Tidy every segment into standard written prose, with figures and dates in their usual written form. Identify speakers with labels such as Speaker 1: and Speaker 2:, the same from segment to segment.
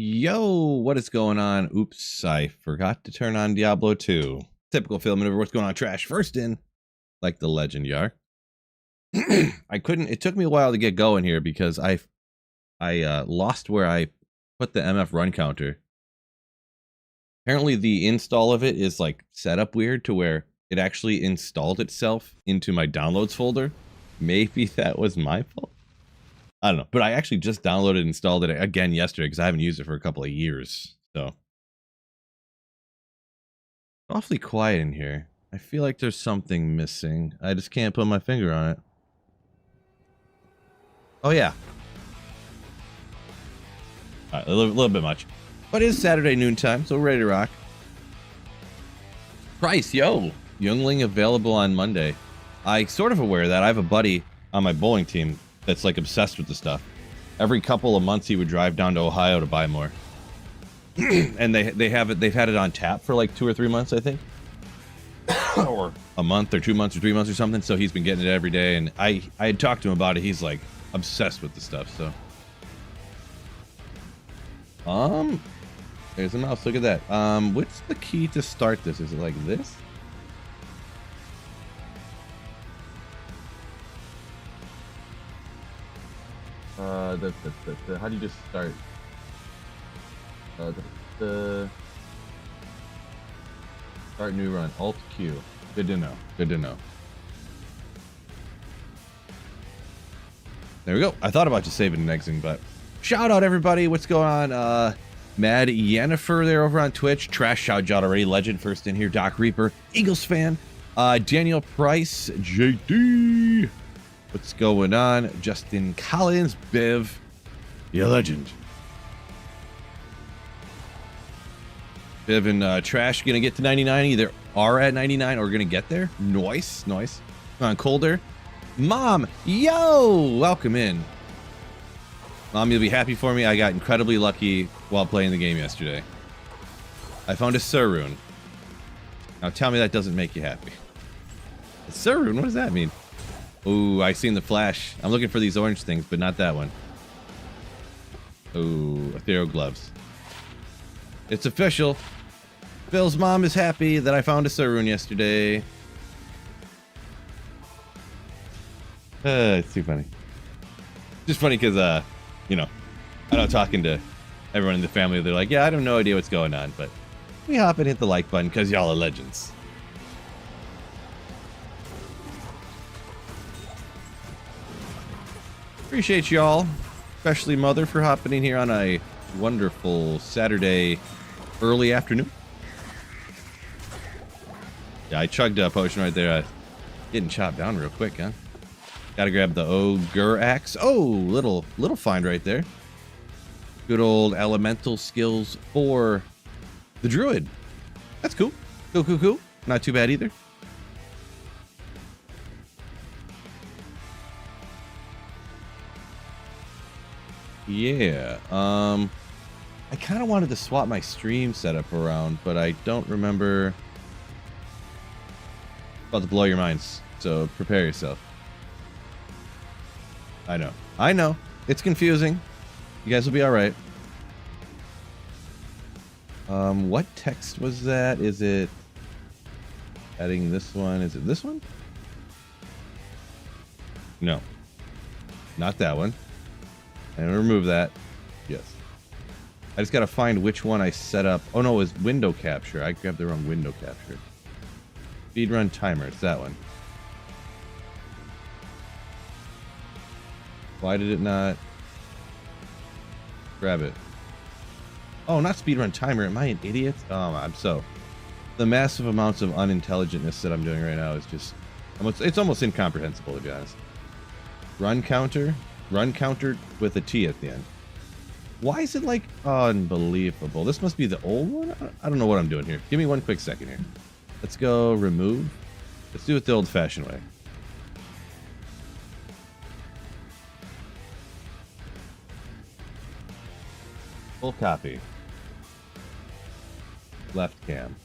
Speaker 1: Yo, what is going on? Oops, I forgot to turn on Diablo 2. Typical film maneuver. What's going on, trash? First in, like the legend you are. It took me a while to get going here because I lost where I put the MF run counter. Apparently the install of it is like set up weird to where it actually installed itself into my downloads folder. Maybe that was my fault. I don't know, but I actually just downloaded and installed it again yesterday because I haven't used it for a couple of years. So, awfully quiet in here. I feel like there's something missing. I just can't put my finger on it. Oh yeah. All right, a little bit much, but it's Saturday noontime, so we're ready to rock. Price, yo, Youngling available on Monday. I sort of aware of that. I have a buddy on my bowling team that's like obsessed with the stuff. Every couple of months he would drive down to Ohio to buy more. And they've had it on tap for like 2 or 3 months, I think. Or a month or 2 months or 3 months or something. So he's been getting it every day, and I had talked to him about it. He's like obsessed with the stuff. So there's a mouse. Look at that. What's the key to start this? Is it like this? How do you just start? Start new run. Alt Q. Good to know. Good to know. There we go. I thought about just saving and exiting, but shout out everybody. What's going on? Mad Yennefer there over on Twitch. Trash shout out already. Legend first in here. Doc Reaper. Eagles fan. Daniel Price. JD. What's going on? Justin Collins. Biv. Yeah, legend. Biv and Trash gonna get to 99. Either are at 99 or gonna get there. Nice. Nice. Come on, Colder. Mom. Yo. Welcome in. Mom, you'll be happy for me. I got incredibly lucky while playing the game yesterday. I found a Sarun. Now tell me that doesn't make you happy. A Sarun? What does that mean? Ooh, I seen the flash. I'm looking for these orange things, but not that one. Ooh, ethereal gloves. It's official. Phil's mom is happy that I found a Sarun yesterday. It's too funny. Just funny because, you know, I know talking to everyone in the family, they're like, yeah, I have no idea what's going on, but we hop and hit the like button because y'all are legends. Appreciate y'all, especially Mother, for hopping in here on a wonderful Saturday early afternoon. Yeah, I chugged a potion right there. Getting chopped down real quick, huh? Gotta grab the Ogre Axe. Oh, little find right there. Good old elemental skills for the Druid. That's cool. Cool. Not too bad either. Yeah, I kind of wanted to swap my stream setup around, but I don't remember. About to blow your minds, so prepare yourself. I know, it's confusing. You guys will be all right. What text was that? Is it adding this one? Is it this one? No, not that one. And remove that. Yes. I just gotta find which one I set up. Oh no, it was window capture. I grabbed the wrong window capture. Speedrun timer. It's that one. Why did it not grab it? Oh, not speedrun timer. Am I an idiot? Oh, I'm so. The massive amounts of unintelligentness that I'm doing right now is just. It's almost incomprehensible, to be honest. Run counter. Run countered with a T at the end. Why is it like unbelievable? This must be the old one? I don't know what I'm doing here. Give me one quick second here. Let's go remove. Let's do it the old-fashioned way. Full copy. Left cam.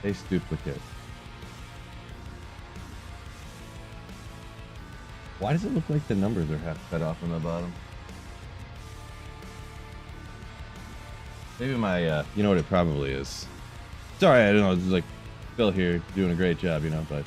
Speaker 1: Paste duplicate. Why does it look like the numbers are half cut off on the bottom? Maybe my, you know what it probably is. Sorry, I don't know. It's like Phil here doing a great job, you know, but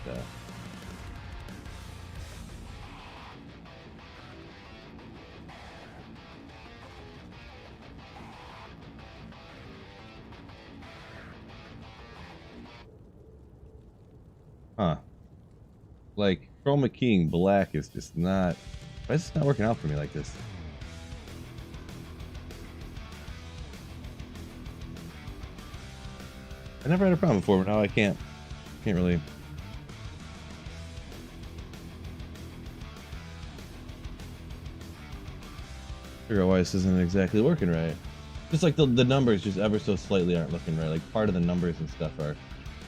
Speaker 1: huh. Like chroma keying black is just not. Why is this not working out for me like this? I never had a problem before, but now I can't really. Figure out why this isn't exactly working right. Just like the numbers just ever so slightly aren't looking right. Like part of the numbers and stuff are.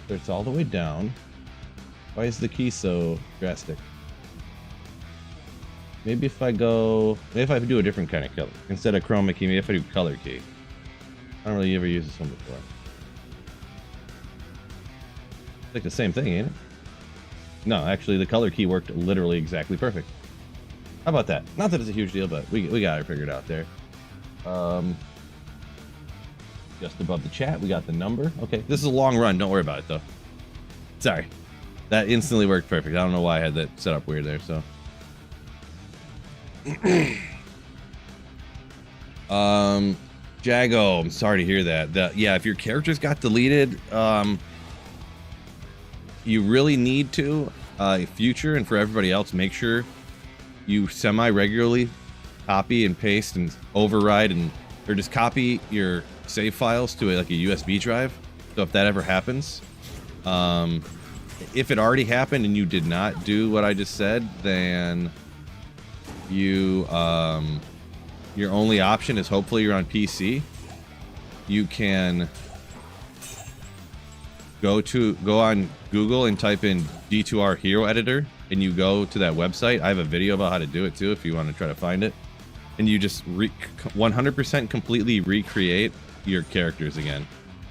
Speaker 1: It's all the way down. Why is the key so drastic? Maybe if I do a different kind of color. Instead of chroma key, maybe if I do color key. I don't really ever use this one before. It's like the same thing, ain't it? No, actually the color key worked literally exactly perfect. How about that? Not that it's a huge deal, but we got it figured out there. Just above the chat, we got the number. Okay, this is a long run. Don't worry about it, though. Sorry. That instantly worked perfect. I don't know why I had that set up weird there, so. Jago, I'm sorry to hear that. Yeah, if your characters got deleted, you really need to, future and for everybody else, make sure you semi-regularly copy and paste and override or just copy your save files to like a USB drive. So if that ever happens, if it already happened and you did not do what I just said, then you your only option is, hopefully you're on PC, you can go on Google and type in D2R Hero Editor, and you go to that website. I have a video about how to do it too if you want to try to find it, and you just 100% completely recreate your characters again.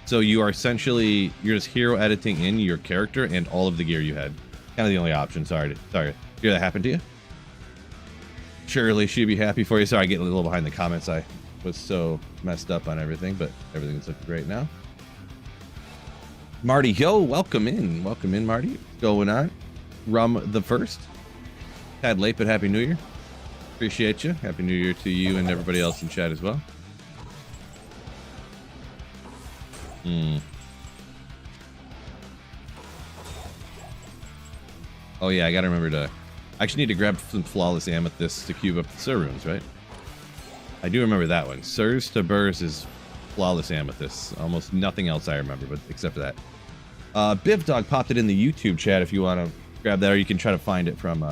Speaker 1: So you are essentially, you're just hero editing in your character and all of the gear you had. Kind of the only option. Sorry to hear that happened to you. Surely she'd be happy for you. Sorry, I get a little behind the comments. I was so messed up on everything, but everything's looking great now. Marty, yo, welcome in, Marty. What's going on? Rum the first. Tad late, but happy New Year. Appreciate you. Happy New Year to you and everybody else in chat as well. Oh yeah, I gotta remember to. I actually need to grab some flawless amethyst to cube up the Sir runes, right? I do remember that one. Sirs to Burrs is flawless amethyst. Almost nothing else I remember, but except for that. Biv Dog popped it in the YouTube chat if you want to grab that, or you can try to find it from.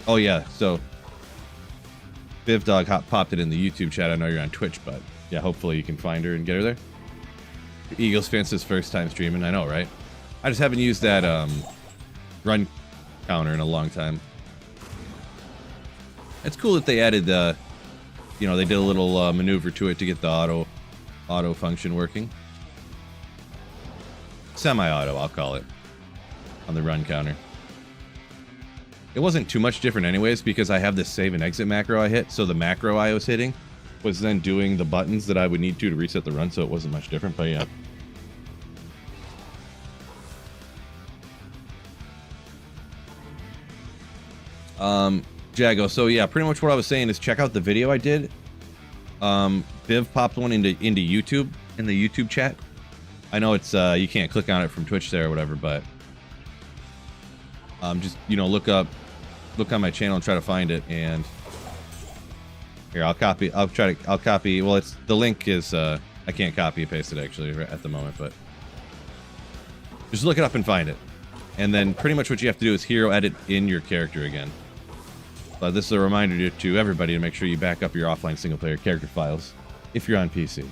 Speaker 1: Oh yeah, so Biv Dog popped it in the YouTube chat. I know you're on Twitch, but yeah, hopefully you can find her and get her there. Eagles fans his first time streaming. I know, right? I just haven't used that run counter in a long time. It's cool that they added the, you know, they did a little maneuver to it to get the auto function working. Semi-auto, I'll call it, on the run counter. It wasn't too much different anyways, because I have this save and exit macro I hit, so the macro I was hitting was then doing the buttons that I would need to reset the run, so it wasn't much different, but yeah. Jago, so yeah, pretty much what I was saying is check out the video I did. Biv popped one into YouTube, in the YouTube chat. I know it's, you can't click on it from Twitch there or whatever, but just, you know, look on my channel and try to find it, and here, I'll copy, well, it's, the link is, I can't copy and paste it actually at the moment, but just look it up and find it. And then pretty much what you have to do is hero edit in your character again. This is a reminder to everybody to make sure you back up your offline single player character files if you're on PC.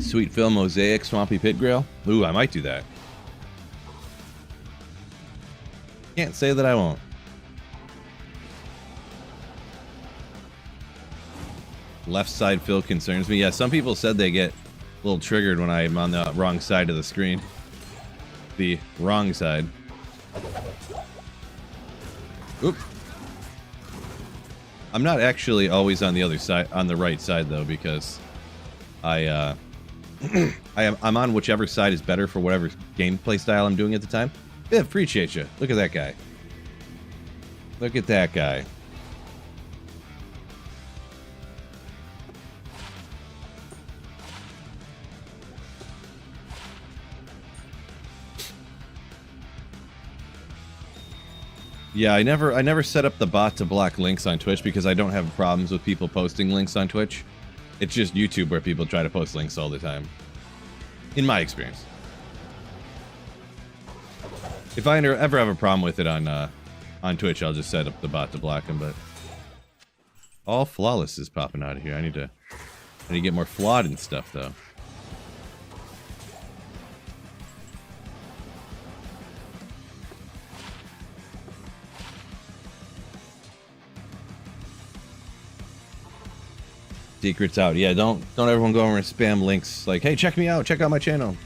Speaker 1: Sweet Phil Mosaic Swampy Pit Grail. Ooh, I might do that. Can't say that I won't. Left side Phil concerns me. Yeah, some people said they get a little triggered when I'm on the wrong side of the screen. The wrong side. Oop. I'm not actually always on the other side, on the right side though, because I'm on whichever side is better for whatever gameplay style I'm doing at the time. Yeah, appreciate you. Look at that guy. Look at that guy. Yeah, I never set up the bot to block links on Twitch because I don't have problems with people posting links on Twitch. It's just YouTube where people try to post links all the time. In my experience. If I ever have a problem with it on Twitch, I'll just set up the bot to block them, but all flawless is popping out of here. I need to get more flawed and stuff though. Secrets out. Yeah, don't everyone go over and spam links like, hey, check me out, check out my channel.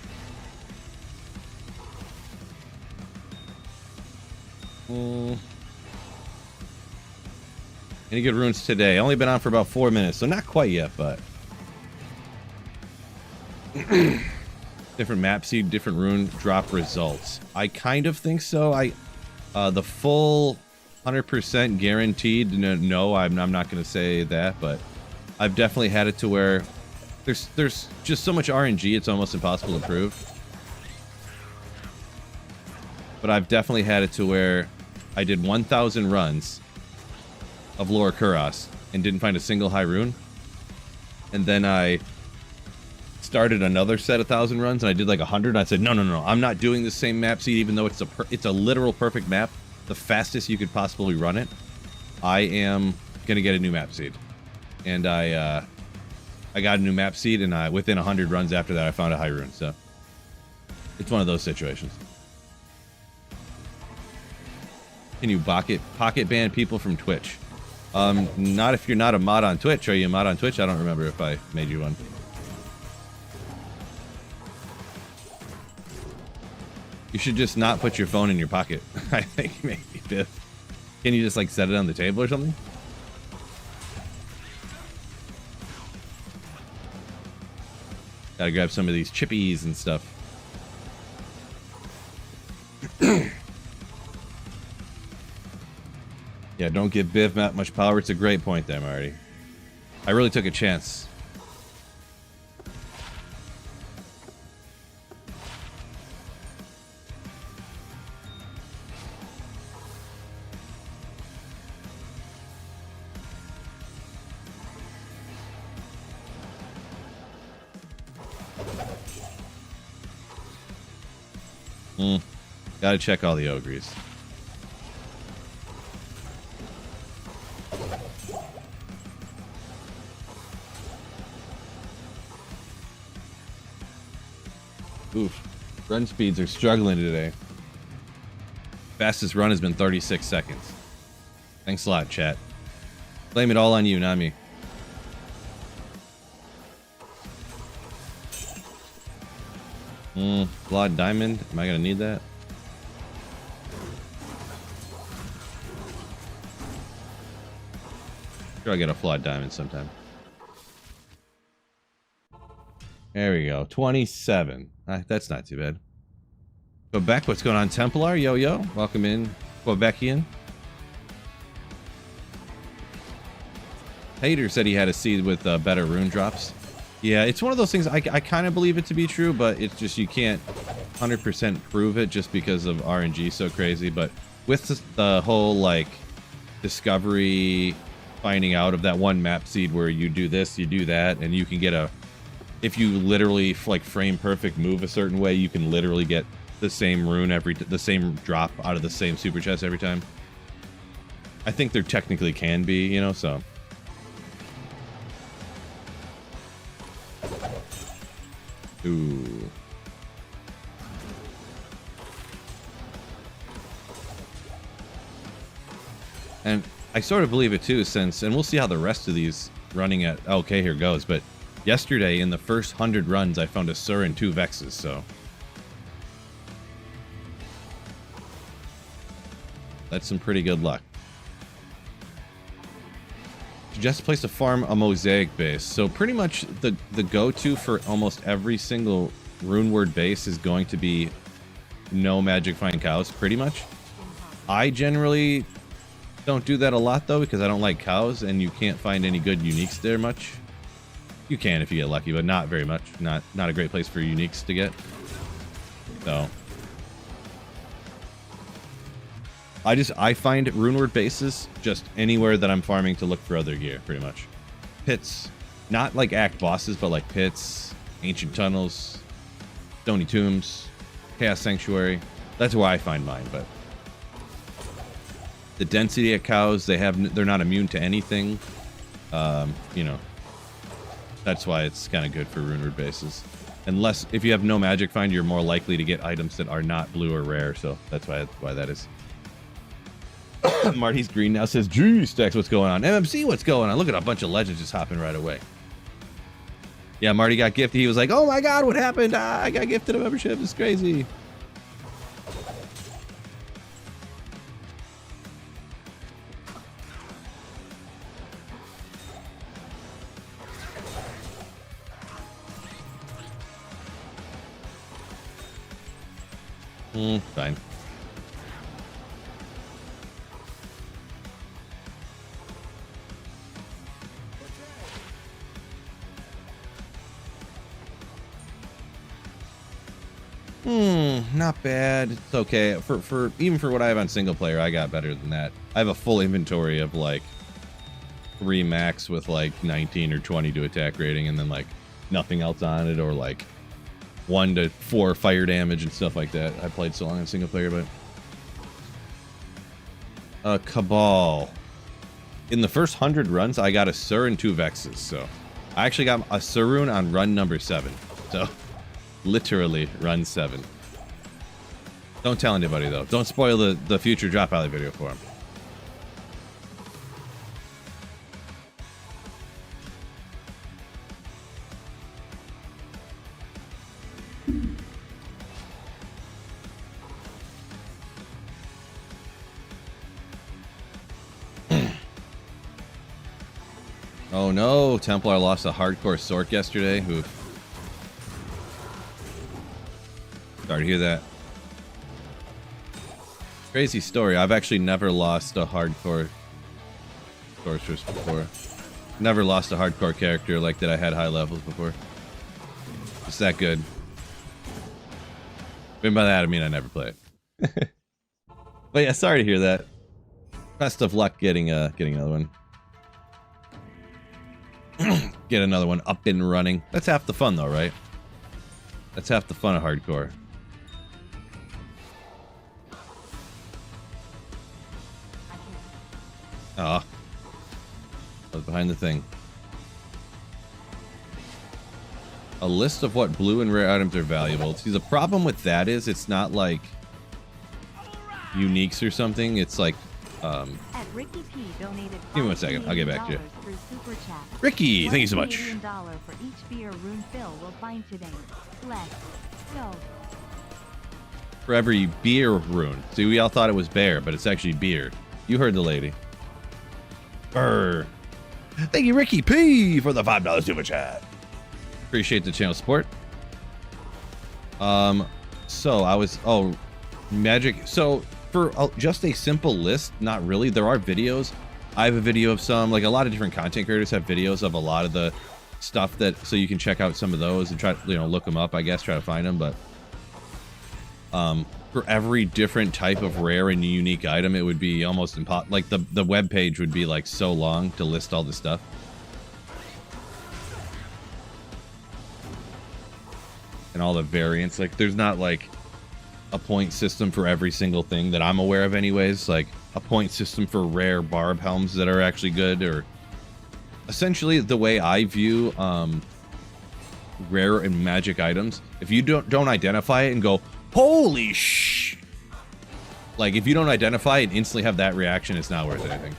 Speaker 1: Any good runes today? Only been on for about 4 minutes, so not quite yet, but different map seed, different rune drop results. I kind of think so. The full 100% guaranteed. No, I'm not going to say that, but I've definitely had it to where there's just so much RNG, it's almost impossible to prove. But I've definitely had it to where I did 1,000 runs of Lore Kuros and didn't find a single high rune. And then I started another set of 1,000 runs and I did like 100. And I said, no, I'm not doing the same map seed, even though it's a literal perfect map, the fastest you could possibly run it. I am gonna get a new map seed. And I got a new map seed, and within 100 runs after that, I found a high rune. So it's one of those situations. Can you pocket ban people from Twitch? Not if you're not a mod on Twitch. Are you a mod on Twitch? I don't remember if I made you one. You should just not put your phone in your pocket. I think maybe, Biff. Can you just like set it on the table or something? Gotta grab some of these chippies and stuff. Yeah, don't give Biv that much power. It's a great point there, Marty. I really took a chance. Gotta check all the ogres. Oof. Run speeds are struggling today. Fastest run has been 36 seconds. Thanks a lot, chat. Blame it all on you, not me. Flawed diamond. Am I gonna need that? Sure, I'll get a flawed diamond sometime. There we go. 27. That's not too bad. Quebec, what's going on? Templar, yo. Welcome in, Quebecian. Hater said he had a seed with better rune drops. Yeah, it's one of those things, I kind of believe it to be true, but it's just, you can't 100% prove it just because of RNG so crazy. But with the whole, like, discovery, finding out of that one map seed where you do this, you do that, and you can get a... If you literally, like, frame perfect move a certain way, you can literally get the same rune the same drop out of the same super chest every time. I think there technically can be, you know, so... Ooh. And I sort of believe it too, since, and we'll see how the rest of these running at, okay, here goes, but yesterday in the first 100 runs I found a Sur and 2 Vexes, so that's some pretty good luck. suggest a place to farm a mosaic base. So pretty much the go-to for almost every single Runeword base is going to be no magic find cows, pretty much. I generally don't do that a lot though, because I don't like cows and you can't find any good uniques there much. You can if you get lucky, but not very much. Not a great place for uniques to get. So I find Runeword bases just anywhere that I'm farming to look for other gear, pretty much. Pits, not like act bosses, but like pits, ancient tunnels, stony tombs, chaos sanctuary. That's where I find mine. But the density of cows, they're not immune to anything. You know, that's why it's kind of good for Runeword bases. Unless if you have no magic find, you're more likely to get items that are not blue or rare. So that's why that is. Marty's green now says, "Gee, Stacks, what's going on? MMC, what's going on? Look at a bunch of legends just hopping right away." Yeah, Marty got gifted. He was like, "Oh my God, what happened? I got gifted a membership. It's crazy." Fine. Not bad. It's okay. For even for what I have on single player, I got better than that. I have a full inventory of like 3 max with like 19 or 20 to attack rating, and then like nothing else on it, or like 1 to 4 fire damage and stuff like that. I played so long in single player, but Cabal. In the first 100 runs, I got a Sur and 2 Vexes, so I actually got a Surun on run number 7. So literally run 7. Don't tell anybody though. Don't spoil the future Drop Alley video for him. Oh no, Templar lost a hardcore Sork yesterday. Oof. Sorry to hear that. Crazy story. I've actually never lost a hardcore sorceress before. Never lost a hardcore character like that I had high levels before. It's that good. And by that I mean I never play it. But yeah, sorry to hear that. Best of luck getting another one. Get another one up and running. That's half the fun though, right? That's half the fun of hardcore. Ah, I was behind the thing. A list of what blue and rare items are valuable. See, the problem with that is it's not like uniques or something. It's like,
Speaker 2: Ricky P donated
Speaker 1: give me 1 second. I'll get back to you.
Speaker 2: Super chat.
Speaker 1: Ricky, thank you so much.
Speaker 2: $1 for each beer Rune Phil will find today. Let's go.
Speaker 1: For every beer rune. See, we all thought it was bear, but it's actually beer. You heard the lady. Brr. Thank you, Ricky P, for the $5 super chat. Appreciate the channel support. So I was magic. So for just a simple list, not really. There are videos. I have a video of some, like a lot of different content creators have videos of a lot of the stuff that, so you can check out some of those and try, you know, look them up, I guess, try to find them. But for every different type of rare and unique item, it would be almost impossible. Like the web page would be like so long to list all the stuff. And all the variants. Like there's not like a point system for every single thing that I'm aware of anyways. Like a point system for rare barb helms that are actually good, or essentially the way I view rare and magic items. If you don't identify it and go, holy sh! Like if you don't identify it and instantly have that reaction, it's not worth anything.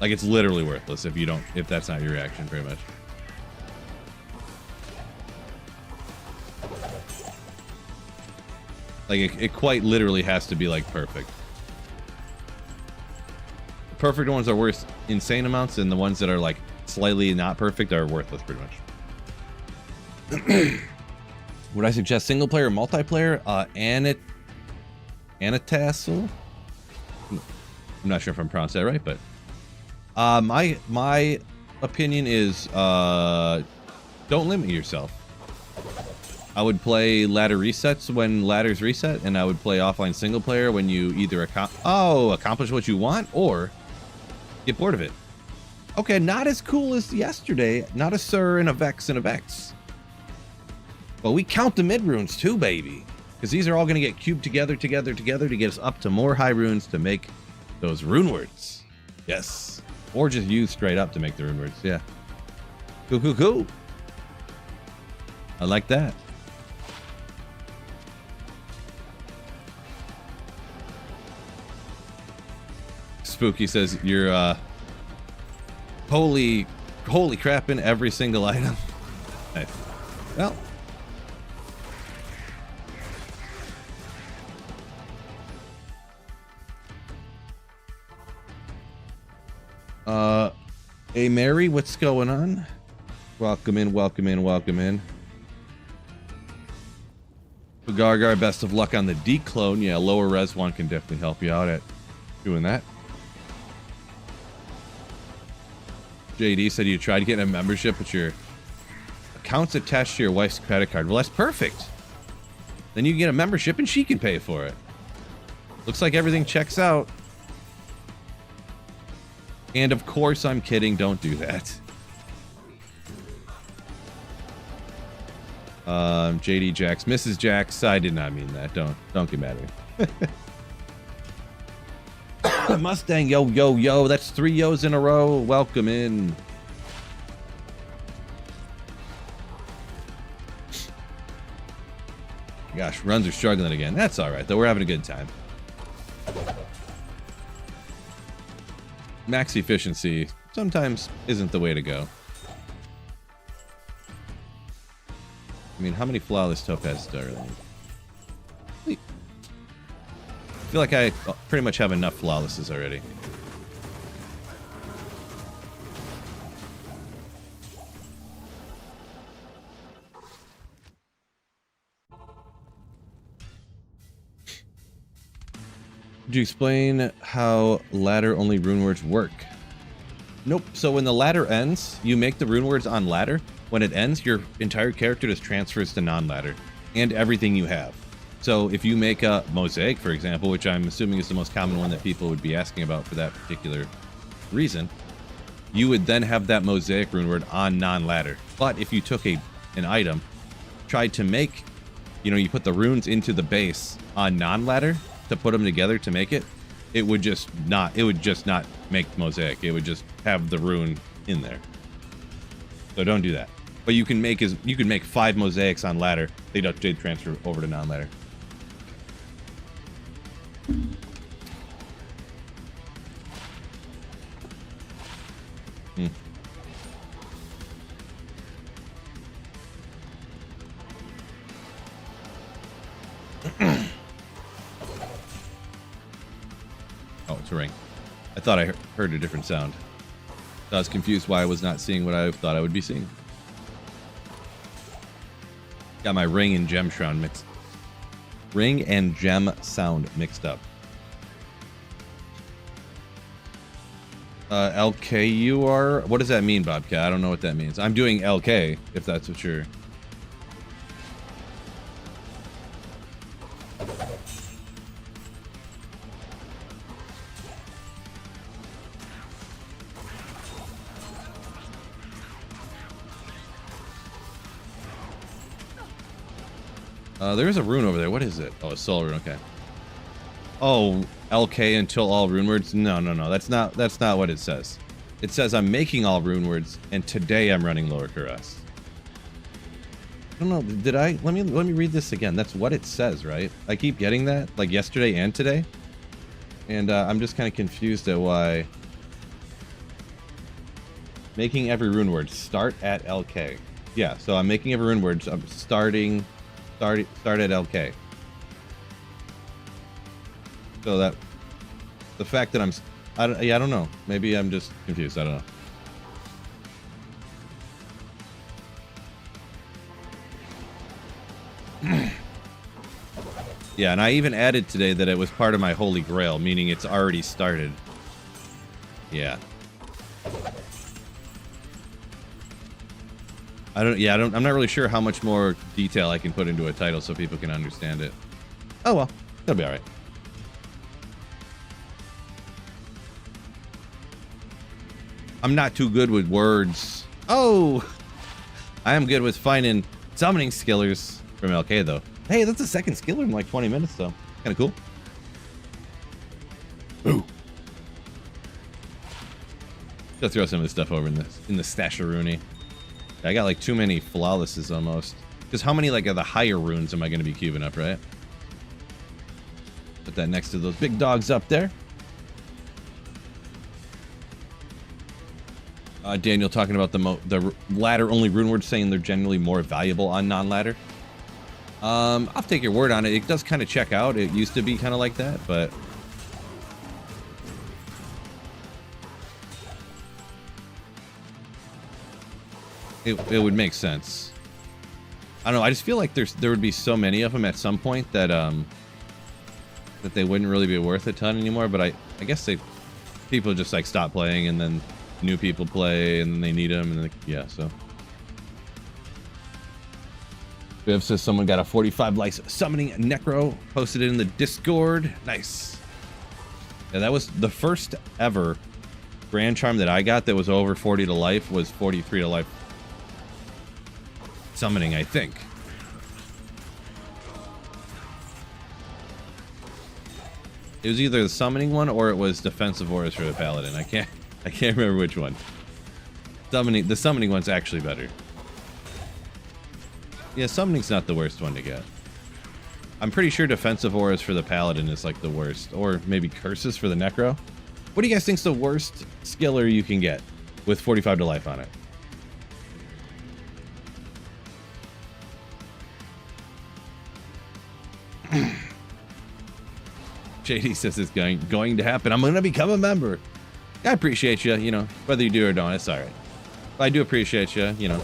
Speaker 1: Like it's literally worthless if that's not your reaction, pretty much. Like it quite literally has to be like perfect. perfect ones are worth insane amounts, and the ones that are like slightly not perfect are worthless pretty much. Would I suggest single player or multiplayer? Anatassel? I'm not sure if I'm pronouncing that right, but my opinion is don't limit yourself. I would play ladder resets when ladders reset, and I would play offline single player when you either accomplish what you want or get bored of it. Okay, not as cool as yesterday. Not a Sir and a Vex and a Vex. But we count the mid runes too, baby. Because these are all going to get cubed together to get us up to more high runes to make those rune words. Yes. Or just use straight up to make the rune words. Yeah. Cool. I like that. Spooky says you're holy crap in every single item. Nice. Well, hey Mary, what's going on? Welcome in. Gargar, best of luck on the declone. Yeah, lower res one can definitely help you out at doing that. JD said you tried getting a membership, but your account's attached to your wife's credit card. Well, that's perfect. Then you can get a membership and she can pay for it. Looks like everything checks out. And of course, I'm kidding. Don't do that. JD Jax, Mrs. Jax, I did not mean that. Don't get mad at me. Mustang, yo. That's 3 yos in a row. Welcome in. Gosh, runs are struggling again. That's all right, though. We're having a good time. Max efficiency sometimes isn't the way to go. I mean, how many flawless topazes do I really need? I feel like I pretty much have enough flawlesses already. Could you explain how ladder only rune words work? Nope. So when the ladder ends, you make the rune words on ladder. When it ends, your entire character just transfers to non-ladder and everything you have. So if you make a mosaic, for example, which I'm assuming is the most common one that people would be asking about for that particular reason, you would then have that mosaic rune word on non-ladder. But if you took an item, tried to make, you put the runes into the base on non-ladder to put them together to make it, it would just not make mosaic. It would just have the rune in there. So don't do that. But you can make 5 mosaics on ladder. They transfer over to non-ladder. Oh, it's a ring. I thought I heard a different sound. I was confused why I was not seeing what I thought I would be seeing. Got my ring and gem sound mixed. Ring and gem sound mixed up. LK, you are... What does that mean, Bobcat? I don't know what that means. I'm doing LK, if that's what you're... There is a rune over there. What is it? Oh, a soul rune. Okay. Oh, LK until all rune words. No. That's not what it says. It says I'm making all rune words, and today I'm running lower caress. I don't know. Did I? Let me read this again. That's what it says, right? I keep getting that, like yesterday and today, and I'm just kind of confused at why. Making every rune word start at LK. Yeah. So I'm making every rune word. I'm start at LK. So that the fact that I'm Yeah, I don't know. Maybe I'm just confused. I don't know. Yeah, and I even added today that it was part of my Holy Grail, meaning it's already started. Yeah. I'm not really sure how much more detail I can put into a title so people can understand it. Oh well, that'll be alright. I'm not too good with words. Oh! I am good with finding summoning skillers from LK though. Hey, that's the second skiller in like 20 minutes though. Kinda cool. Ooh. Go throw some of this stuff over in the stasharoonie. I got like too many flawlesses almost. Because how many like of the higher runes am I going to be cubing up, right? Put that next to those big dogs up there. Daniel talking about the ladder only rune words, saying they're generally more valuable on non-ladder. I'll take your word on it. It does kind of check out. It used to be kind of like that, but it would make sense. I don't know. I just feel like there would be so many of them at some point that that they wouldn't really be worth a ton anymore. But I guess people just like stop playing, and then new people play, and then they need them, and then, yeah. So Viv says someone got a 45 likes summoning necro, posted it in the Discord. Nice. Yeah, that was the first ever Grand Charm that I got that was over 40 to life. Was 43 to life summoning, I think. It was either the summoning one or it was defensive auras for the paladin. I can't remember which one. The summoning one's actually better. Yeah, summoning's not the worst one to get. I'm pretty sure defensive auras for the paladin is like the worst, or maybe curses for the necro. What do you guys think's the worst skiller you can get with 45 to life on it? JD says it's going to happen. I'm going to become a member. I appreciate you, you know, whether you do or don't, it's all right. But I do appreciate you, you know.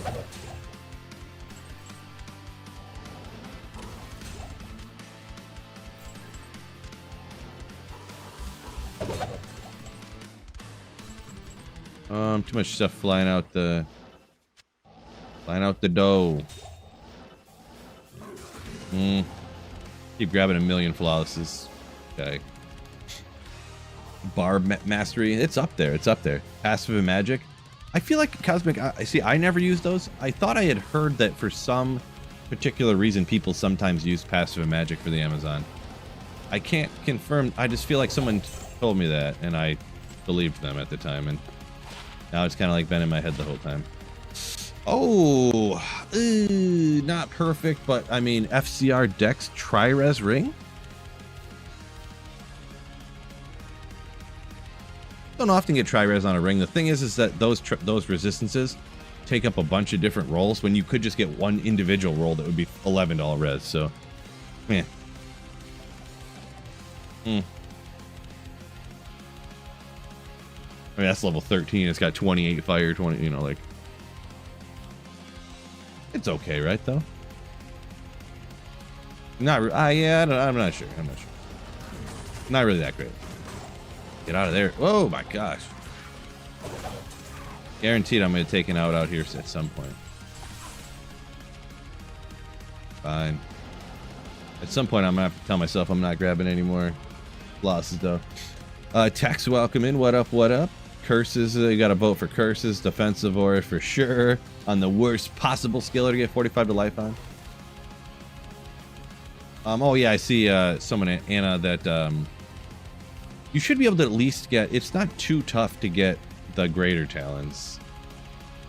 Speaker 1: Too much stuff flying out the dough. Keep grabbing a million flawlesses. Okay. Barb mastery. It's up there. It's up there. Passive and magic. I feel like cosmic. I never used those. I thought I had heard that for some particular reason people sometimes use passive and magic for the Amazon. I can't confirm. I just feel like someone told me that, and I believed them at the time, and now it's kind of like been in my head the whole time. Oh, not perfect, but I mean FCR Dex Tri-Res Ring. Don't often get Tri-Res on a ring. The thing is that those resistances take up a bunch of different rolls when you could just get one individual roll that would be 11 all res. So, man. I mean, that's level 13. It's got 28 fire, 20, you know, like. It's okay, right, though? Not, yeah, I'm not sure. I'm not sure. Not really that great. Get out of there. Oh, my gosh. Guaranteed I'm going to take an out here at some point. Fine. At some point, I'm going to have to tell myself I'm not grabbing any more losses, though. Tax welcome in. What up, what up? Curses. You got to vote for curses. Defensive aura for sure. On the worst possible skiller to get 45 to life on. Oh, yeah, I see someone, Anna, that you should be able to at least get... It's not too tough to get the greater talons.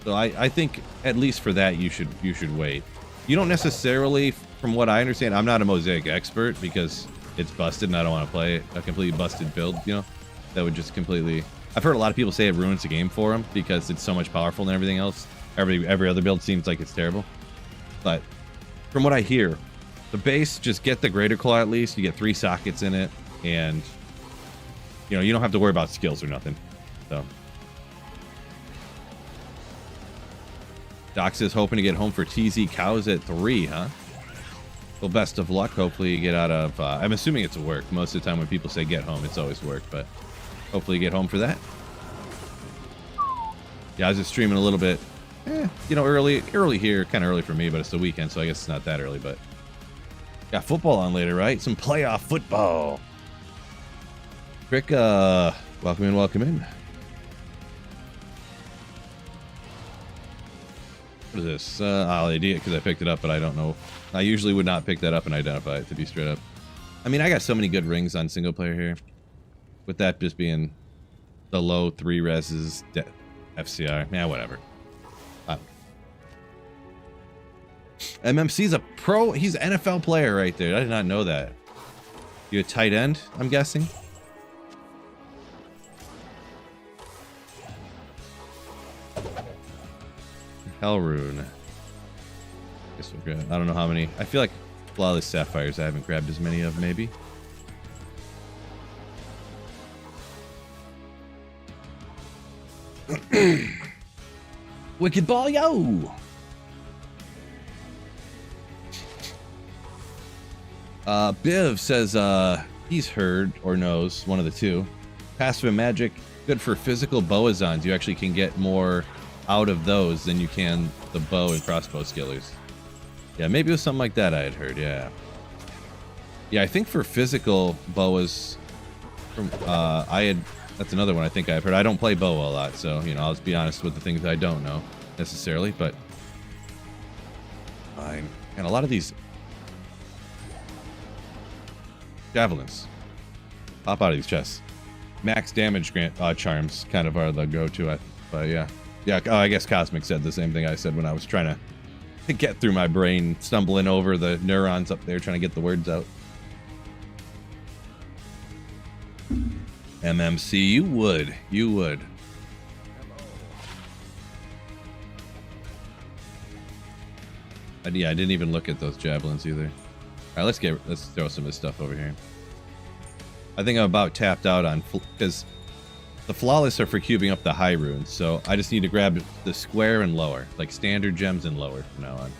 Speaker 1: So I think at least for that you should wait. You don't necessarily, from what I understand, I'm not a mosaic expert because it's busted and I don't want to play a completely busted build, you know? That would just completely... I've heard a lot of people say it ruins the game for them because it's so much powerful than everything else. Every other build seems like it's terrible. But from what I hear, the base, just get the greater claw at least. You get 3 sockets in it, and You know, you don't have to worry about skills or nothing. So. Doc says hoping to get home for TZ Cows at 3, huh? Well, best of luck. Hopefully you get out of... I'm assuming it's work. Most of the time when people say get home, it's always work. But hopefully you get home for that. Yeah, I was just streaming a little bit. You know, early here. Kind of early for me, but it's the weekend, so I guess it's not that early. But got football on later, right? Some playoff football. Rick, welcome in, welcome in. What is this? I'll ID it because I picked it up, but I don't know. I usually would not pick that up and identify it, to be straight up. I mean, I got so many good rings on single player here. With that just being the low 3 reses, FCR. Yeah, whatever. MMC's a pro. He's an NFL player right there. I did not know that. You a tight end, I'm guessing? Hellrune. Guess we'll grab. I don't know how many. I feel like Flawless Sapphires I haven't grabbed as many of, maybe. Wicked Ball, yo! Biv says he's heard or knows, one of the two. Passive and magic, good for physical boazons. You actually can get more out of those than you can the bow and crossbow skillers. Yeah, maybe it was something like that I had heard, yeah. Yeah, I think for physical boas, from that's another one I think I've heard. I don't play boa a lot, so, you know, I'll just be honest with the things I don't know necessarily, but fine. And a lot of these javelins pop out of these chests. Max damage charms kind of are the go-to, but yeah. Yeah, oh, I guess Cosmic said the same thing I said when I was trying to get through my brain, stumbling over the neurons up there, trying to get the words out. MMC, you would. You would. Yeah, I didn't even look at those javelins either. All right, let's throw some of this stuff over here. I think I'm about tapped out on, because the flawless are for cubing up the high runes, so I just need to grab the square and lower, like standard gems and lower from now on.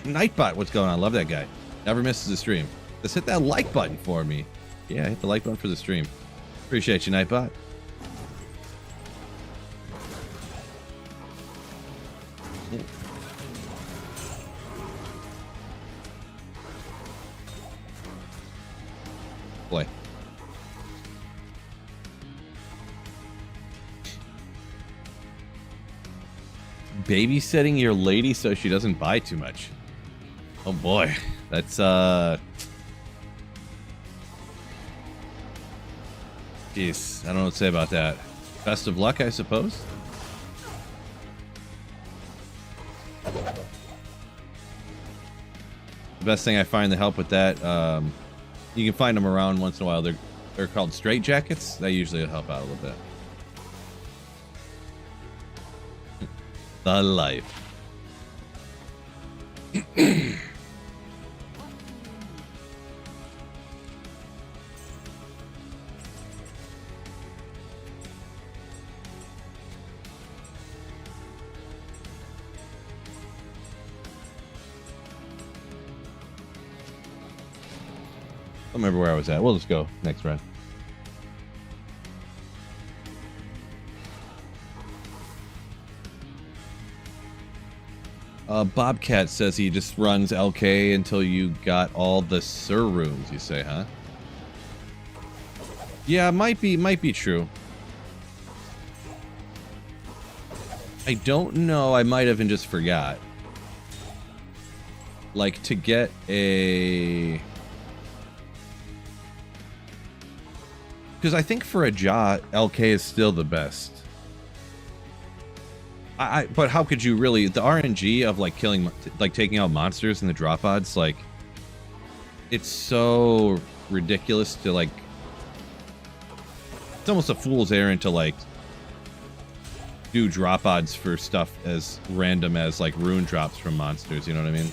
Speaker 1: Nightbot, what's going on? Love that guy. Never misses a stream. Just hit that like button for me. Yeah, hit the like button for the stream. Appreciate you, Nightbot. Boy. Babysitting your lady so she doesn't buy too much. Oh boy, that's jeez, I don't know what to say about that. Best of luck, I suppose. The best thing I find to help with that, you can find them around once in a while. They're called straight jackets. They usually help out a little bit. The life. I don't remember where I was at. We'll just go next round. Bobcat says he just runs LK until you got all the Sir runes, you say, huh? Yeah, might be true. I don't know. I might have and just forgot. Like, to get a... Because I think for a Jaw, LK is still the best. But how could you really... The RNG of, like, killing... Like, taking out monsters in the drop odds, like... It's so ridiculous to, like... It's almost a fool's errand to, like... do drop odds for stuff as random as, like, rune drops from monsters, you know what I mean?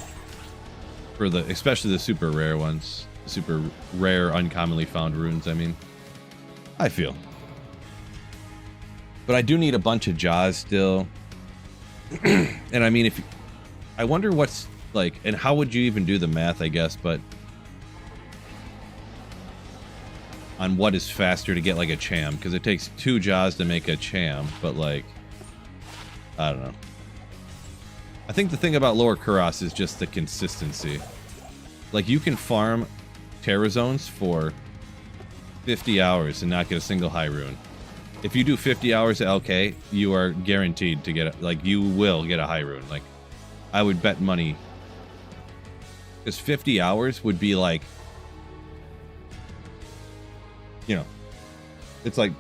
Speaker 1: For the, especially the super rare ones. Super rare, uncommonly found runes, I mean. I feel. But I do need a bunch of jaws still. And I mean, if... I wonder what's, like... And how would you even do the math, I guess, but... On what is faster to get, like, a cham. Because it takes 2 jaws to make a cham, but, like... I don't know. I think the thing about Lower Kuros is just the consistency. Like, you can farm Terra Zones for 50 hours and not get a single high rune. If you do 50 hours at LK, you are guaranteed to get, like, you will get a high rune. Like, I would bet money. Because 50 hours would be like, you know, it's like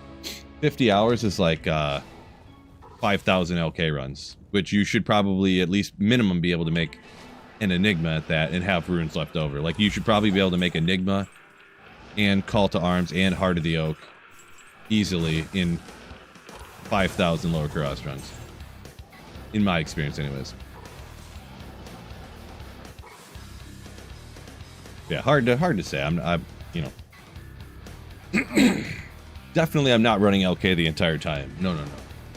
Speaker 1: 50 hours is like 5,000 LK runs, which you should probably at least minimum be able to make an Enigma at that and have runes left over. Like, you should probably be able to make Enigma and Call to Arms and Heart of the Oak easily in 5,000 Lower Kuros runs. In my experience, anyways. Yeah, hard to say. I'm you know. Definitely I'm not running LK the entire time. No.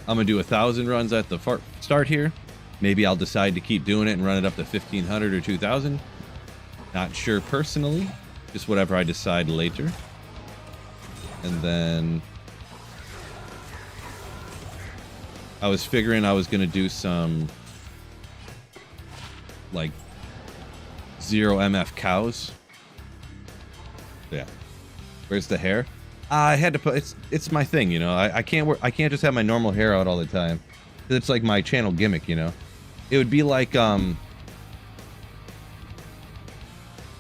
Speaker 1: I'm gonna do 1,000 runs at the start here. Maybe I'll decide to keep doing it and run it up to 1,500 or 2,000. Not sure personally. Just whatever I decide later. And then... I was figuring I was going to do some... like... 0 MF cows. Yeah. Where's the hair? I had to put... It's my thing, you know. I can't just have my normal hair out all the time. It's like my channel gimmick, you know. It would be like,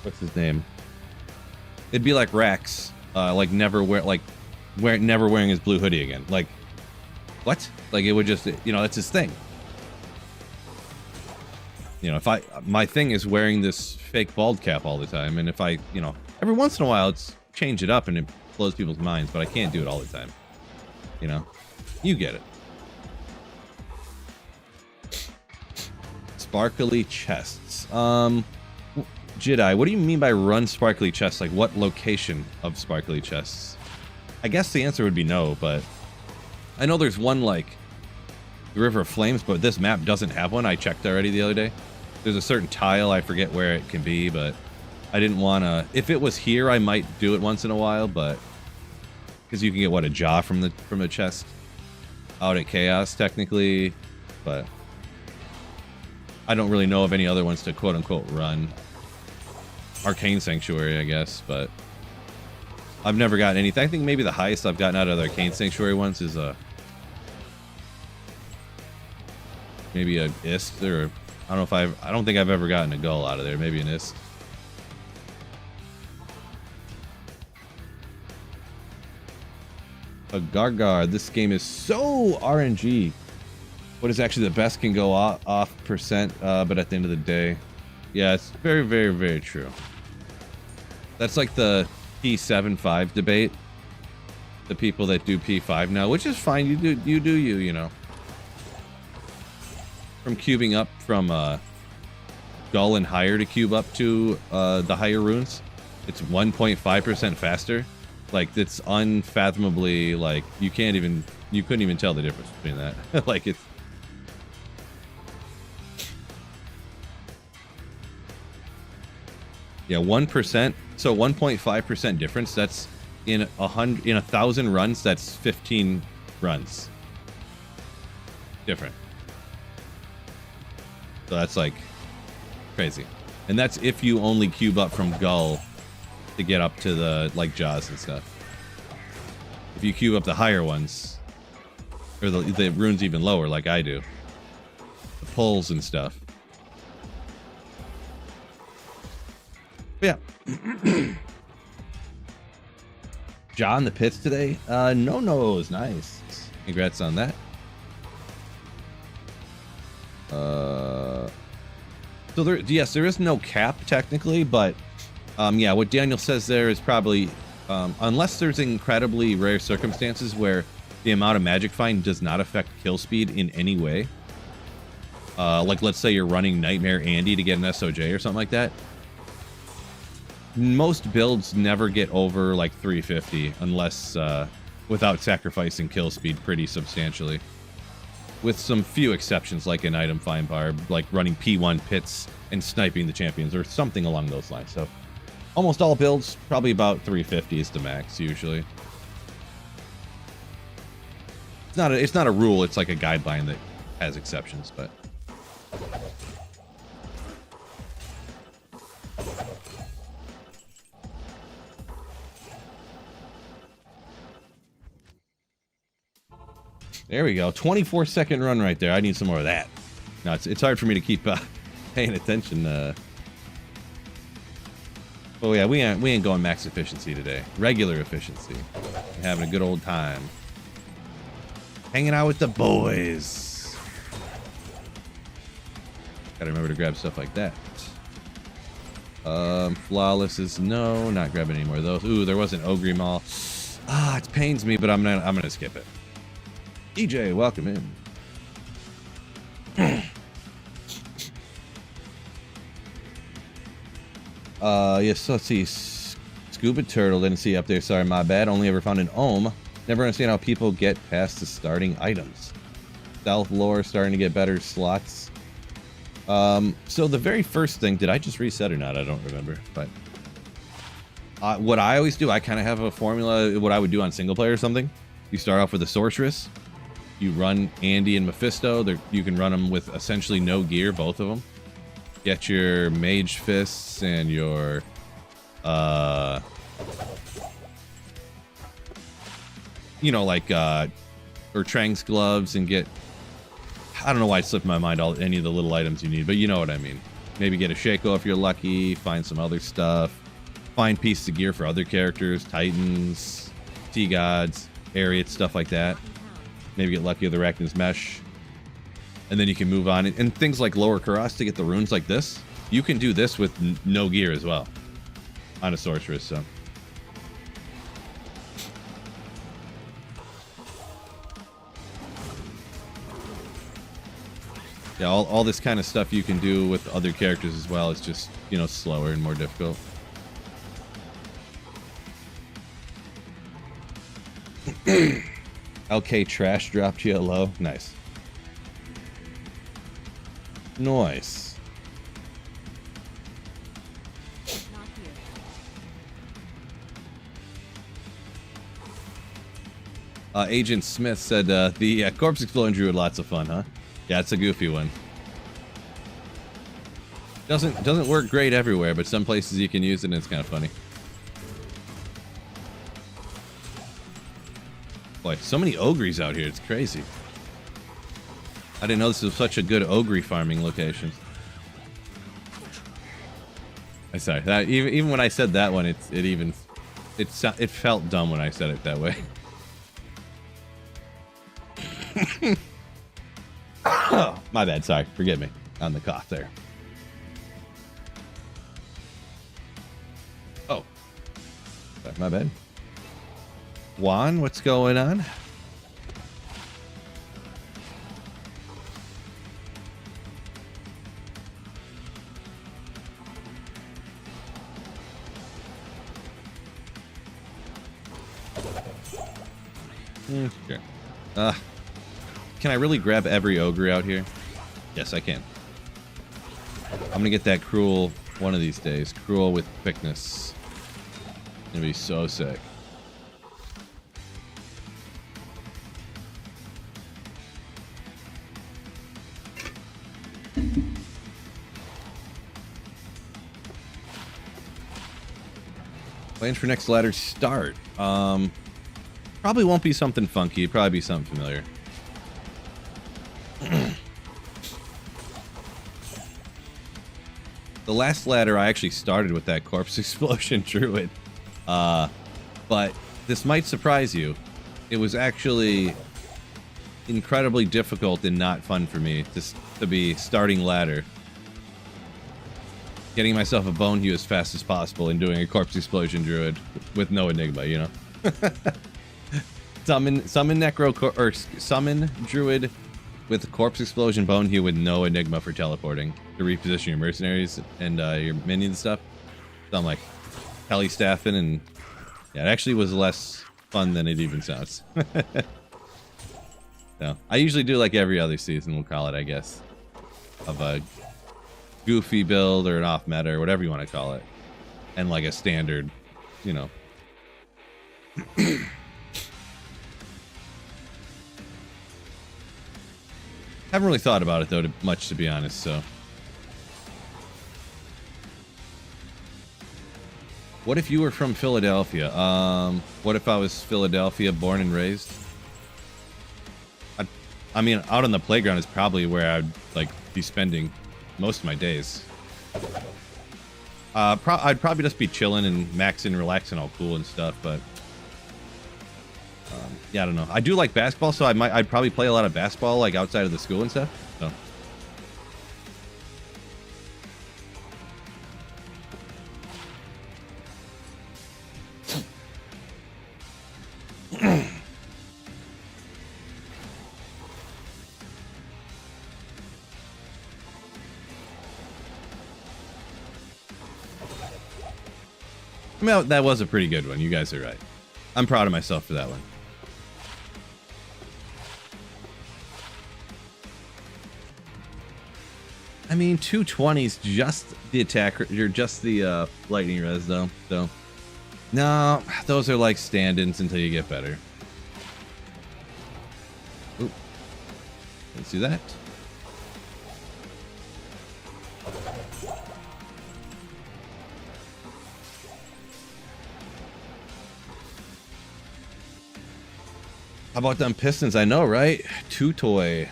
Speaker 1: what's his name? It'd be like Rax, like never wearing his blue hoodie again. Like, what? Like, it would just, you know, that's his thing. You know, my thing is wearing this fake bald cap all the time, and if I, you know, every once in a while, it's change it up and it blows people's minds, but I can't do it all the time. You know, you get it. Sparkly chests. Jedi, what do you mean by run sparkly chests? Like, what location of sparkly chests? I guess the answer would be no, but I know there's one, like, the River of Flames, but this map doesn't have one. I checked already the other day. There's a certain tile, I forget where it can be, but I didn't want to... If it was here, I might do it once in a while, but... Because you can get, what, a jaw from the chest out at Chaos, technically, but... I don't really know of any other ones to quote-unquote run. Arcane Sanctuary, I guess, but... I've never gotten anything. I think maybe the highest I've gotten out of the Arcane Sanctuary ones is a... Maybe a Ist, or... I don't know if I don't think I've ever gotten a Gull out of there. Maybe an Ist. A Gargar. This game is so RNG. What is actually the best can go off percent, but at the end of the day, yeah, it's very, very, very true. That's like the P7-5 debate. The people that do P5 now, which is fine. You know. From cubing up from Gull and higher to cube up to the higher runes, it's 1.5% faster. Like, it's unfathomably, like, you couldn't even tell the difference between that. Like, it's... Yeah, 1%. So 1.5% difference. That's in 1,000 runs. That's 15 runs. Different. So that's like crazy. And that's if you only cube up from Gull to get up to the, like, Jaws and stuff. If you cube up the higher ones, or the runes even lower, like I do, the pulls and stuff. But yeah. John the pits today? No, it's nice. Congrats on that. So there is no cap technically, but yeah, what Daniel says there is probably, unless there's incredibly rare circumstances where the amount of magic find does not affect kill speed in any way. Like, let's say you're running Nightmare Andy to get an SOJ or something like that. most builds never get over like 350 unless without sacrificing kill speed pretty substantially. With some few exceptions, like an item find bar, like running P1 pits and sniping the champions or something along those lines. So almost all builds, probably about 350 is the max usually. It's not a rule, it's like a guideline that has exceptions, but there we go. 24-second run right there. I need some more of that. No, it's hard for me to keep paying attention. Oh yeah, we ain't going max efficiency today. Regular efficiency. We're having a good old time. Hanging out with the boys. Gotta remember to grab stuff like that. Flawless is no, not grabbing any more of those. Ooh, there was an Ogre Mall. Ah, it pains me, but I'm gonna skip it. DJ, welcome in. Yes, let's see. Scuba Turtle, didn't see up there. Sorry, my bad. Only ever found an Ohm. Never understand how people get past the starting items. Stealth lore starting to get better slots. So the very first thing, did I just reset or not? I don't remember. But what I always do, I kind of have a formula. What I would do on single player or something. You start off with a Sorceress. You run Andy and Mephisto. You can run them with essentially no gear, both of them. Get your Mage Fists and your you know, like or Trang's gloves, and get, I don't know why it slipped my mind any of the little items you need, but you know what I mean. Maybe get a Shaco if you're lucky, find some other stuff, find pieces of gear for other characters, Titans, T-Gods, Ariats, stuff like that. Maybe get lucky with Arachnid's Mesh. And then you can move on. And things like Lower Karas to get the runes like this, you can do this with no gear as well on a Sorceress, so. Yeah, all this kind of stuff you can do with other characters as well. It's just, you know, slower and more difficult. LK Trash dropped you a low. Nice. Nice. Agent Smith said the Corpse Explosion Druid, lots of fun, huh? Yeah, it's a goofy one. Doesn't work great everywhere, but some places you can use it and it's kind of funny. Boy, so many ogres out here. It's crazy. I didn't know this was such a good ogre farming location. I'm sorry. That, even when I said that one, it felt dumb when I said it that way. Oh, my bad. Sorry. Forgive me on the cough there. Oh. Sorry, my bad. Juan, what's going on? Okay. Can I really grab every ogre out here? Yes, I can. I'm gonna get that Cruel one of these days. Cruel with quickness. It's gonna be so sick. Plans for next ladder start. Probably won't be something funky. Probably be something familiar. The last ladder I actually started with that Corpse Explosion Druid. But this might surprise you. It was actually incredibly difficult and not fun for me to be starting ladder. Getting myself a Bone Hew as fast as possible and doing a Corpse Explosion Druid with no Enigma, you know? Summon Druid with Corpse Explosion Bone Hew with no Enigma for teleporting to reposition your mercenaries and your minions and stuff. So I'm like, telestaffing, and yeah, it actually was less fun than it even sounds. So I usually do like every other season, we'll call it, I guess, of a goofy build or an off meta or whatever you want to call it, and like a standard, you know. Haven't really thought about it though much, to be honest. So what if you were from Philadelphia? What if I was Philadelphia born and raised? I mean, out on the playground is probably where I'd like be spending most of my days. I'd probably just be chilling and maxing, relaxing, all cool and stuff. But yeah, I don't know. I do like basketball, so I'd probably play a lot of basketball like outside of the school and stuff. So. I mean, that was a pretty good one. You guys are right. I'm proud of myself for that one. I mean, 220's just the attack. You're just the lightning res, though. So, no, those are like stand-ins until you get better. Oop. Let's do that. How about them Pistons? I know, right? Two-toy.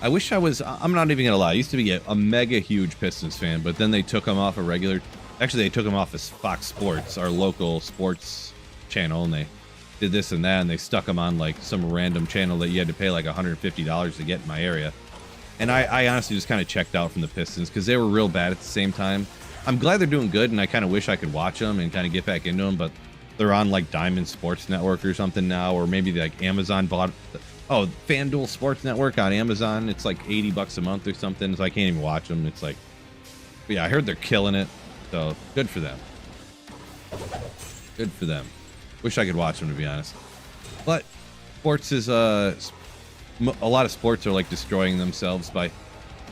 Speaker 1: I wish I was... I'm not even gonna lie. I used to be a mega huge Pistons fan, but then they took them off a regular... Actually, they took them off as Fox Sports, our local sports channel, and they did this and that, and they stuck them on like some random channel that you had to pay like $150 to get in my area. And I honestly just kind of checked out from the Pistons because they were real bad at the same time. I'm glad they're doing good, and I kind of wish I could watch them and kind of get back into them, but they're on like Diamond Sports Network or something now, or maybe like Amazon bought... Oh, FanDuel Sports Network on Amazon. It's like $80 a month or something, so I can't even watch them. It's like... But yeah, I heard they're killing it, so good for them. Good for them. Wish I could watch them, to be honest. But sports is... a lot of sports are like destroying themselves by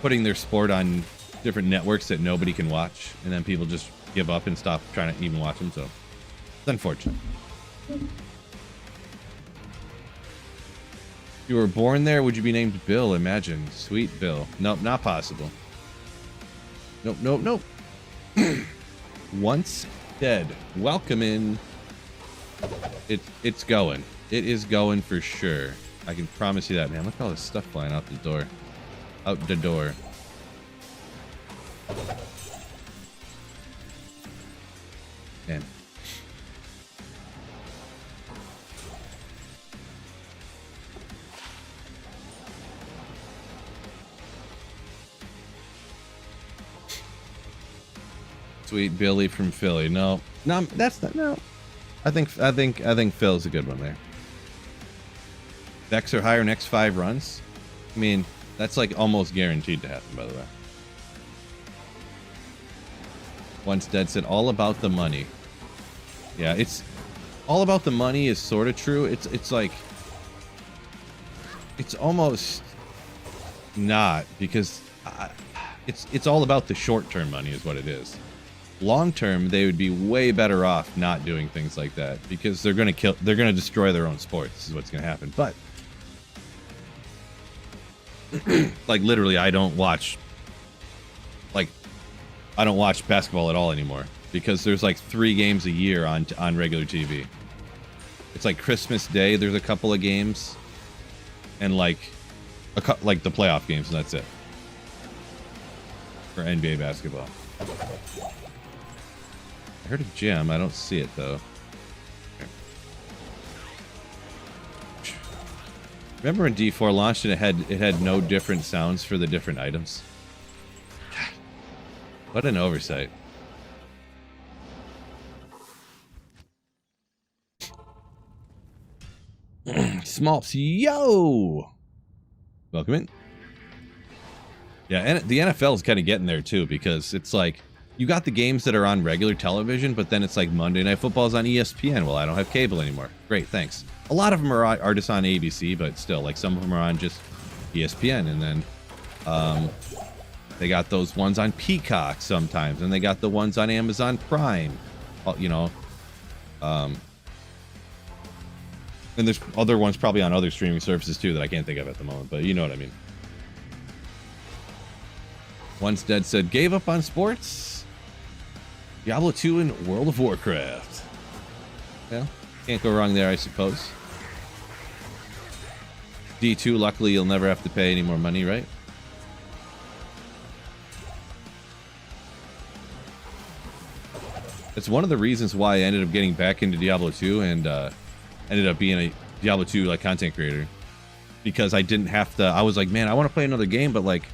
Speaker 1: putting their sport on different networks that nobody can watch, and then people just give up and stop trying to even watch them, so... It's unfortunate. If you were born there, would you be named Bill? Imagine. Sweet Bill. Nope, not possible. Nope, nope, nope. Once dead. Welcome in. It's going. It is going for sure. I can promise you that, man. Look at all this stuff flying out the door. Out the door. Man. Sweet Billy from Philly. No, that's not. No, I think Phil's a good one there. Vex or higher next 5 runs. I mean, that's like almost guaranteed to happen. By the way. Once dead said all about the money. Yeah, it's all about the money is sort of true. It's like it's almost not, because it's all about the short-term money is what it is. Long term, they would be way better off not doing things like that, because they're gonna destroy their own sports. This is what's gonna happen. But like literally, I don't watch basketball at all anymore, because there's like 3 games a year on regular TV. It's like Christmas Day, there's a couple of games, and like the playoff games, and that's it for NBA basketball. I heard a gem. I don't see it, though. Okay. Remember when D4 launched and it had no different sounds for the different items? What an oversight. Smolps, yo! Welcome in. Yeah, and the NFL is kind of getting there, too, because it's like... you got the games that are on regular television, but then it's like Monday Night Football's on ESPN. Well, I don't have cable anymore. Great, thanks. A lot of them are just on ABC, but still, like some of them are on just ESPN, and then they got those ones on Peacock sometimes, and they got the ones on Amazon Prime, you know. And there's other ones probably on other streaming services too that I can't think of at the moment, but you know what I mean. Once Dead said, gave up on sports. Diablo 2 and World of Warcraft. Yeah, can't go wrong there, I suppose. D2, luckily you'll never have to pay any more money, right? It's one of the reasons why I ended up getting back into Diablo 2 and ended up being a Diablo 2 like content creator, because I didn't have to. I was like, man, I want to play another game, but like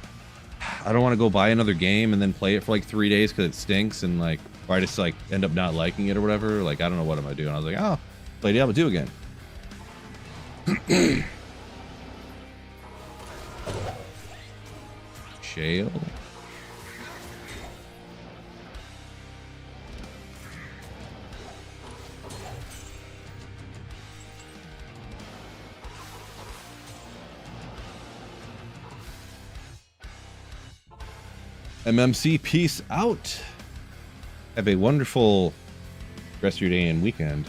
Speaker 1: I don't want to go buy another game and then play it for like 3 days because it stinks, and like, or I just like end up not liking it or whatever. Like, I don't know, what am I doing? I was like, oh, play Diablo 2 again. Shale. MMC, peace out. Have a wonderful rest of your day and weekend.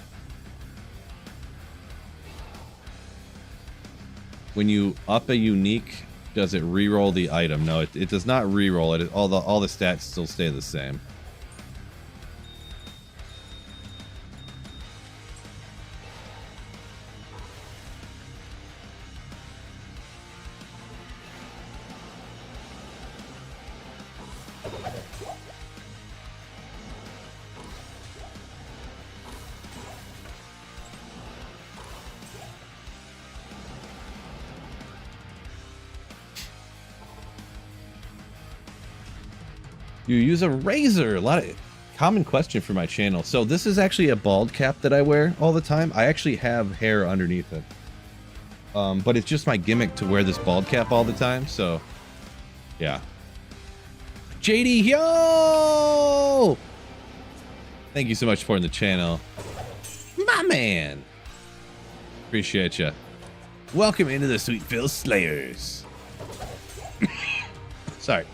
Speaker 1: When you up a unique, does it re-roll the item? No, it does not re-roll it. All the stats still stay the same. You use a razor. A lot of common question for my channel. So this is actually a bald cap that I wear all the time. I actually have hair underneath it. But it's just my gimmick to wear this bald cap all the time. So yeah. JD, yo! Thank you so much for supporting the channel. My man. Appreciate you. Welcome into the Sweetville Slayers. Sorry.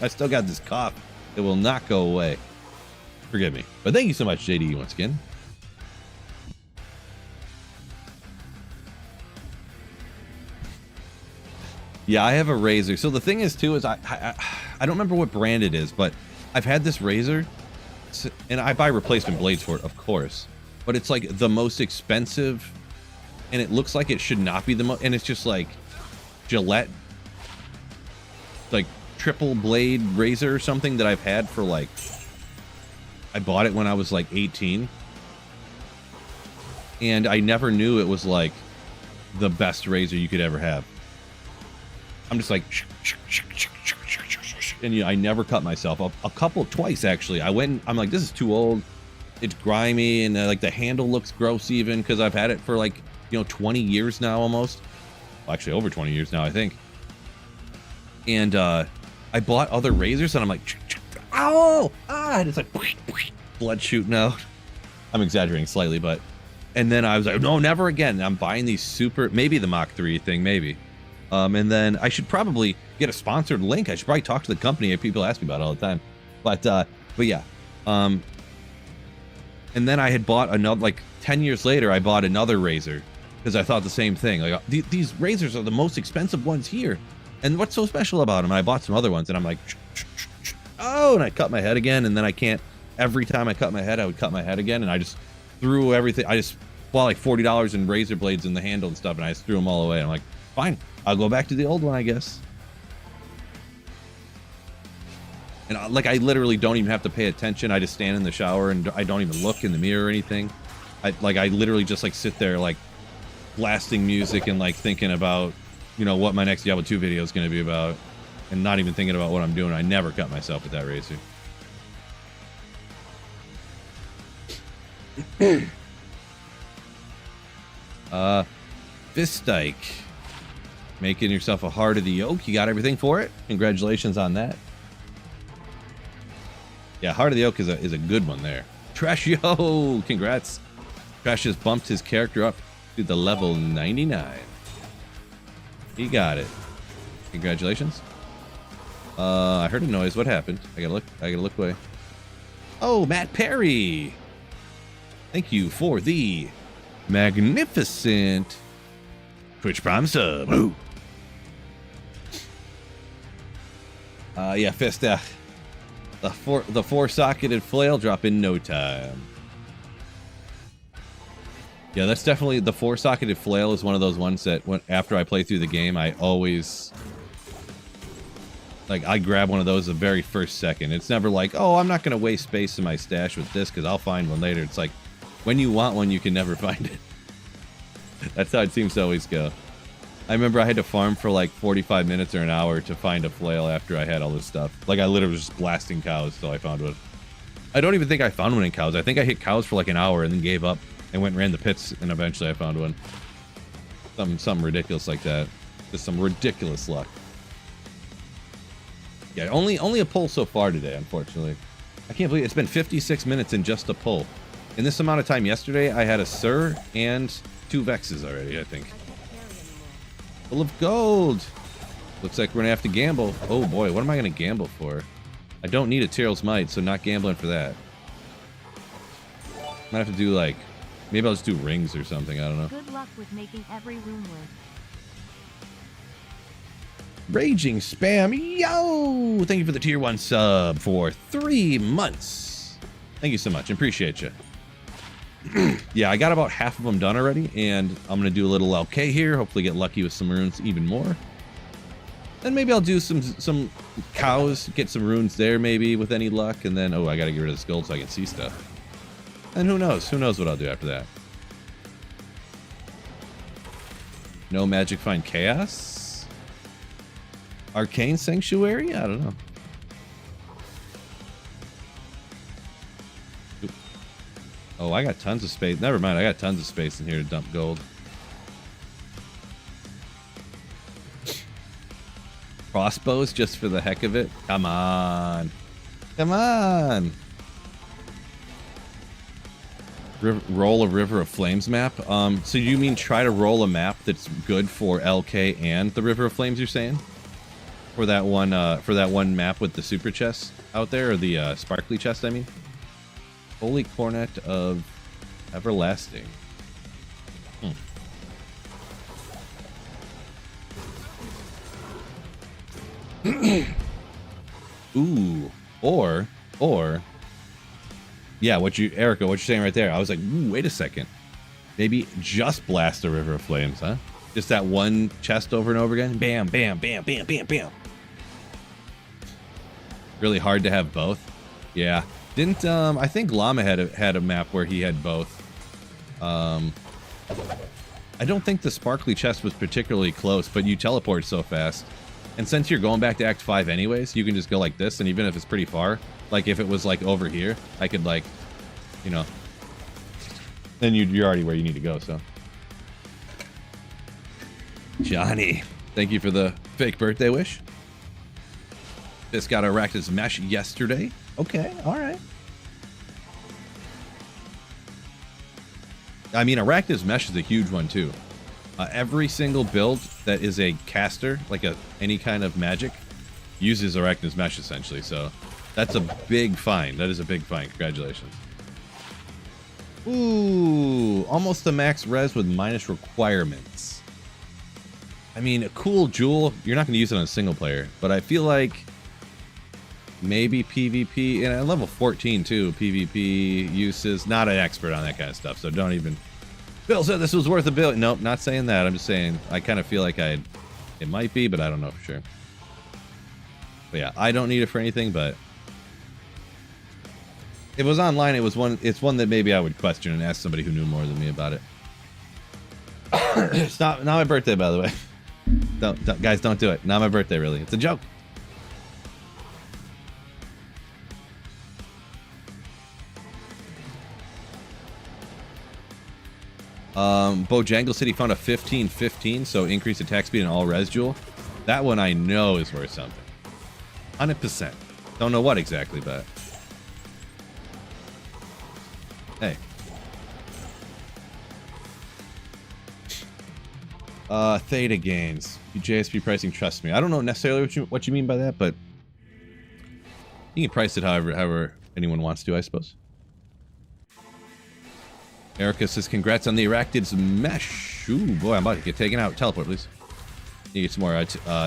Speaker 1: I still got this cough. It will not go away. Forgive me. But thank you so much, JD, once again. Yeah, I have a razor. So the thing is, too, is I don't remember what brand it is, but I've had this razor, and I buy replacement blades for it, of course. But it's like the most expensive, and it looks like it should not be the most, and it's just like Gillette, like triple blade razor or something that I've had for like, I bought it when I was like 18, and I never knew it was like the best razor you could ever have. I'm just like, and you know, I never cut myself. Twice actually. I went, I'm like, this is too old. It's grimy, and like the handle looks gross even, because I've had it for like, you know, 20 years now almost. Well, actually over 20 years now, I think. And I bought other razors, and I'm like, ow, and it's like blood shooting out. I'm exaggerating slightly, but, and then I was like, no, never again. I'm buying these super, maybe the Mach 3 thing, maybe. And then I should probably get a sponsored link. I should probably talk to the company. People ask me about it all the time. But yeah. And then I had bought another, like 10 years later, I bought another razor because I thought the same thing. Like, these razors are the most expensive ones here. And what's so special about them? And I bought some other ones, and I'm like, oh, and I cut my head again. And then I can't, every time I cut my head, I would cut my head again. And I just threw everything. I just bought like $40 in razor blades in the handle and stuff, and I just threw them all away. I'm like, fine, I'll go back to the old one, I guess. And like, I literally don't even have to pay attention. I just stand in the shower, and I don't even look in the mirror or anything. I literally just like sit there like blasting music and like thinking about, you know, what my next Diablo 2 video is going to be about, and not even thinking about what I'm doing. I never cut myself with that razor. Fistike. Making yourself a Heart of the Oak. You got everything for it. Congratulations on that. Yeah, Heart of the Oak is a good one there. Trash, yo, congrats. Trash just bumped his character up to the level 99. He got it. Congratulations. I heard a noise. What happened? I gotta look away. Oh, Matt Perry. Thank you for the magnificent Twitch Prime sub. Ooh. Yeah, Fist. The four-socketed flail drop in no time. Yeah, that's definitely the four-socketed flail is one of those ones that after I play through the game, I always I grab one of those the very first second. It's never like, oh, I'm not gonna waste space in my stash with this because I'll find one later. It's like when you want one, you can never find it. That's how it seems to always go. I remember I had to farm for like 45 minutes or an hour to find a flail after I had all this stuff. Like I literally was just blasting cows till I found one. I don't even think I found one in cows. I think I hit cows for like an hour and then gave up and went and ran the pits and eventually I found one. Something ridiculous like that. Just some ridiculous luck. Yeah, only a pull so far today, unfortunately. I can't believe it's been 56 minutes in just a pull. In this amount of time yesterday, I had a Sir and 2 Vexes already, I think. Full of gold. Looks like we're gonna have to gamble. Oh boy, what am I gonna gamble for? I don't need a Tyrell's Might, so not gambling for that. Might have to do like, maybe I'll just do rings or something, I don't know.
Speaker 2: Good luck with making every room work.
Speaker 1: Raging Spam, yo! Thank you for the tier 1 sub for 3 months. Thank you so much, appreciate you. Yeah, I got about half of them done already, and I'm gonna do a little LK here. Hopefully, get lucky with some runes even more. Then maybe I'll do some cows, get some runes there maybe with any luck, and then I gotta get rid of this gold so I can see stuff. And who knows? Who knows what I'll do after that? No magic find chaos. Arcane Sanctuary? I don't know. Oh, I got tons of space. Never mind, I got tons of space in here to dump gold. Crossbows just for the heck of it? Come on. Come on. Roll a River of Flames map? So you mean try to roll a map that's good for LK and the River of Flames, you're saying? For that one map with the super chest out there, or the sparkly chest, I mean? Holy Cornet of Everlasting. Ooh, or yeah, Erica, what you're saying right there. I was like, ooh, wait a second. Maybe just blast the River of Flames, huh? Just that one chest over and over again. Bam, bam, bam, bam, bam, bam. Really hard to have both. Yeah. Didn't I think Llama had a map where he had both. I don't think the sparkly chest was particularly close, but you teleport so fast. And since you're going back to Act 5 anyways, you can just go like this, and even if it's pretty far, like if it was like over here, I could like, you know, then you're already where you need to go, so. Johnny, thank you for the fake birthday wish. This got Arachnid's Mesh yesterday. Okay, alright. I mean, Arachnid's Mesh is a huge one too. Every single build that is a caster, like any kind of magic, uses Arachnid's Mesh essentially, so that's a big find. That is a big find. Congratulations. Ooh, almost the max res with minus requirements. I mean, a cool jewel, you're not going to use it on a single player, but I feel like maybe PvP, and at level 14 too, PvP uses. Not an expert on that kind of stuff, so don't even. Bill said this was worth a bill. Nope, not saying that. I'm just saying I kind of feel like it might be, but I don't know for sure. But yeah, I don't need it for anything, but if it was online, it's one that maybe I would question and ask somebody who knew more than me about it. It's not my birthday, by the way. Don't guys, don't do it. Not my birthday, really. It's a joke. Bojangle City found a 15-15, so increased attack speed and all res jewel. That one I know is worth something. 100%. Don't know what exactly, but Theta gains. JSP pricing, trust me. I don't know necessarily what you mean by that, but you can price it however anyone wants to, I suppose. Erica says, congrats on the Arachnid's mesh. Ooh, boy, I'm about to get taken out. Teleport, please. You get some more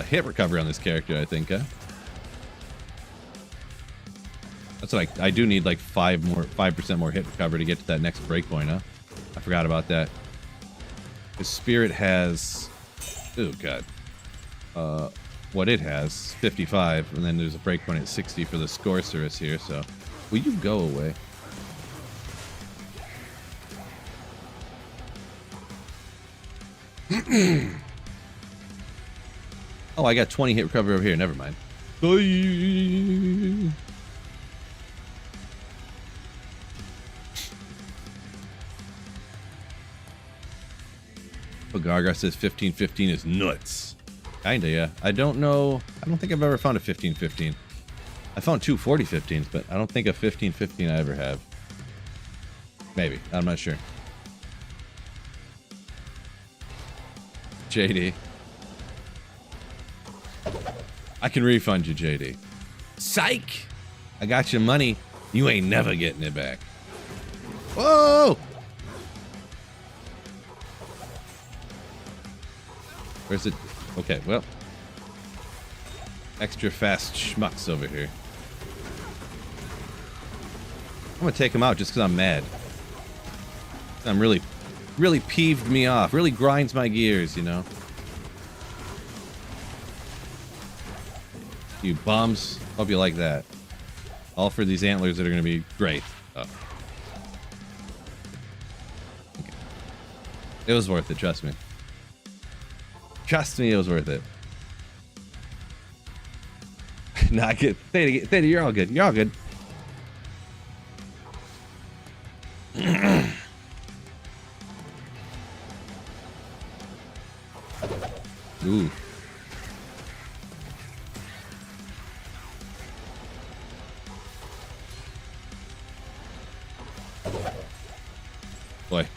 Speaker 1: hit recovery on this character, I think, huh? That's what I do need like 5% more hit recovery to get to that next breakpoint, huh? I forgot about that. His spirit has, oh god, what it has, 55, and then there's a breakpoint at 60 for the sorceress here. So, will you go away? Oh, I got 20 hit recovery over here. Never mind. Bye. Gargar says 1515 is nuts. Kinda, yeah. I don't know. I don't think I've ever found a 1515. I found two 4015s, but I don't think a 1515 I ever have. Maybe. I'm not sure. JD. I can refund you, JD. Psych! I got your money. You ain't never getting it back. Whoa! Where's it? Okay, well. Extra fast schmucks over here. I'm gonna take him out just because I'm mad. I'm really peeved me off. Really grinds my gears, you know. You bums. Hope you like that. All for these antlers that are gonna be great. Oh. Okay. It was worth it, trust me. Trust me, it was worth it. Not good. Theta, you're all good. You're all good. Ooh. Boy.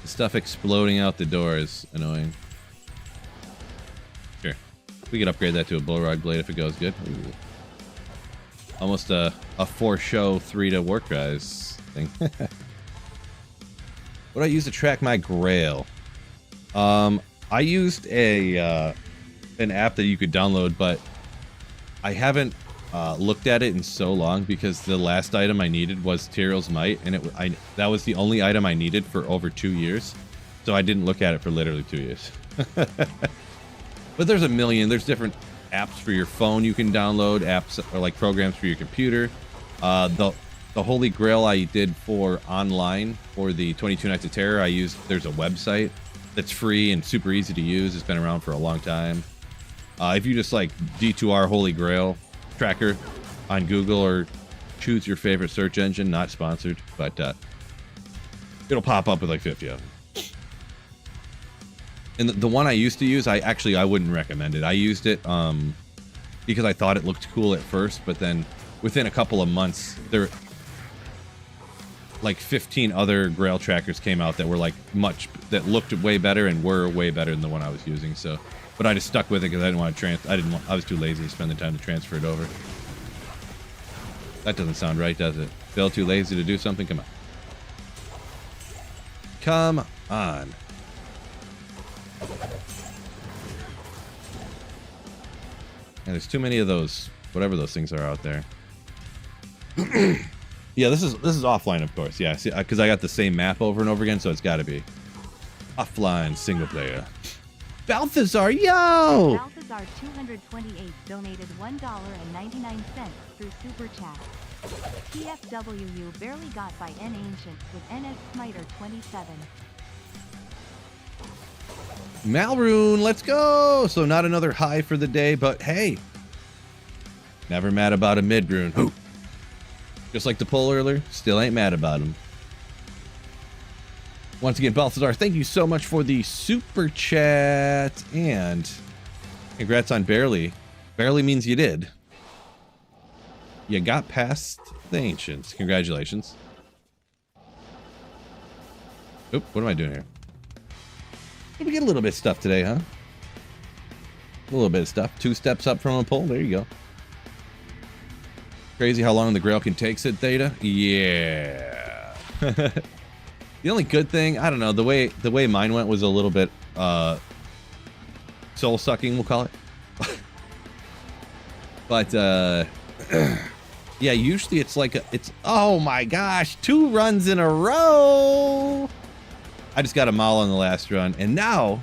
Speaker 1: Stuff exploding out the door is annoying. Sure. We could upgrade that to a bullrod blade if it goes good. Ooh. Almost a for-show 3 to work guys thing. What do I use to track my Grail? I used an app that you could download, but I haven't looked at it in so long because the last item I needed was Tyrell's Might, and that was the only item I needed for over 2 years. So I didn't look at it for literally 2 years. But there's a million. There's different apps for your phone you can download, apps or like programs for your computer. The Holy Grail I did for online for the 22 Nights of Terror, there's a website that's free and super easy to use. It's been around for a long time. If you just like D2R Holy Grail tracker on Google or choose your favorite search engine, not sponsored, but it'll pop up with like 50 of them. And the one I used to use, I wouldn't recommend it. I used it because I thought it looked cool at first, but then within a couple of months, there like 15 other Grail trackers came out that were like that looked way better and were way better than the one I was using. So, but I just stuck with it because I didn't want to I was too lazy to spend the time to transfer it over. That doesn't sound right, does it? Still too lazy to do something? Come on. Come on. Yeah, there's too many of those, whatever those things are out there. Yeah, this is offline, of course. Yeah, see, because I got the same map over and over again, so it's got to be offline single player. Balthazar, yo!
Speaker 2: Balthazar 228 donated $1.99 through Super Chat. TFWU barely got by N Ancient with NS Smiter 27.
Speaker 1: Malrune, let's go! So not another high for the day, but hey. Never mad about a mid-rune. Who? Just like the poll earlier, still ain't mad about him. Once again, Balthazar, thank you so much for the super chat, and congrats on barely. Barely means you did. You got past the Ancients. Congratulations. Oop, what am I doing here? We get a little bit of stuff today, huh? A little bit of stuff. 2 steps up from a pull. There you go. Crazy how long the Grail can take, said Theta. Yeah. The only good thing, I don't know, the way mine went was a little bit soul sucking, we'll call it. But yeah, usually it's like oh my gosh, 2 runs in a row. I just got a mile on the last run, and now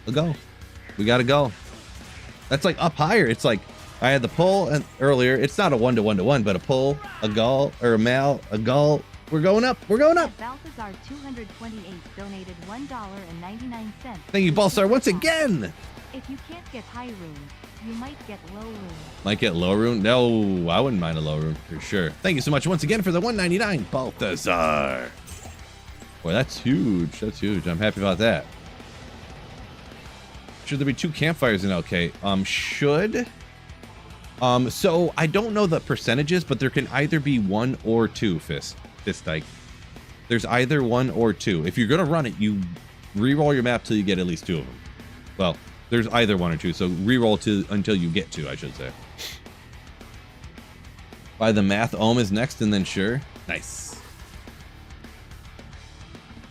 Speaker 1: we'll go. We gotta go. That's like up higher. It's like I had the pull and earlier. It's not a 1-to-1-to-1, but a pull, a gall, or a mal, a gall. We're going up. We're going up.
Speaker 2: Balthazar 228 donated $1.99.
Speaker 1: Thank you, Balthazar, once again.
Speaker 2: If you can't get high rune, you might get low rune.
Speaker 1: Might get low rune? No, I wouldn't mind a low rune for sure. Thank you so much once again for the 199, Balthazar. Boy, that's huge. That's huge. I'm happy about that. Should there be 2 campfires in LK? Should. So I don't know the percentages, but there can either be 1 or 2 fist dyke. There's either 1 or 2. If you're gonna run it, you re-roll your map till you get at least 2 of them. Well, there's either 1 or 2, so re-roll until you get 2, I should say. By the math, Ohm is next, and then sure. Nice.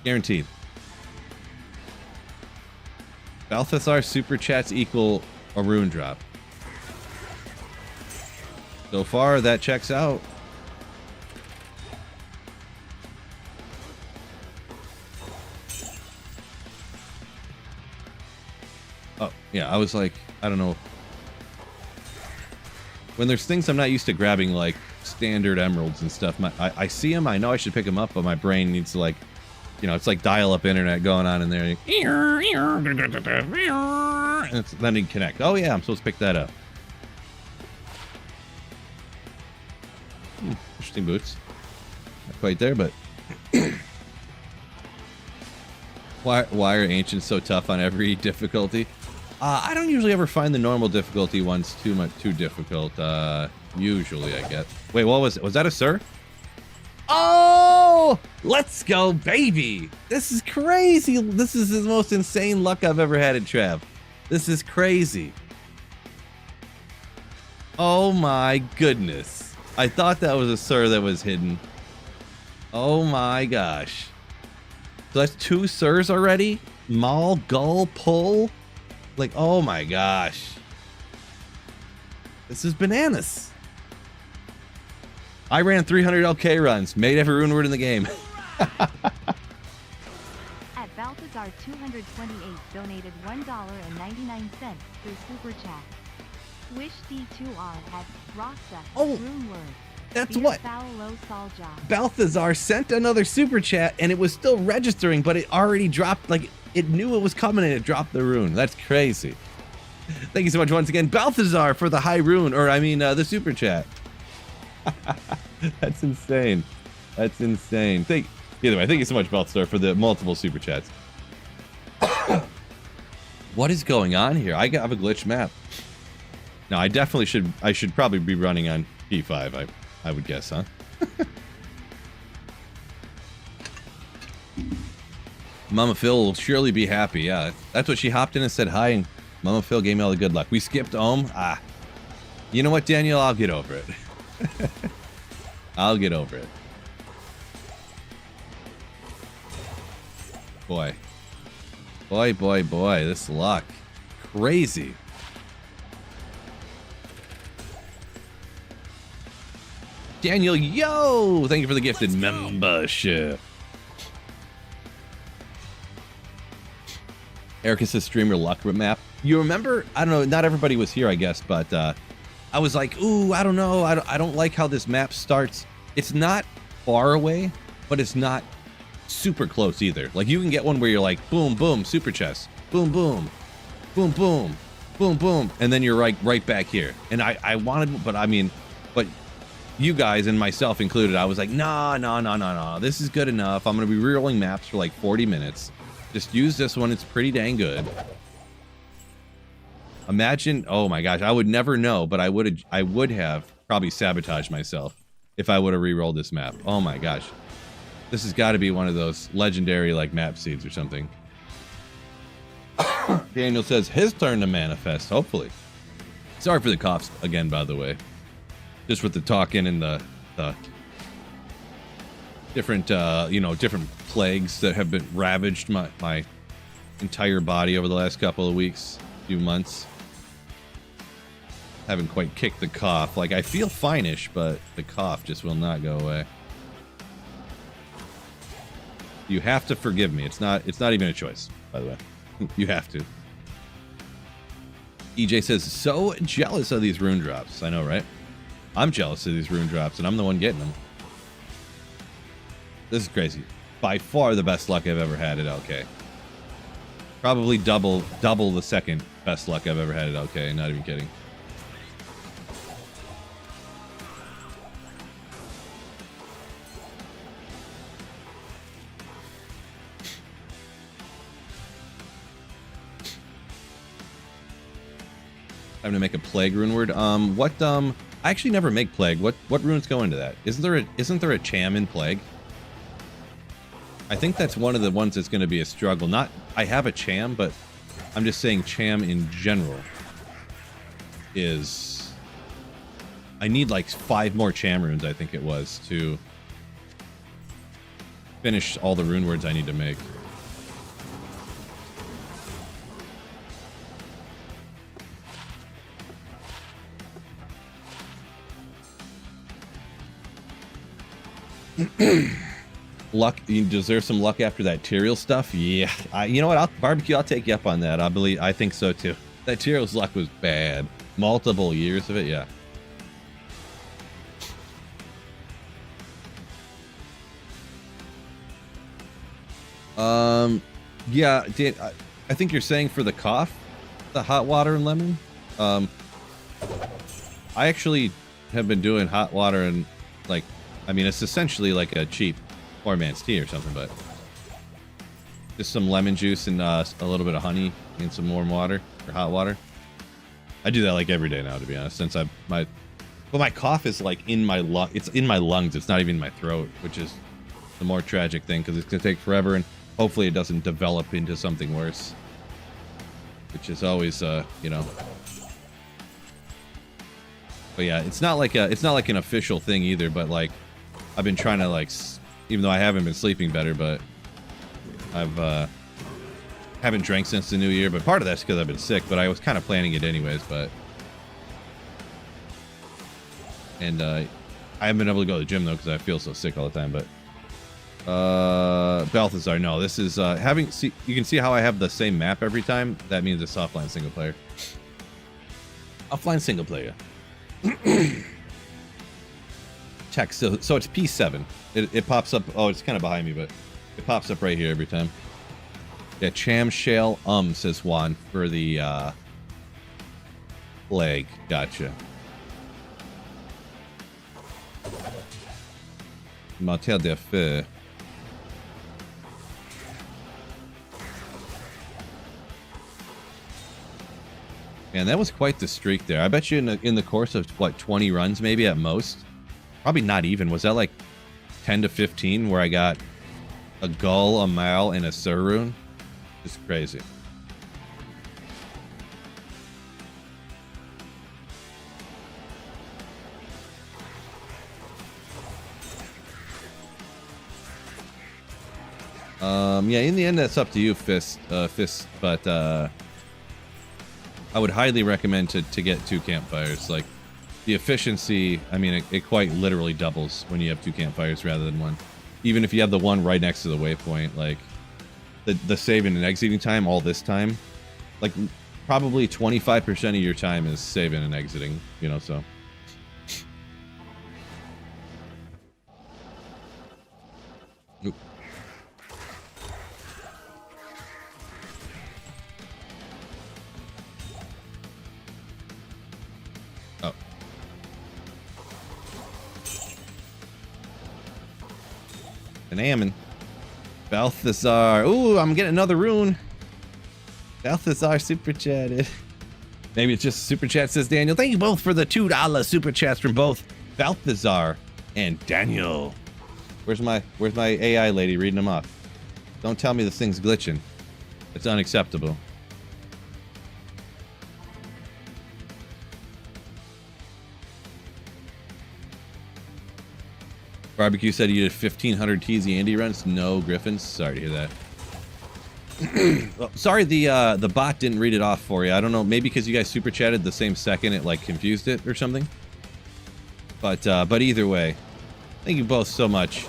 Speaker 1: Guaranteed. Balthazar super chats equal a rune drop. So far, that checks out. Oh, yeah, I was like, I don't know. When there's things I'm not used to grabbing, like standard emeralds and stuff, I see them, I know I should pick them up, but my brain needs to, like, you know, it's like dial-up internet going on in there. And it's letting connect. Oh, yeah, I'm supposed to pick that up. Interesting boots. Not quite there, but... why are ancients so tough on every difficulty? I don't usually ever find the normal difficulty ones too difficult. Usually, I guess. Wait, what was it? Was that a sir? Oh! Let's go, baby! This is crazy! This is the most insane luck I've ever had in Trav. This is crazy. Oh my goodness. I thought that was a sir that was hidden. Oh my gosh. So that's 2 sirs already? Maul, gull, pull? Like, oh my gosh. This is bananas. I ran 300 LK runs, made every rune word in the game.
Speaker 2: At Balthazar 228 donated $1.99 through Super Chat. Wish D2R had Rasa, Runeword.
Speaker 1: That's what
Speaker 2: Low Solja.
Speaker 1: Balthazar sent another super chat, and it was still registering, but it already dropped, like, it knew it was coming and it dropped the rune. That's crazy. Thank you so much once again, Balthazar, for the high rune, or I mean, the super chat. That's insane. That's insane. Either way, thank you so much, Balthazar, for the multiple super chats. What is going on here? I have a glitched map. No, I definitely should. I should probably be running on P5. I would guess, huh? Mama Phil will surely be happy. Yeah, that's what she hopped in and said hi, and Mama Phil gave me all the good luck. We skipped Ohm. You know what, Daniel? I'll get over it. I'll get over it. Boy. Boy, this luck. Crazy. Daniel, yo! Thank you for the gifted membership. Erica says streamer luck map. You remember, I don't know, not everybody was here, I guess, but I was like, ooh, I don't know. I don't like how this map starts. It's not far away, but it's not super close either. Like, you can get one where you're like, boom, boom, super chest. Boom, boom. Boom, boom. Boom, boom. And then you're right back here. And I wanted, but I mean, but you guys and myself included, I was like, no. This is good enough. I'm going to be rerolling maps for like 40 minutes. Just use this one. It's pretty dang good. Imagine, oh my gosh, I would never know, but I would have probably sabotaged myself if I would have re-rolled this map. Oh my gosh. This has got to be one of those legendary like map seeds or something. Daniel says his turn to manifest, hopefully. Sorry for the coughs again, by the way. Just with the talking and the different, different plagues that have been ravaged my entire body over the last couple of weeks, few months. Haven't quite kicked the cough. Like, I feel fine-ish, but the cough just will not go away. You have to forgive me. It's not even a choice, by the way. You have to. EJ says, so jealous of these rune drops. I know, right? I'm jealous of these rune drops, and I'm the one getting them. This is crazy. By far the best luck I've ever had at LK. Probably double the second best luck I've ever had at LK. Not even kidding. Time to make a plague runeword. I actually never make plague. What runes go into that? Isn't there a cham in plague? I think that's one of the ones that's going to be a struggle. Not, I have a cham, but I'm just saying cham in general is, I need like 5 more cham runes, I think it was, to finish all the rune words I need to make. Luck, you deserve some luck after that Tyrael stuff. Yeah, you know what? Barbecue, I'll take you up on that. I think so too. That Tyrael's luck was bad. Multiple years of it, yeah. Yeah, I think you're saying for the cough, the hot water and lemon. I actually have been doing hot water and like, I mean, it's essentially like a cheap poor man's tea or something, but just some lemon juice and a little bit of honey and some warm water or hot water. I do that like every day now, to be honest, since my cough is like in my it's in my lungs. It's not even in my throat, which is the more tragic thing because it's gonna take forever, and hopefully it doesn't develop into something worse, which is always you know. But yeah, it's not like an official thing either, but like I've been trying to like, even though I haven't been sleeping better, but I've haven't drank since the new year, but part of that's because I've been sick, but I was kind of planning it anyways, and I haven't been able to go to the gym though because I feel so sick all the time. But Balthazar, no, this is you can see how I have the same map every time. That means it's offline single player. Offline single player. Check, so it's P7. It pops up. Oh, it's kind of behind me, but it pops up right here every time. Yeah, Cham Shale says Juan for the plague. Gotcha. Motel de Feu. Man, that was quite the streak there. I bet you in the course of what, 20 runs maybe at most. Probably not even. Was that like 10 to 15 where I got a Gull, a Mal, and a Surrune? Just crazy. Yeah, in the end, that's up to you, Fist. But I would highly recommend to get 2 campfires. Like, the efficiency, I mean, it quite literally doubles when you have 2 campfires rather than 1. Even if you have the one right next to the waypoint, like, the saving and exiting time all this time, like, probably 25% of your time is saving and exiting, you know, so. Oop. Oh. An Ammon. Balthazar. Ooh, I'm getting another rune. Balthazar super chatted. Maybe it's just a super chat, says Daniel. Thank you both for the $2 super chats from both Balthazar and Daniel. Where's my AI lady reading them off? Don't tell me this thing's glitching. It's unacceptable. Barbecue said you did 1,500 TZ Andy runs. No Griffins. Sorry to hear that. Well, sorry, the bot didn't read it off for you. I don't know, maybe because you guys super chatted the same second, it like confused it or something. But either way, thank you both so much.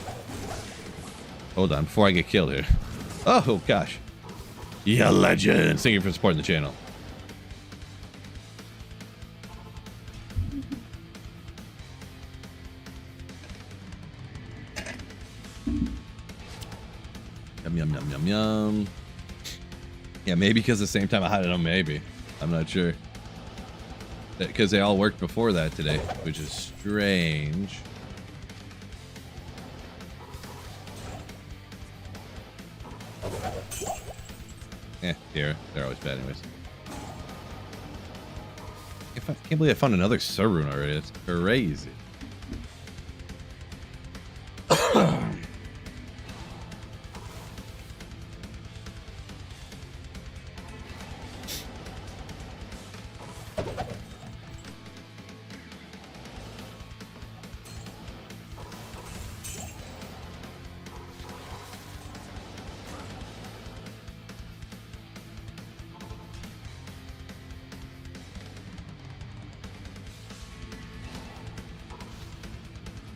Speaker 1: Hold on, before I get killed here. Oh gosh, yeah, legend. Thank you for supporting the channel. Yum yum yum yum yum. Yeah, maybe because the same time. I don't know. Maybe. I'm not sure. Because they all worked before that today, which is strange. They're always bad anyways. I can't believe I found another Sarun already. It's crazy.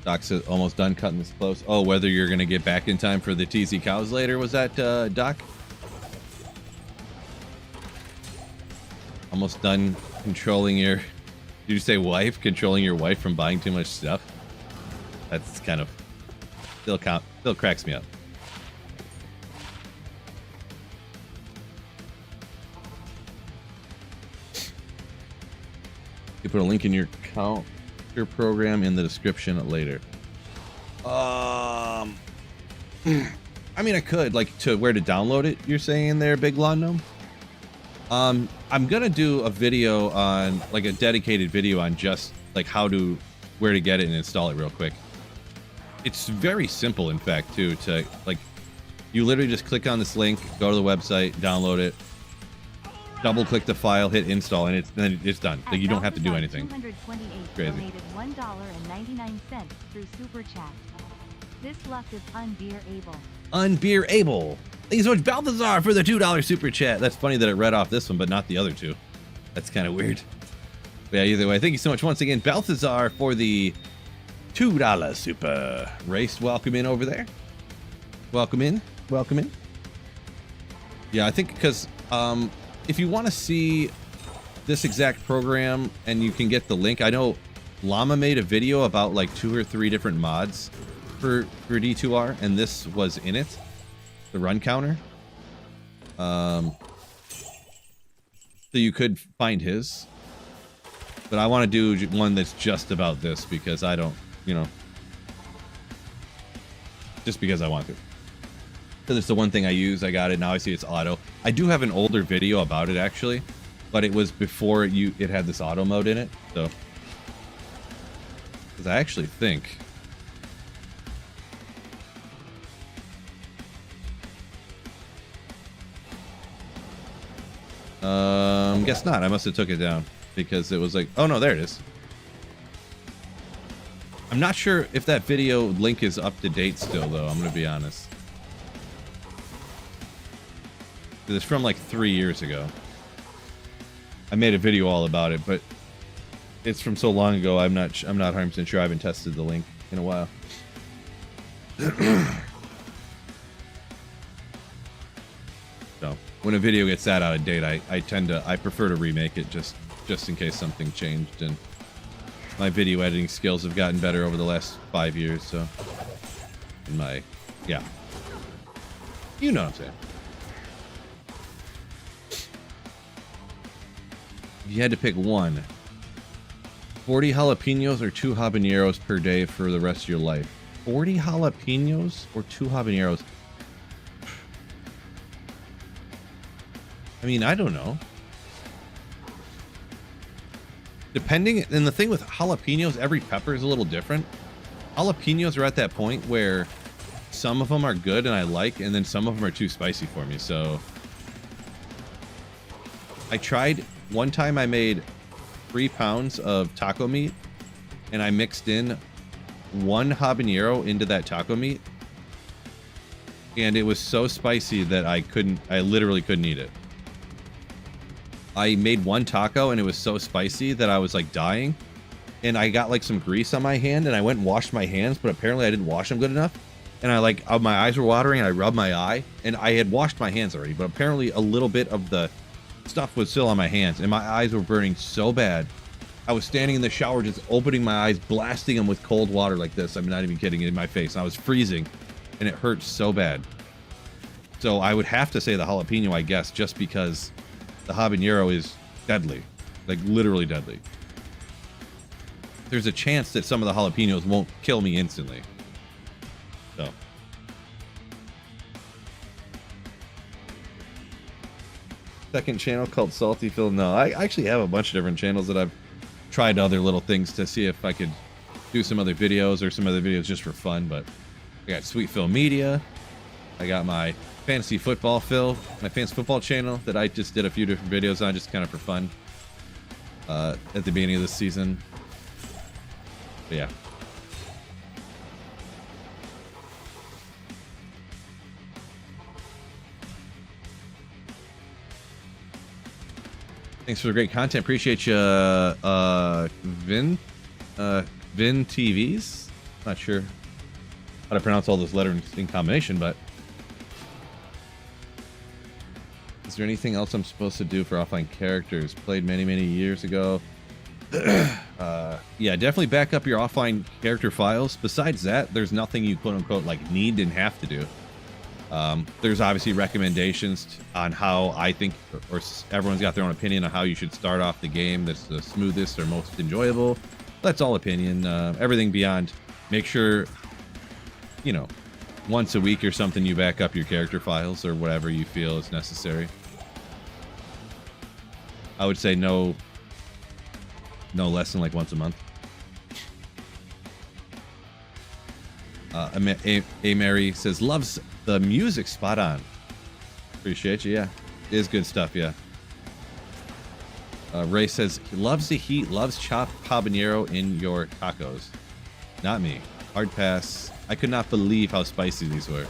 Speaker 1: Doc's almost done cutting this close. Oh, whether you're going to get back in time for the TZ cows later, was that, Doc? Almost done controlling your... Did you say wife? Controlling your wife from buying too much stuff? That's kind of... Still cracks me up. You put a link in your account. Program in the description later. I mean, I could, like, to where to download it, you're saying there, Big Lawn Gnome? I'm gonna do a video on, like, a dedicated video on just, like, where to get it and install it real quick. It's very simple, in fact, too, to, like, you literally just click on this link, go to the website, download it, double click the file, hit install, and then it's done. Like, you don't have to do anything. Crazy.
Speaker 2: Donated $1.99 through Super Chat. This luck is unbearable.
Speaker 1: Unbearable. Thank you so much, Balthazar, for the $2 super chat. That's funny that it read off this one, but not the other two. That's kind of weird. But yeah, either way, thank you so much once again, Balthazar, for the $2 super. Race, welcome in over there. Welcome in. Welcome in. Yeah, I think because if you want to see this exact program and you can get the link, I know Llama made a video about like 2 or 3 different mods for D2R, and this was in it, the run counter. So you could find his, but I want to do one that's just about this because I don't, just because I want to. Because it's the one thing I use. I got it now. I see it's auto. I do have an older video about it actually, but it was before it had this auto mode in it. So, because I actually think guess not. I must have took it down because it was like, oh no, there it is. I'm not sure if that video link is up to date still though. I'm gonna be honest. It's from like 3 years ago. I made a video all about it, but it's from so long ago. I'm not 100% sure. I haven't tested the link in a while. So when a video gets that out of date, I prefer to remake it just in case something changed, and my video editing skills have gotten better over the last 5 years. So, yeah, you know what I'm saying. If you had to pick one, 40 jalapenos or 2 habaneros per day for the rest of your life. 40 jalapenos or 2 habaneros? I mean, I don't know. Depending, and the thing with jalapenos, every pepper is a little different. Jalapenos are at that point where some of them are good and I like, and then some of them are too spicy for me. So I tried, one time I made 3 pounds of taco meat and I mixed in one habanero into that taco meat, and it was so spicy that I literally couldn't eat it. I made one taco and it was so spicy that I was like dying, and I got like some grease on my hand, and I went and washed my hands, but apparently I didn't wash them good enough, and I like my eyes were watering, and I rubbed my eye, and I had washed my hands already, but apparently a little bit of the stuff was still on my hands, and my eyes were burning so bad. I was standing in the shower just opening my eyes, blasting them with cold water like this. I'm not even kidding, in my face. And I was freezing, and it hurt so bad. So I would have to say the jalapeno, I guess, just because the habanero is deadly. Like, literally deadly. There's a chance that some of the jalapenos won't kill me instantly. So. Second channel called Salty Phil. No, I actually have a bunch of different channels that I've tried other little things to see if I could do some other videos or some other videos just for fun. But I got Sweet Phil Media. I got my Fantasy Football Phil, my fantasy football channel that I just did a few different videos on just kind of for fun at the beginning of this season. But yeah. Thanks for the great content. Appreciate you, Vin TVs. Not sure how to pronounce all those letters in combination, but is there anything else I'm supposed to do for offline characters? Played many years ago. Yeah, definitely back up your offline character files. Besides that, there's nothing you quote unquote like need and have to do. There's obviously recommendations on how I think, or everyone's got their own opinion on how you should start off the game that's the smoothest or most enjoyable. That's all opinion. Everything beyond, make sure, you know, once a week or something you back up your character files or whatever you feel is necessary. I would say no less than like once a month. A Mary says, loves the music, spot on. Appreciate you. Yeah, it is good stuff. Yeah. Ray says he loves the heat, loves chopped habanero in your tacos. Not me. Hard pass. I could not believe how spicy these were.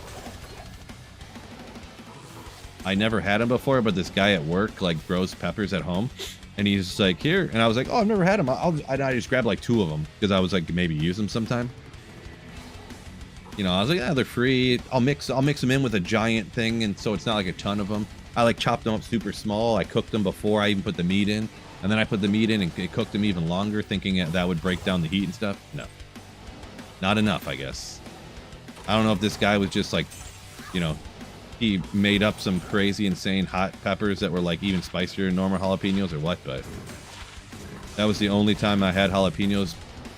Speaker 1: I never had them before, but this guy at work like grows peppers at home, and he's just like, here, and I was like, oh, I've never had them. I just grabbed like 2 of them because I was like, maybe use them sometime. You know, I was like, yeah, they're free. I'll mix them in with a giant thing, and so it's not like a ton of them. I like chopped them up super small. I cooked them before I even put the meat in, and then I put the meat in and cooked them even longer, thinking that would break down the heat and stuff. No, not enough, I guess. I don't know if this guy was just like, you know, he made up some crazy, insane hot peppers that were like even spicier than normal jalapenos or what, but that was the only time I had jalapenos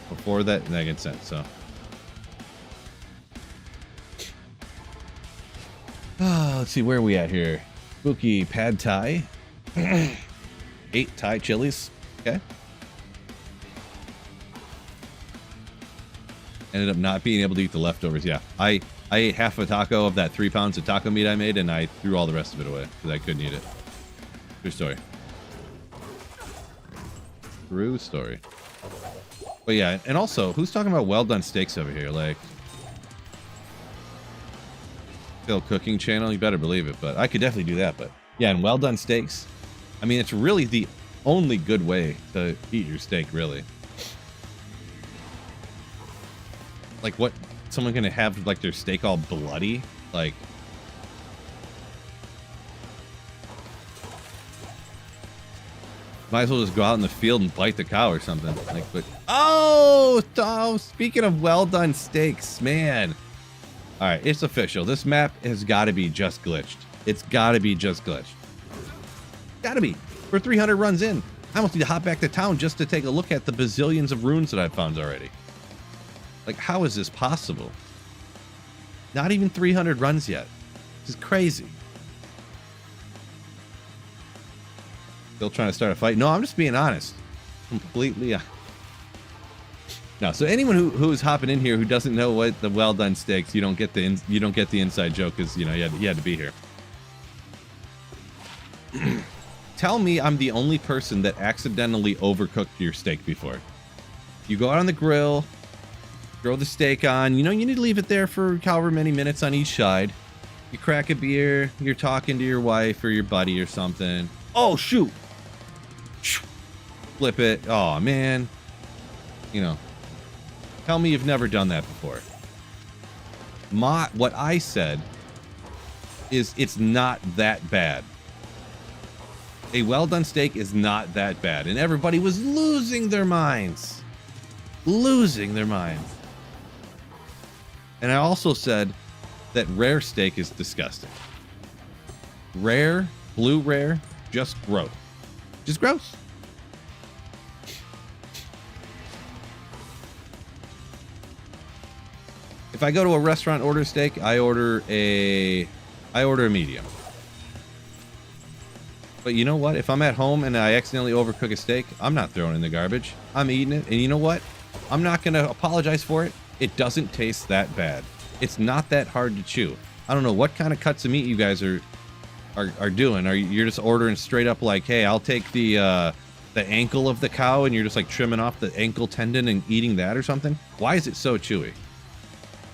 Speaker 1: before that, and that made sense. So. Let's see, where are we at here? Spooky pad thai. 8 Thai chilies. Okay. Ended up not being able to eat the leftovers. Yeah, I ate half a taco of that 3 pounds of taco meat I made, and I threw all the rest of it away because I couldn't eat it. True story. True story. But yeah, and also, who's talking about well done steaks over here? Like, Phil cooking channel, you better believe it, but I could definitely do that. But yeah, and well done steaks, I mean, it's really the only good way to eat your steak, really. Like, what, someone gonna have like their steak all bloody? Like, might as well just go out in the field and bite the cow or something. Like, but oh, speaking of well done steaks, man. All right, it's official. This map has got to be just glitched. It's got to be just glitched. Got to be. We're 300 runs in. I almost need to hop back to town just to take a look at the bazillions of runes that I've found already. Like, how is this possible? Not even 300 runs yet. This is crazy. Still trying to start a fight? No, I'm just being honest. Completely. No, so anyone who's hopping in here who doesn't know what the well done steaks, you don't get the inside joke because, you know, you had to be here. Tell me I'm the only person that accidentally overcooked your steak before. You go out on the grill, Throw the steak on. You know, you need to leave it there for however many minutes on each side. You crack a beer. You're talking to your wife or your buddy or something. Oh, shoot. Flip it. Oh, man. You know, tell me you've never done that before. What I said is it's not that bad. A well-done steak is not that bad. And everybody was losing their minds. Losing their minds. And I also said that rare steak is disgusting. Rare, blue rare, just gross. Just gross. If I go to a restaurant, order steak, I order a medium. But you know what? If I'm at home and I accidentally overcook a steak, I'm not throwing it in the garbage. I'm eating it. And you know what? I'm not going to apologize for it. It doesn't taste that bad. It's not that hard to chew. I don't know what kind of cuts of meat you guys are doing. You're just ordering straight up like, hey, I'll take the ankle of the cow, and you're just like trimming off the ankle tendon and eating that or something? Why is it so chewy?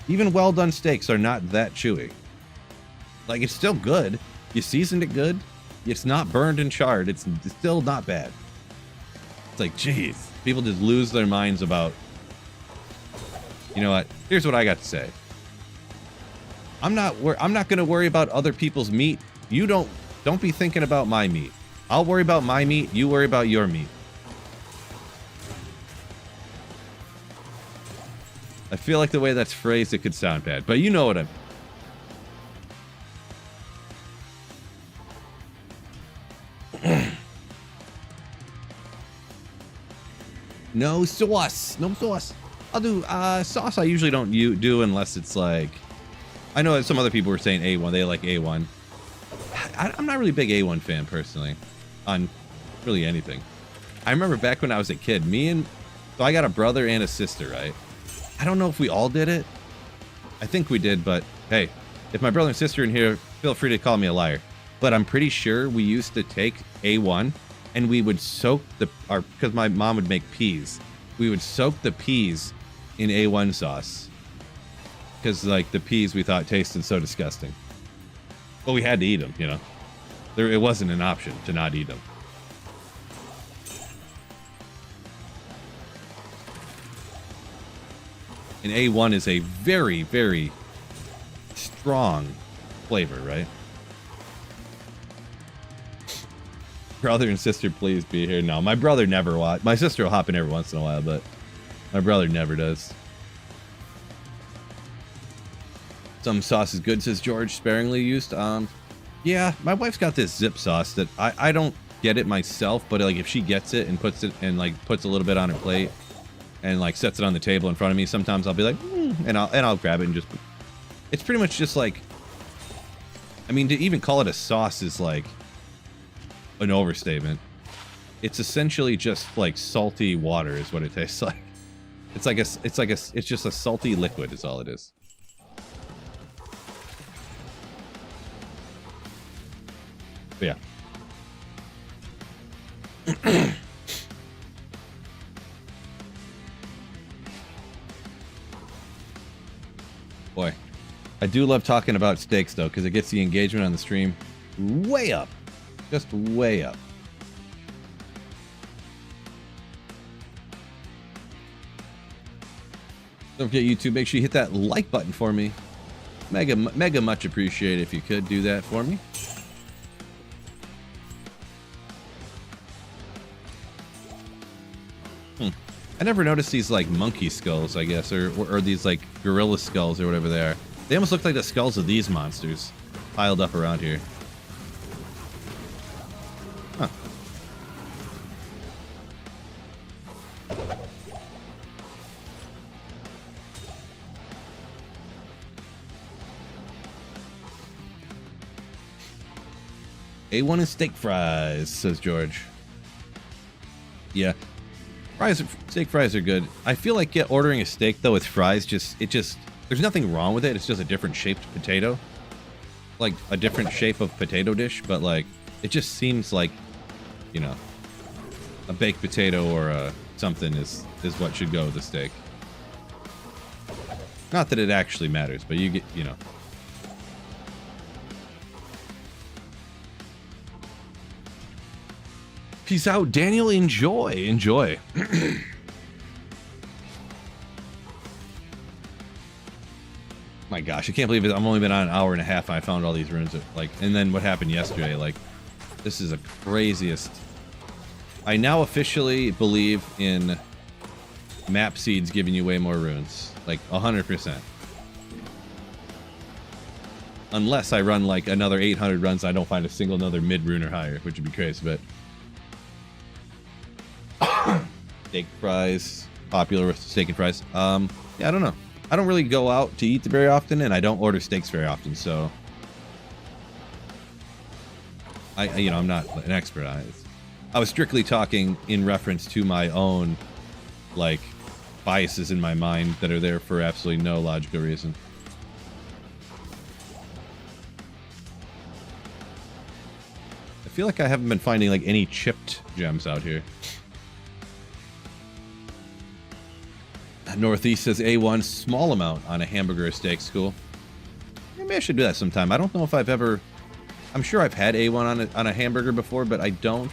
Speaker 1: Even well-done steaks are not that chewy. Like, it's still good. You seasoned it good. It's not burned and charred. It's still not bad. It's like, geez. People just lose their minds about... You know what? Here's what I got to say. I'm not going to worry about other people's meat. You don't be thinking about my meat. I'll worry about my meat. You worry about your meat. I feel like the way that's phrased, it could sound bad, but you know what No sauce. No sauce. I'll do sauce. I usually don't do unless it's like... I know that some other people were saying A1. They like A1. I'm not really a big A1 fan, personally, on really anything. I remember back when I was a kid, so I got a brother and a sister, right? I don't know if we all did it. I think we did, but hey, if my brother and sister are in here, feel free to call me a liar. But I'm pretty sure we used to take A1 and we would soak because my mom would make peas. We would soak the peas in A1 sauce. Because like the peas we thought tasted so disgusting. But we had to eat them, you know. It wasn't an option to not eat them. And A1 is a very, very strong flavor, right? Brother and sister, please be here. No, my brother never watch. My sister will hop in every once in a while, but my brother never does. Some sauce is good, says George, sparingly used. Yeah, my wife's got this zip sauce that I don't get it myself, but like if she gets it and puts a little bit on her plate and like sets it on the table in front of me, sometimes I'll be like, and I'll grab it and just. It's pretty much just like. I mean, to even call it a sauce is like an overstatement. It's essentially just like salty water, is what it tastes like. It's just a salty liquid, is all it is. But yeah. Boy, I do love talking about steaks though, because it gets the engagement on the stream way up. Just way up. Don't forget YouTube, make sure you hit that like button for me. Mega much appreciated if you could do that for me. I never noticed these like monkey skulls, I guess, or these like gorilla skulls or whatever they are. They almost look like the skulls of these monsters piled up around here. Huh. A1 is steak fries, says George. Yeah. Steak fries are good. I feel like ordering a steak though with fries there's nothing wrong with it. It's just a different shaped potato, like a different shape of potato dish. But like, it just seems like, you know, a baked potato or something is what should go with the steak. Not that it actually matters, but you get, you know. Peace out, Daniel. Enjoy. Enjoy. My gosh, I can't believe it. I've only been on an hour and a half and I found all these runes. Like, and then what happened yesterday? Like, this is the craziest. I now officially believe in map seeds giving you way more runes. Like, 100%. Unless I run like another 800 runs, I don't find a single another mid rune or higher, which would be crazy, but. Steak fries, popular with steak and fries. Yeah, I don't know. I don't really go out to eat very often, and I don't order steaks very often, so I'm not an expert on it. I was strictly talking in reference to my own, like, biases in my mind that are there for absolutely no logical reason. I feel like I haven't been finding, like, any chipped gems out here. Northeast says A1, small amount on a hamburger or steak. School. Maybe I should do that sometime. I don't know if I've ever. I'm sure I've had A1 on a hamburger before, but I don't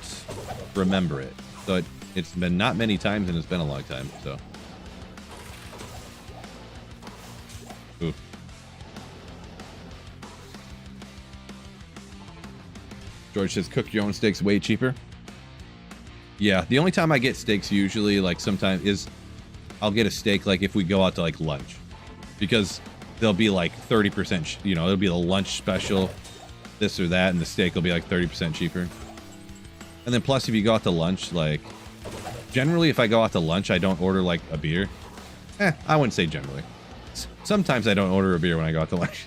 Speaker 1: remember it. So it's been not many times, and it's been a long time. So. Ooh. George says cook your own steaks way cheaper. Yeah, the only time I get steaks usually, like sometimes, is I'll get a steak like if we go out to like lunch, because they'll be like 30%, you know, it'll be the lunch special, this or that, and the steak will be like 30% cheaper. And then plus if you go out to lunch, like generally if I go out to lunch, I don't order like a beer. I wouldn't say generally. Sometimes I don't order a beer when I go out to lunch.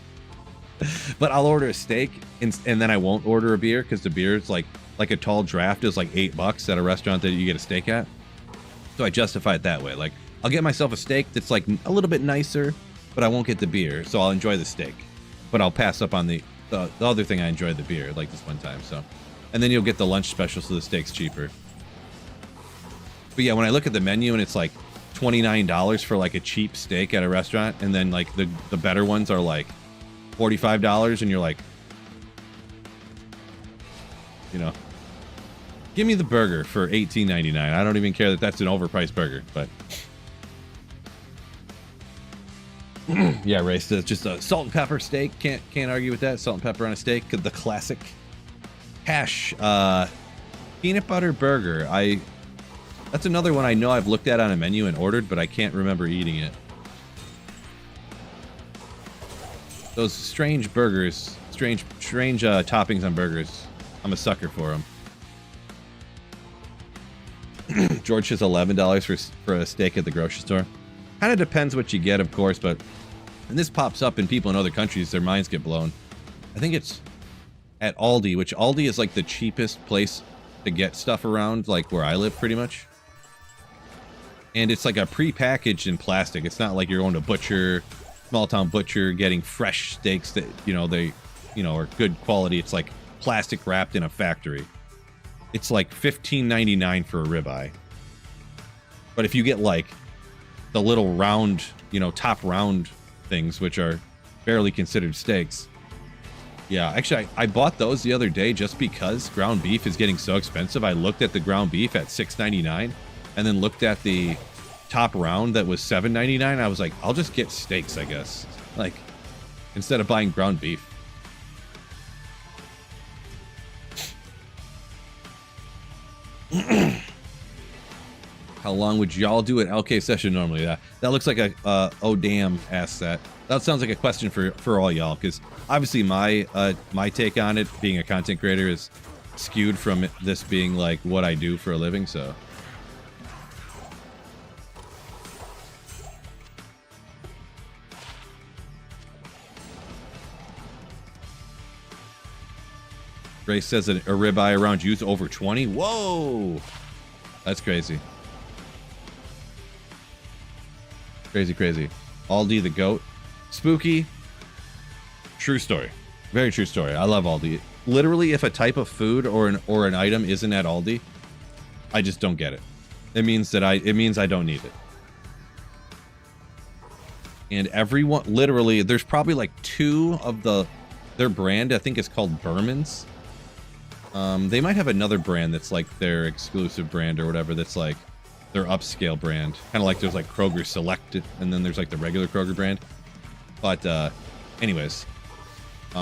Speaker 1: But I'll order a steak and then I won't order a beer because the beer is like a tall draft is like $8 at a restaurant that you get a steak at. So I justify it that way. Like, I'll get myself a steak that's like a little bit nicer, but I won't get the beer, so I'll enjoy the steak. But I'll pass up on the other thing I enjoyed, the beer, like this one time. So, and then you'll get the lunch special, so the steak's cheaper. But yeah, when I look at the menu and it's like $29 for like a cheap steak at a restaurant, and then like the better ones are like $45, and you're like, you know, give me the burger for $18.99. I don't even care that that's an overpriced burger, but. Yeah, Ray says just a salt and pepper steak. Can't argue with that. Salt and pepper on a steak, the classic. Hash, peanut butter burger. That's another one I know I've looked at on a menu and ordered, but I can't remember eating it. Those strange burgers, strange toppings on burgers. I'm a sucker for them. George says $11 for a steak at the grocery store. Kind of depends what you get, of course, but and this pops up in people in other countries, their minds get blown. I think it's at Aldi, which Aldi is like the cheapest place to get stuff around, like where I live pretty much. And it's like a pre-packaged in plastic. It's not like you're going to butcher, small town butcher, getting fresh steaks that, they are good quality. It's like plastic wrapped in a factory. It's like $15.99 for a ribeye. But if you get like the little round, top round things, which are barely considered steaks. Yeah, actually, I bought those the other day just because ground beef is getting so expensive. I looked at the ground beef at $6.99 and then looked at the top round that was $7.99. I was like, I'll just get steaks, I guess. Like, instead of buying ground beef. How long would y'all do an LK session normally? That looks like a oh damn ass that. That sounds like a question for all y'all, because obviously my take on it being a content creator is skewed from this being like what I do for a living. So Ray says that a ribeye around you's over 20. Whoa, that's crazy. Crazy. Aldi the goat. Spooky. True story. Very true story. I love Aldi. Literally, if a type of food or an item isn't at Aldi, I just don't get it. It means I don't need it. And everyone, literally, there's probably like 2 of their brand. I think it's called Berman's. They might have another brand that's like their exclusive brand or whatever. That's like their upscale brand. Kind of like there's like Kroger Select, and then there's like the regular Kroger brand. But anyways,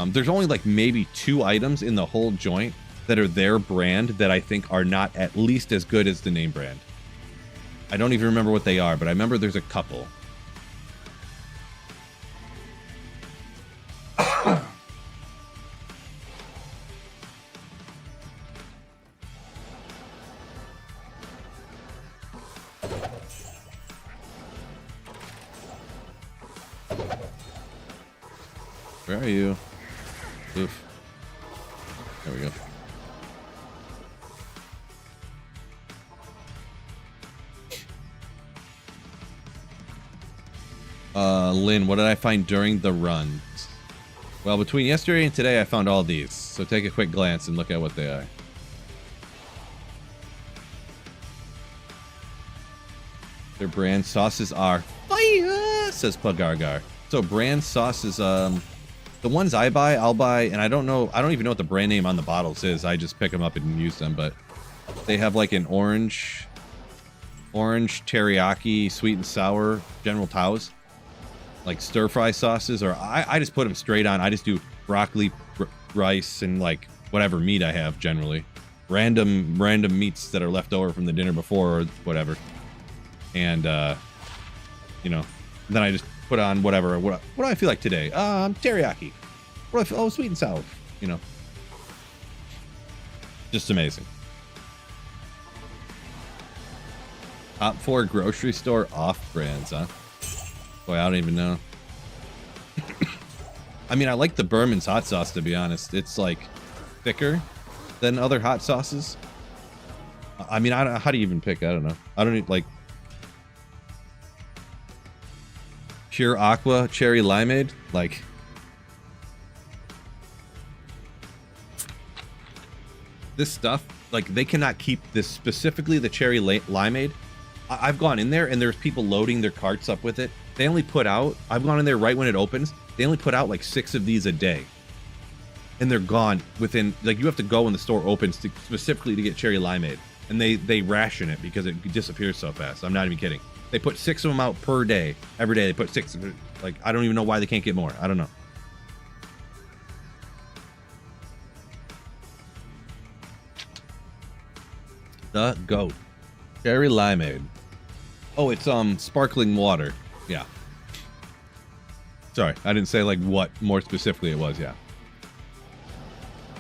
Speaker 1: there's only like maybe 2 items in the whole joint that are their brand that I think are not at least as good as the name brand. I don't even remember what they are, but I remember there's a couple. Where are you? Oof. There we go. Lynn, what did I find during the runs? Well, between yesterday and today, I found all these. So take a quick glance and look at what they are. Their brand sauces are fire, says Pugargar. So brand sauces, the ones I buy, I'll buy, and I don't even know what the brand name on the bottles is. I just pick them up and use them, but they have like an orange teriyaki, sweet and sour, General Tao's, like stir fry sauces, or I just put them straight on. I just do broccoli, rice, and like whatever meat I have generally. Random meats that are left over from the dinner before or whatever. And, you know, then I just put on whatever, what do I feel like today? Teriyaki. What do I feel? Oh, sweet and sour, you know. Just amazing. Top 4 grocery store off brands, huh? Boy, I don't even know. I mean, I like the Berman's hot sauce, to be honest. It's like thicker than other hot sauces. I mean, I don't, how do you even pick? I don't know. I don't like pure aqua cherry limeade. Like, this stuff, like they cannot keep this, specifically the cherry limeade. I've gone in there and there's people loading their carts up with it. They only put out, I've gone in there right when it opens. They only put out like 6 of these a day. And they're gone within, like you have to go when the store opens to, specifically to get cherry limeade. And they ration it because it disappears so fast. I'm not even kidding. They put 6 of them out per day. Every day they put 6. Like, I don't even know why they can't get more. I don't know. The goat. Cherry limeade. Oh, it's sparkling water. Yeah. Sorry, I didn't say like what more specifically it was. Yeah.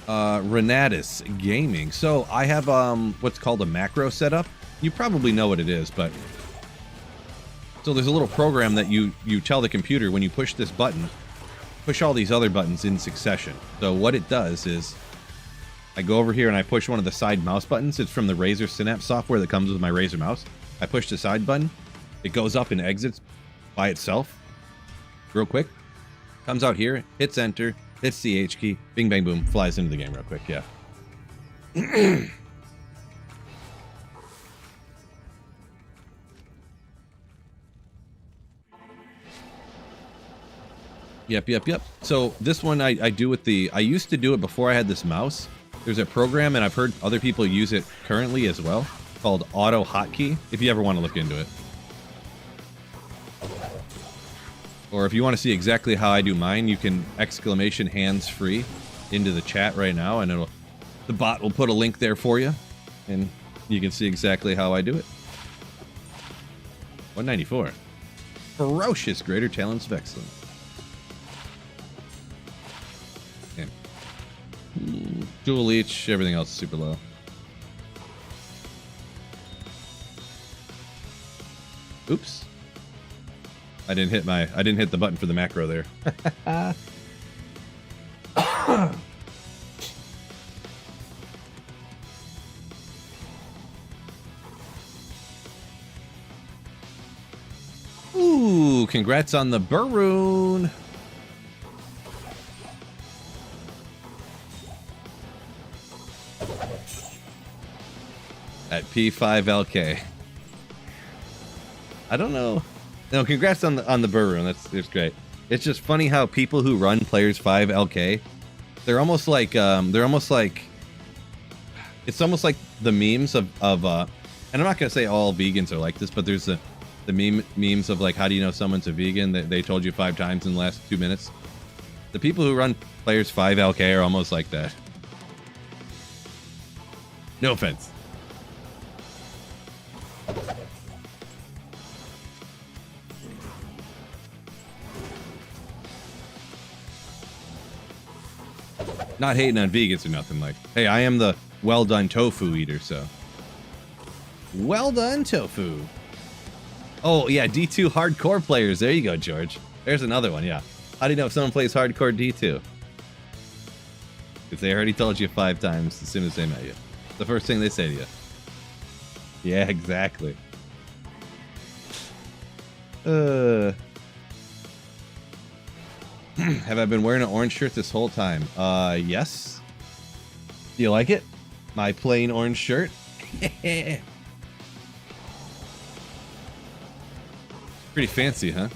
Speaker 1: Renatus Gaming. So I have what's called a macro setup. You probably know what it is, but so there's a little program that you tell the computer when you push this button, push all these other buttons in succession. So what it does is I go over here and I push one of the side mouse buttons. It's from the Razer Synapse software that comes with my Razer mouse. I push the side button. It goes up and exits by itself real quick. Comes out here, hits enter, hits the H key, bing, bang, boom, flies into the game real quick. Yeah. Yep. So this one I do with I used to do it before I had this mouse. There's a program, and I've heard other people use it currently as well, called Auto Hotkey, if you ever want to look into it. Or if you want to see exactly how I do mine, you can exclamation hands-free into the chat right now, and the bot will put a link there for you, and you can see exactly how I do it. 194. Ferocious Greater Talents of Excellence. Dual leech, everything else is super low. Oops. I didn't hit the button for the macro there. Ooh, congrats on the Baroon. At P5LK. I don't know. No, congrats on the burr rune. That's great. It's just funny how people who run players 5 LK, they're almost like it's almost like the memes of and I'm not gonna say all vegans are like this, but there's the memes of like, how do you know someone's a vegan? They told you 5 times in the last 2 minutes. The people who run players 5 LK are almost like that. No offense. Not hating on vegans or nothing. Like, hey, I am the well done tofu eater, so. Well done, tofu. Oh, yeah, D2 hardcore players. There you go, George. There's another one, yeah. How do you know if someone plays hardcore D2? Because they already told you 5 times as soon as they met you. The first thing they say to you. Yeah, exactly. Have I been wearing an orange shirt this whole time? Yes. Do you like it? My plain orange shirt? Pretty fancy, huh?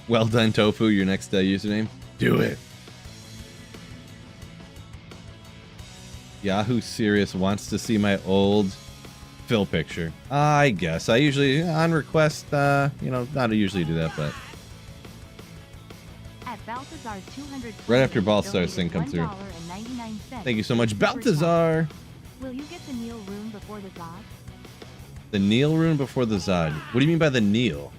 Speaker 1: Well done, Tofu, your next username. Do it. Yahoo Serious wants to see my old Phil picture. I guess. I usually, on request, you know, not usually do that, but.
Speaker 2: At Balthazar's 200
Speaker 1: Right after Balthazar's thing comes through. Thank you so much, Balthazar.
Speaker 2: Will you get the Kneel rune before the Zod?
Speaker 1: The Kneel rune before the Zod. What do you mean by the Kneel?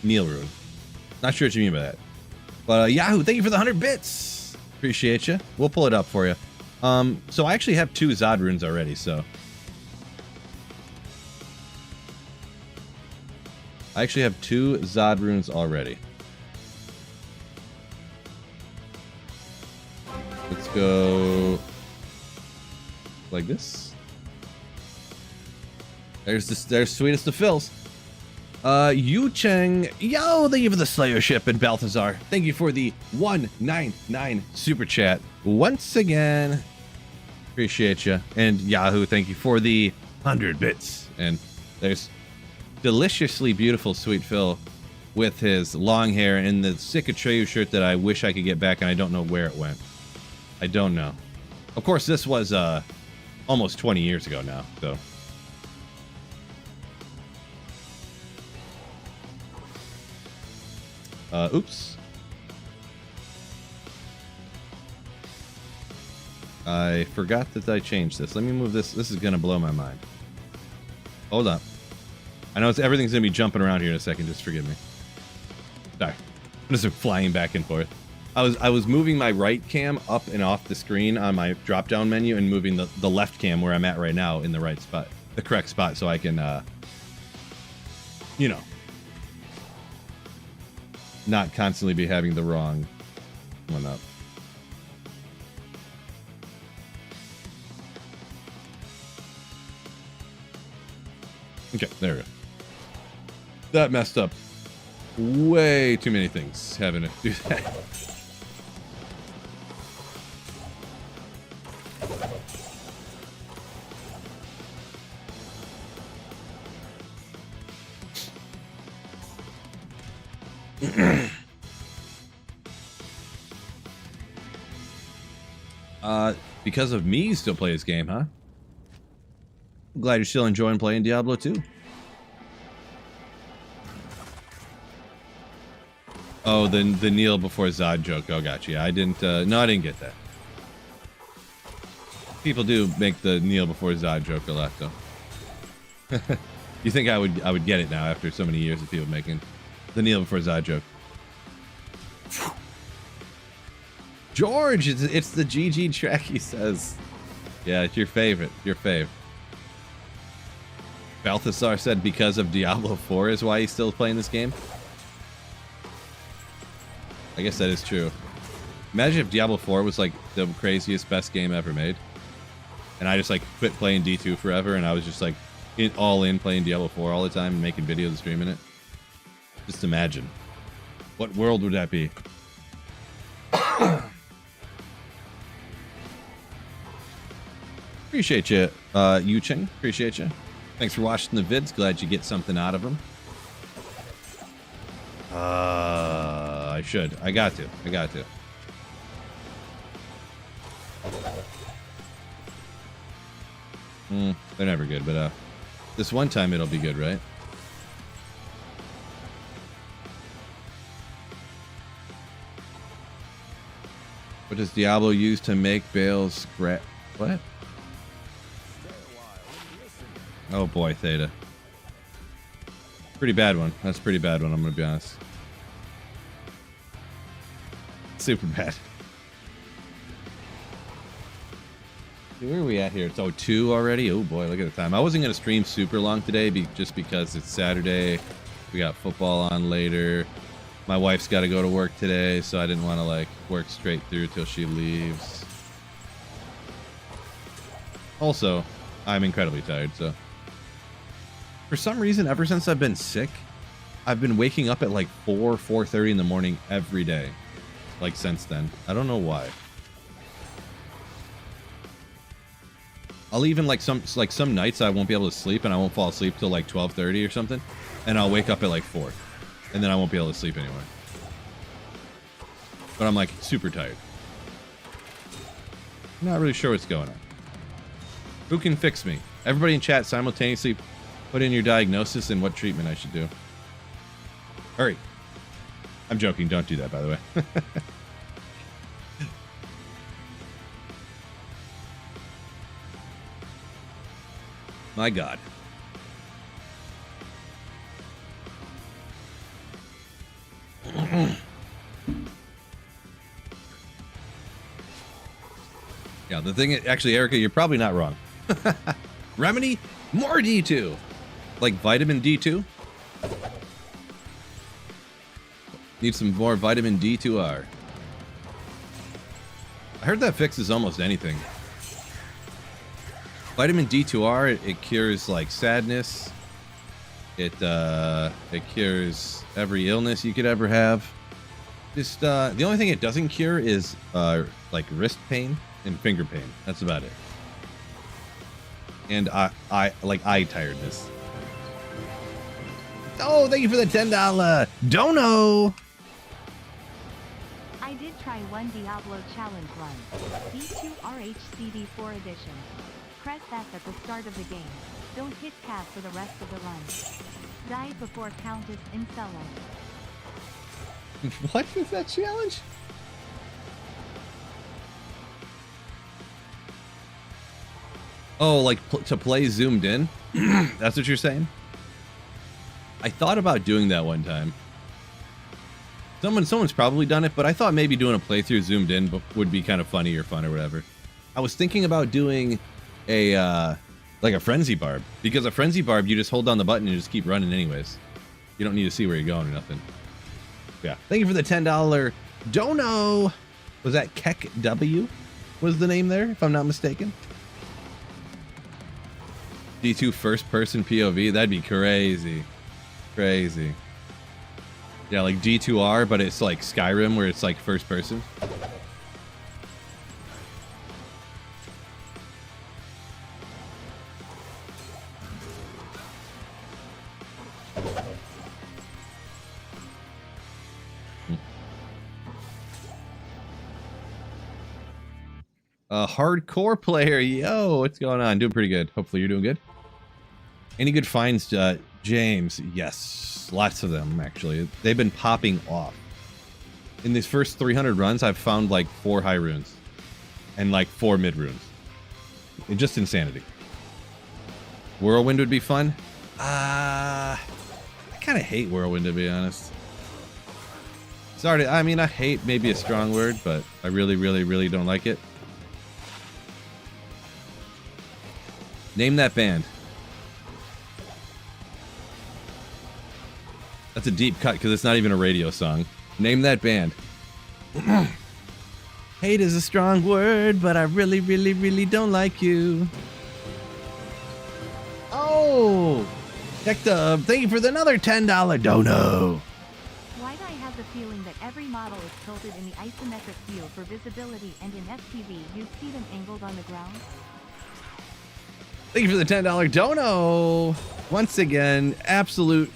Speaker 1: Kneel rune. Not sure what you mean by that. But Yahoo, thank you for the 100 bits. Appreciate you. We'll pull it up for you. So I actually have 2 Zod runes already, so. I actually have 2 Zod runes already. Let's go like this. There's Sweetest of Phils. Yu Cheng, yo, thank you for the Slayership, and Balthazar, thank you for the 199 super chat once again. Appreciate you. And Yahoo, thank you for the 100 bits. And there's deliciously beautiful Sweet Phil with his long hair and the sick Atreyu shirt that I wish I could get back, and I don't know where it went. I don't know. Of course, this was almost 20 years ago now, so. Oops. I forgot that I changed this. Let me move this. This is going to blow my mind. Hold up. I know everything's going to be jumping around here in a second. Just forgive me. Sorry. I'm just flying back and forth. I was moving my right cam up and off the screen on my drop-down menu and moving the left cam where I'm at right now in the right spot. The correct spot so I can, you know, not constantly be having the wrong one up. Okay, there we go. That messed up way too many things having to do that. Because of me, you still play this game, huh? I'm glad you're still enjoying playing Diablo 2. Oh, the kneel before Zod joke. Oh, gotcha. Yeah, I didn't. No, I didn't get that. People do make the kneel before Zod joke a lot, though. You think I would get it now after so many years of people making the kneel before Zod joke? George, it's the GG track, he says. Yeah, it's your favorite. Your fave. Balthazar said because of Diablo 4 is why he's still playing this game. I guess that is true. Imagine if Diablo 4 was like the craziest, best game ever made. And I just like quit playing D2 forever and I was just like all in playing Diablo 4 all the time and making videos and streaming it. Just imagine. What world would that be? Appreciate you, Yu-Ching. Appreciate you. Thanks for watching the vids. Glad you get something out of them. I should. I got to. They're never good, but this one time it'll be good, right? What does Diablo use to make Bale's scrap? What? Oh boy, Theta. Pretty bad one. That's a pretty bad one, I'm gonna be honest. Super bad. Where are we at here? It's 02 already? Oh boy, look at the time. I wasn't gonna stream super long today just because it's Saturday. We got football on later. My wife's got to go to work today, so I didn't want to like work straight through till she leaves. Also, I'm incredibly tired, so. For some reason, ever since I've been sick, I've been waking up at like 4:30 in the morning every day. Like since then. I don't know why. I'll even like some nights I won't be able to sleep and I won't fall asleep till like 12:30 or something. And I'll wake up at like 4. And then I won't be able to sleep anymore. But I'm like super tired. I'm not really sure what's going on. Who can fix me? Everybody in chat simultaneously put in your diagnosis and what treatment I should do. Hurry. I'm joking. Don't do that, by the way. My God. Yeah, the thing is, actually, Erica, you're probably not wrong. Remedy? More D2. Like vitamin D2? Need some more vitamin D2R. I heard that fixes almost anything. Vitamin D2R, it cures like sadness. It cures every illness you could ever have. Just the only thing it doesn't cure is like wrist pain and finger pain. That's about it. And eye tiredness. Oh, thank you for the $10 dono.
Speaker 2: I did try one Diablo challenge run. D2RHCD4 edition. Press F at the start of the game. Don't hit tab for the rest of the run. Died before Countess in solo.
Speaker 1: What is that challenge? Oh, like to play zoomed in? That's what you're saying? I thought about doing that one time. Someone's probably done it, but I thought maybe doing a playthrough zoomed in would be kind of funny or fun or whatever. I was thinking about doing a like a frenzy barb, because a frenzy barb you just hold down the button and just keep running anyways. You don't need to see where you're going or nothing. Yeah. Thank you for the $10 dono. Was that Keck W? Was the name there, if I'm not mistaken? D2 first person POV, that'd be crazy. Crazy. Yeah, like D2R, but it's like Skyrim where it's like first person. A hardcore player, yo, what's going on? Doing pretty good. Hopefully you're doing good. Any good finds, James? Yes, lots of them actually. They've been popping off. In these first 300 runs, I've found like 4 high runes and like 4 mid runes. It's just insanity. Whirlwind would be fun. I kind of hate Whirlwind, to be honest. Sorry, I mean, I hate maybe a strong word, but I really, really, really don't like it. Name that band. That's a deep cut because it's not even a radio song. Name that band. Hate is a strong word, but I really, really, really don't like you. Oh, Tech Dub, thank you for another $10 dono.
Speaker 2: Why'd I have the feeling that every model is tilted in the isometric view for visibility, and in FPV you see them angled on the ground?
Speaker 1: Thank you for the $10 dono. Once again, absolute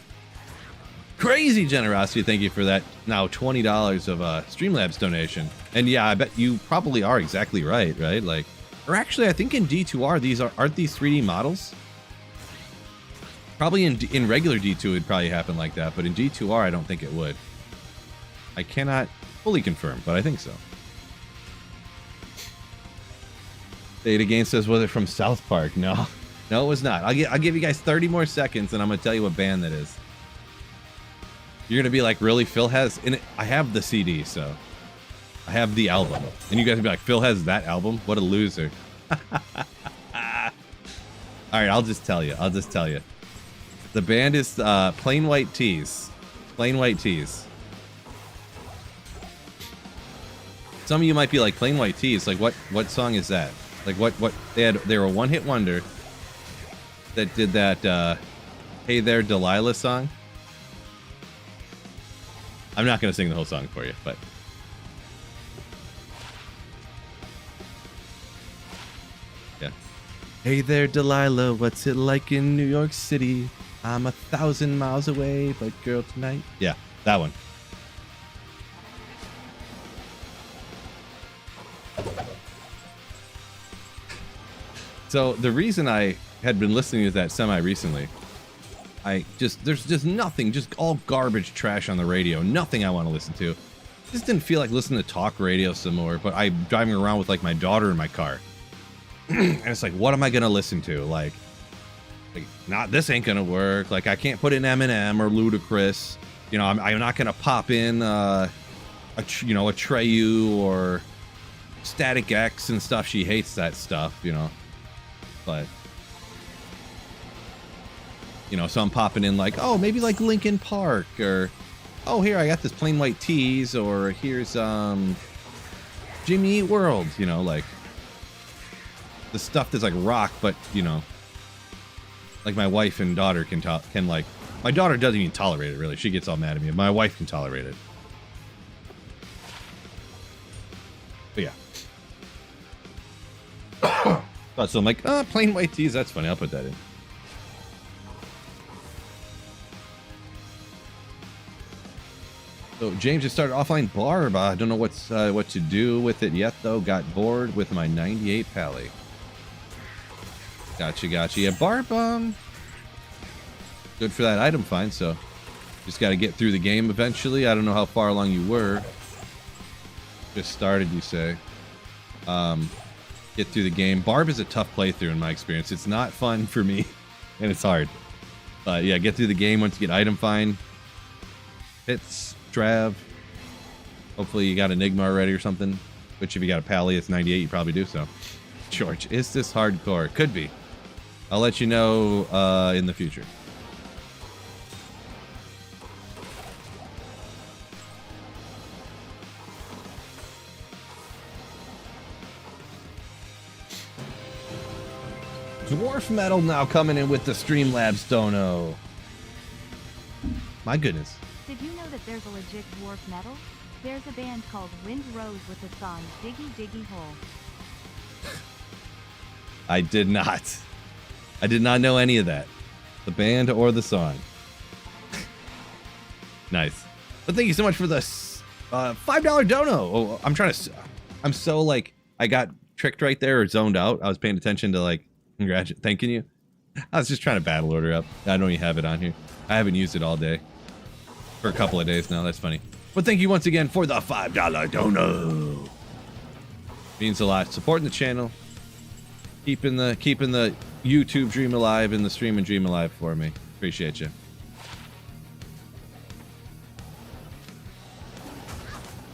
Speaker 1: crazy generosity. Thank you for that. Now $20 of Streamlabs donation. And yeah, I bet you probably are exactly right? Like, or actually, I think in D2R, aren't these 3D models? Probably in regular D2 it would probably happen like that, but in D2R I don't think it would. I cannot fully confirm, but I think so. Data Game says, was it from South Park? No, it was not. I'll give you guys 30 more seconds, and I'm gonna tell you what band that is. You're gonna be like, really? Phil has? And I have the CD, so I have the album, and you guys will be like, Phil has that album? What a loser! All right, I'll just tell you. The band is Plain White Tees. Plain White Tees. Some of you might be like, Plain White Tees, like what song is that? Like what they were a one-hit wonder that did that Hey There Delilah song. I'm not gonna sing the whole song for you, but yeah. Hey there Delilah, what's it like in New York City? I'm 1,000 miles away, but girl tonight. Yeah, that one. So the reason I had been listening to that semi-recently, there's just nothing, just all garbage trash on the radio. Nothing I want to listen to. Just didn't feel like listening to talk radio some more, but I'm driving around with like my daughter in my car. And it's like, what am I going to listen to? Like, this ain't gonna work. Like, I can't put in Eminem or Ludacris. You know, I'm not gonna pop in a Treyu or Static X and stuff. She hates that stuff, you know. But you know, so I'm popping in like, oh, maybe like Linkin Park, or oh, here I got this Plain White Tees, or here's Jimmy Eat World. You know, like the stuff that's like rock, but you know. Like my wife and daughter can like. My daughter doesn't even tolerate it, really. She gets all mad at me. My wife can tolerate it. But yeah. So I'm like, Plain White Tees. That's funny. I'll put that in. So James just started offline Barb. I don't know what to do with it yet, though. Got bored with my 98 Pally. Gotcha. Yeah, Barb, good for that item find, so just got to get through the game eventually. I don't know how far along you were. Just started, you say. Get through the game. Barb is a tough playthrough in my experience. It's not fun for me, and it's hard. But yeah, get through the game once you get item find. Hits, Trav. Hopefully you got Enigma already or something. Which if you got a Pally, it's 98, you probably do so. George, is this hardcore? Could be. I'll let you know in the future. Dwarf Metal now coming in with the Streamlabs dono. My goodness.
Speaker 2: Did you know that there's a legit dwarf metal? There's a band called Wind Rose with the song Diggy Diggy Hole.
Speaker 1: I did not. I did not know any of that. The band or the song. Nice. But thank you so much for the $5 dono. Oh, I'm so like, I got tricked right there or zoned out. I was paying attention to like, thanking you. I was just trying to battle order up. I don't even have it on here. I haven't used it all day. For a couple of days now. That's funny. But thank you once again for the $5 dono. Means a lot. Supporting the channel. Keeping the YouTube dream alive and the streaming dream alive for me. Appreciate you.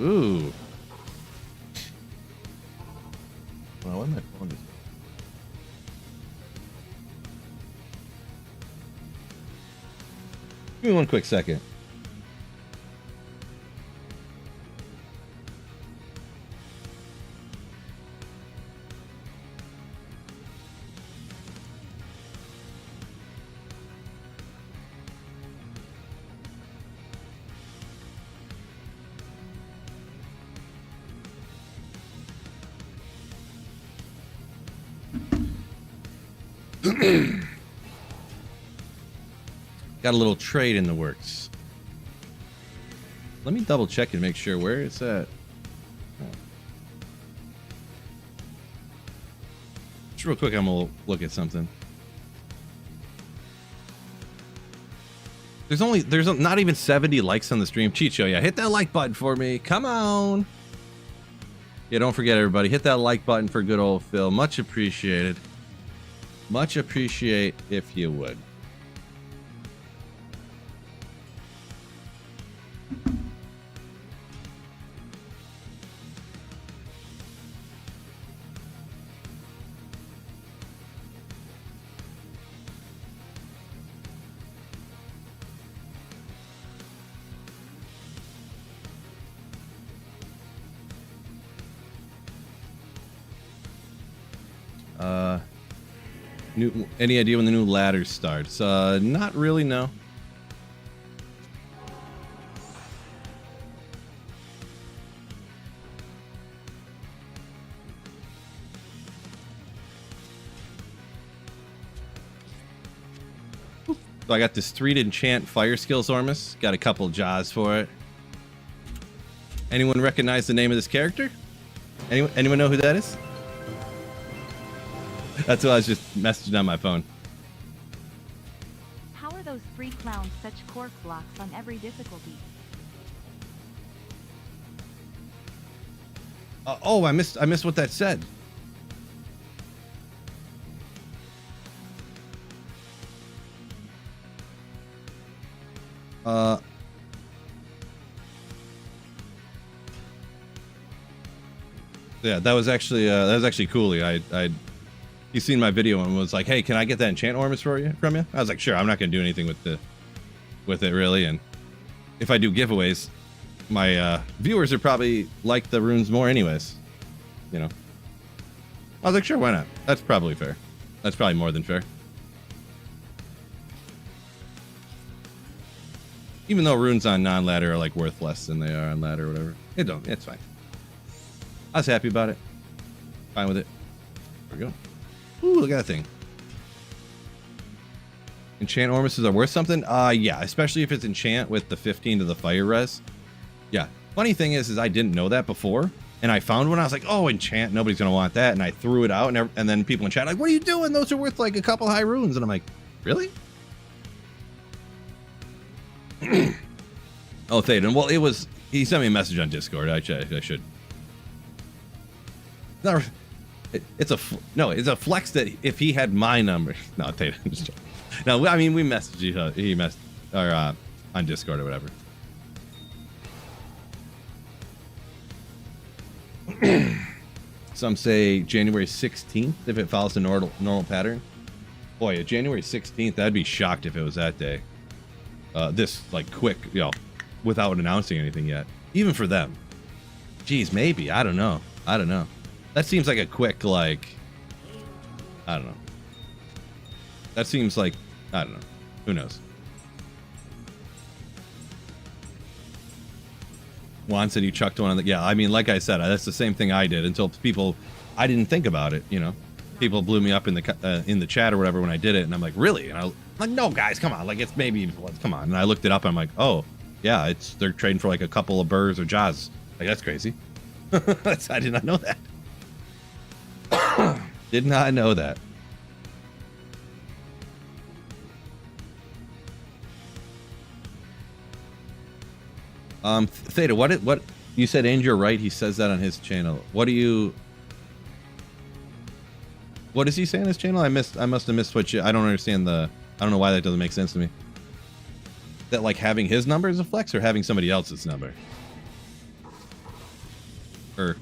Speaker 1: Ooh. Well, why my phone just... Give me one quick second. Got a little trade in the works. Let me double check and make sure where it's at. Just real quick, I'm gonna look at something. There's not even 70 likes on the stream. Chicho, yeah, hit that like button for me. Come on. Yeah, don't forget, everybody, hit that like button for good old Phil. Much appreciated. Much appreciate if you would. Any idea when the new ladder starts? Not really, no. So I got this 3 to enchant fire skills Ormus. Got a couple jaws for it. Anyone recognize the name of this character? Anyone know who that is? That's what I was just messaging on my phone.
Speaker 2: How are those 3 clowns such cork blocks on every difficulty?
Speaker 1: Oh, I missed what that said. Yeah, that was actually cool. He seen my video and was like, "Hey, can I get that enchant Ormus from you?" I was like, "Sure." I'm not gonna do anything with it really, and if I do giveaways, my viewers are probably like the runes more, anyways. You know. I was like, "Sure, why not?" That's probably fair. That's probably more than fair. Even though runes on non-ladder are like worth less than they are on ladder or whatever, it's fine. I was happy about it. Fine with it. There we go. Ooh, look at that thing. Enchant Ormuses are worth something? Yeah, especially if it's enchant with the 15 to the fire res. Yeah. Funny thing is I didn't know that before, and I found one. I was like, oh, enchant, nobody's gonna want that, and I threw it out, and then people in chat like, what are you doing? Those are worth like a couple high runes, and I'm like, really? Oh, Thaden. Well, he sent me a message on Discord. I should. No, it's a flex that if he had my number. No, Thaden. No, I mean we messaged each other. He messaged on Discord or whatever. Some say January 16th if it follows the normal pattern. Boy, January 16th, I'd be shocked if it was that day. This like quick, without announcing anything yet. Even for them. Geez, maybe. I don't know. That seems like a quick, like, I don't know. That seems like, I don't know. Who knows? Juan said you chucked one on the, yeah, I mean, like I said, that's the same thing I did until I didn't think about it, People blew me up in the chat or whatever when I did it, and I'm like, really? And I'm like, no, guys, come on. Like, it's maybe, come on. And I looked it up, and I'm like, oh, yeah, they're trading for like a couple of burrs or jaws. Like, that's crazy. I did not know that. Did not know that. Theta, what you said, Andrew, right? He says that on his channel. What is he saying on his channel? I must have missed what I don't understand I don't know why that doesn't make sense to me. That like having his number is a flex or having somebody else's number? Or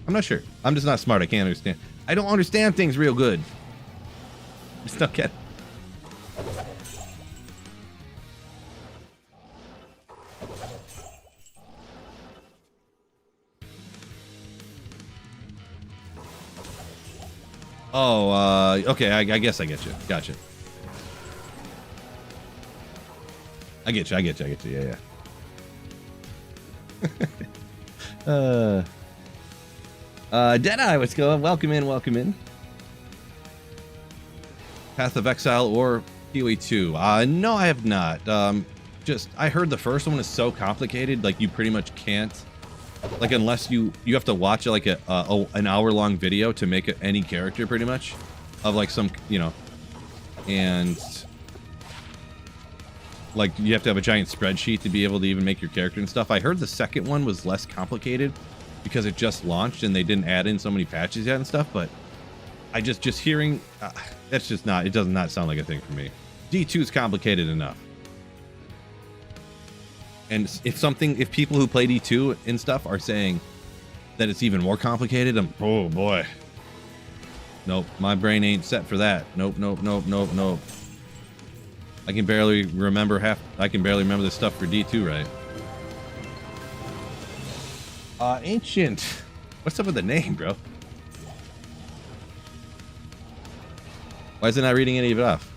Speaker 1: I'm not sure. I'm just not smart. I can't understand. I don't understand things real good. I just don't get it. Oh, okay. I guess I get you. Gotcha. I get you. Yeah. Deadeye, what's going on? Welcome in. Path of Exile or PoE 2? No, I have not. I heard the first one is so complicated, like you pretty much can't, like unless you have to watch like an hour-long video to make any character pretty much, of like some, and like you have to have a giant spreadsheet to be able to even make your character and stuff. I heard the second one was less complicated because it just launched and they didn't add in so many patches yet and stuff, but I just hearing, that's just not, it does not sound like a thing for me. D2 is complicated enough. And if people who play D2 and stuff are saying that it's even more complicated, oh boy. Nope, my brain ain't set for that. Nope. I can barely remember this stuff for D2, right? Ancient. What's up with the name, bro? Why is it not reading any of it off?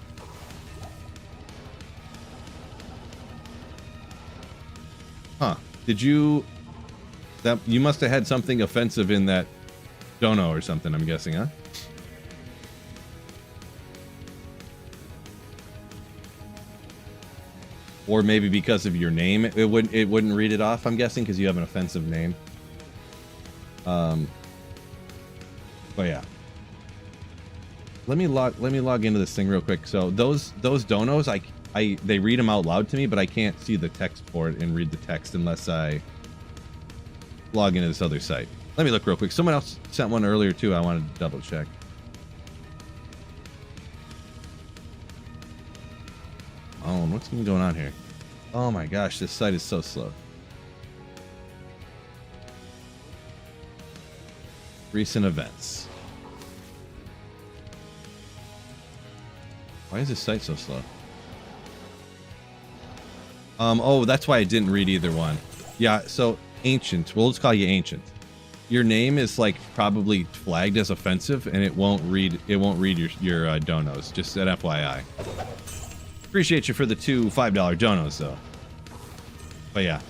Speaker 1: Huh. You must have had something offensive in that dono or something, I'm guessing, huh? Or maybe because of your name, it wouldn't read it off, I'm guessing, because you have an offensive name. But yeah. Let me log into this thing real quick. So those donos, they read them out loud to me, but I can't see the text for it and read the text unless I log into this other site. Let me look real quick. Someone else sent one earlier too. I wanted to double check. Oh, what's even going on here? Oh my gosh, this site is so slow. Recent events. Why is this site so slow? Oh, that's why I didn't read either one. Yeah, so Ancient. We'll just call you Ancient. Your name is like probably flagged as offensive, and it won't read your donos. Just an FYI. Appreciate you for the two $5 donos though. But yeah.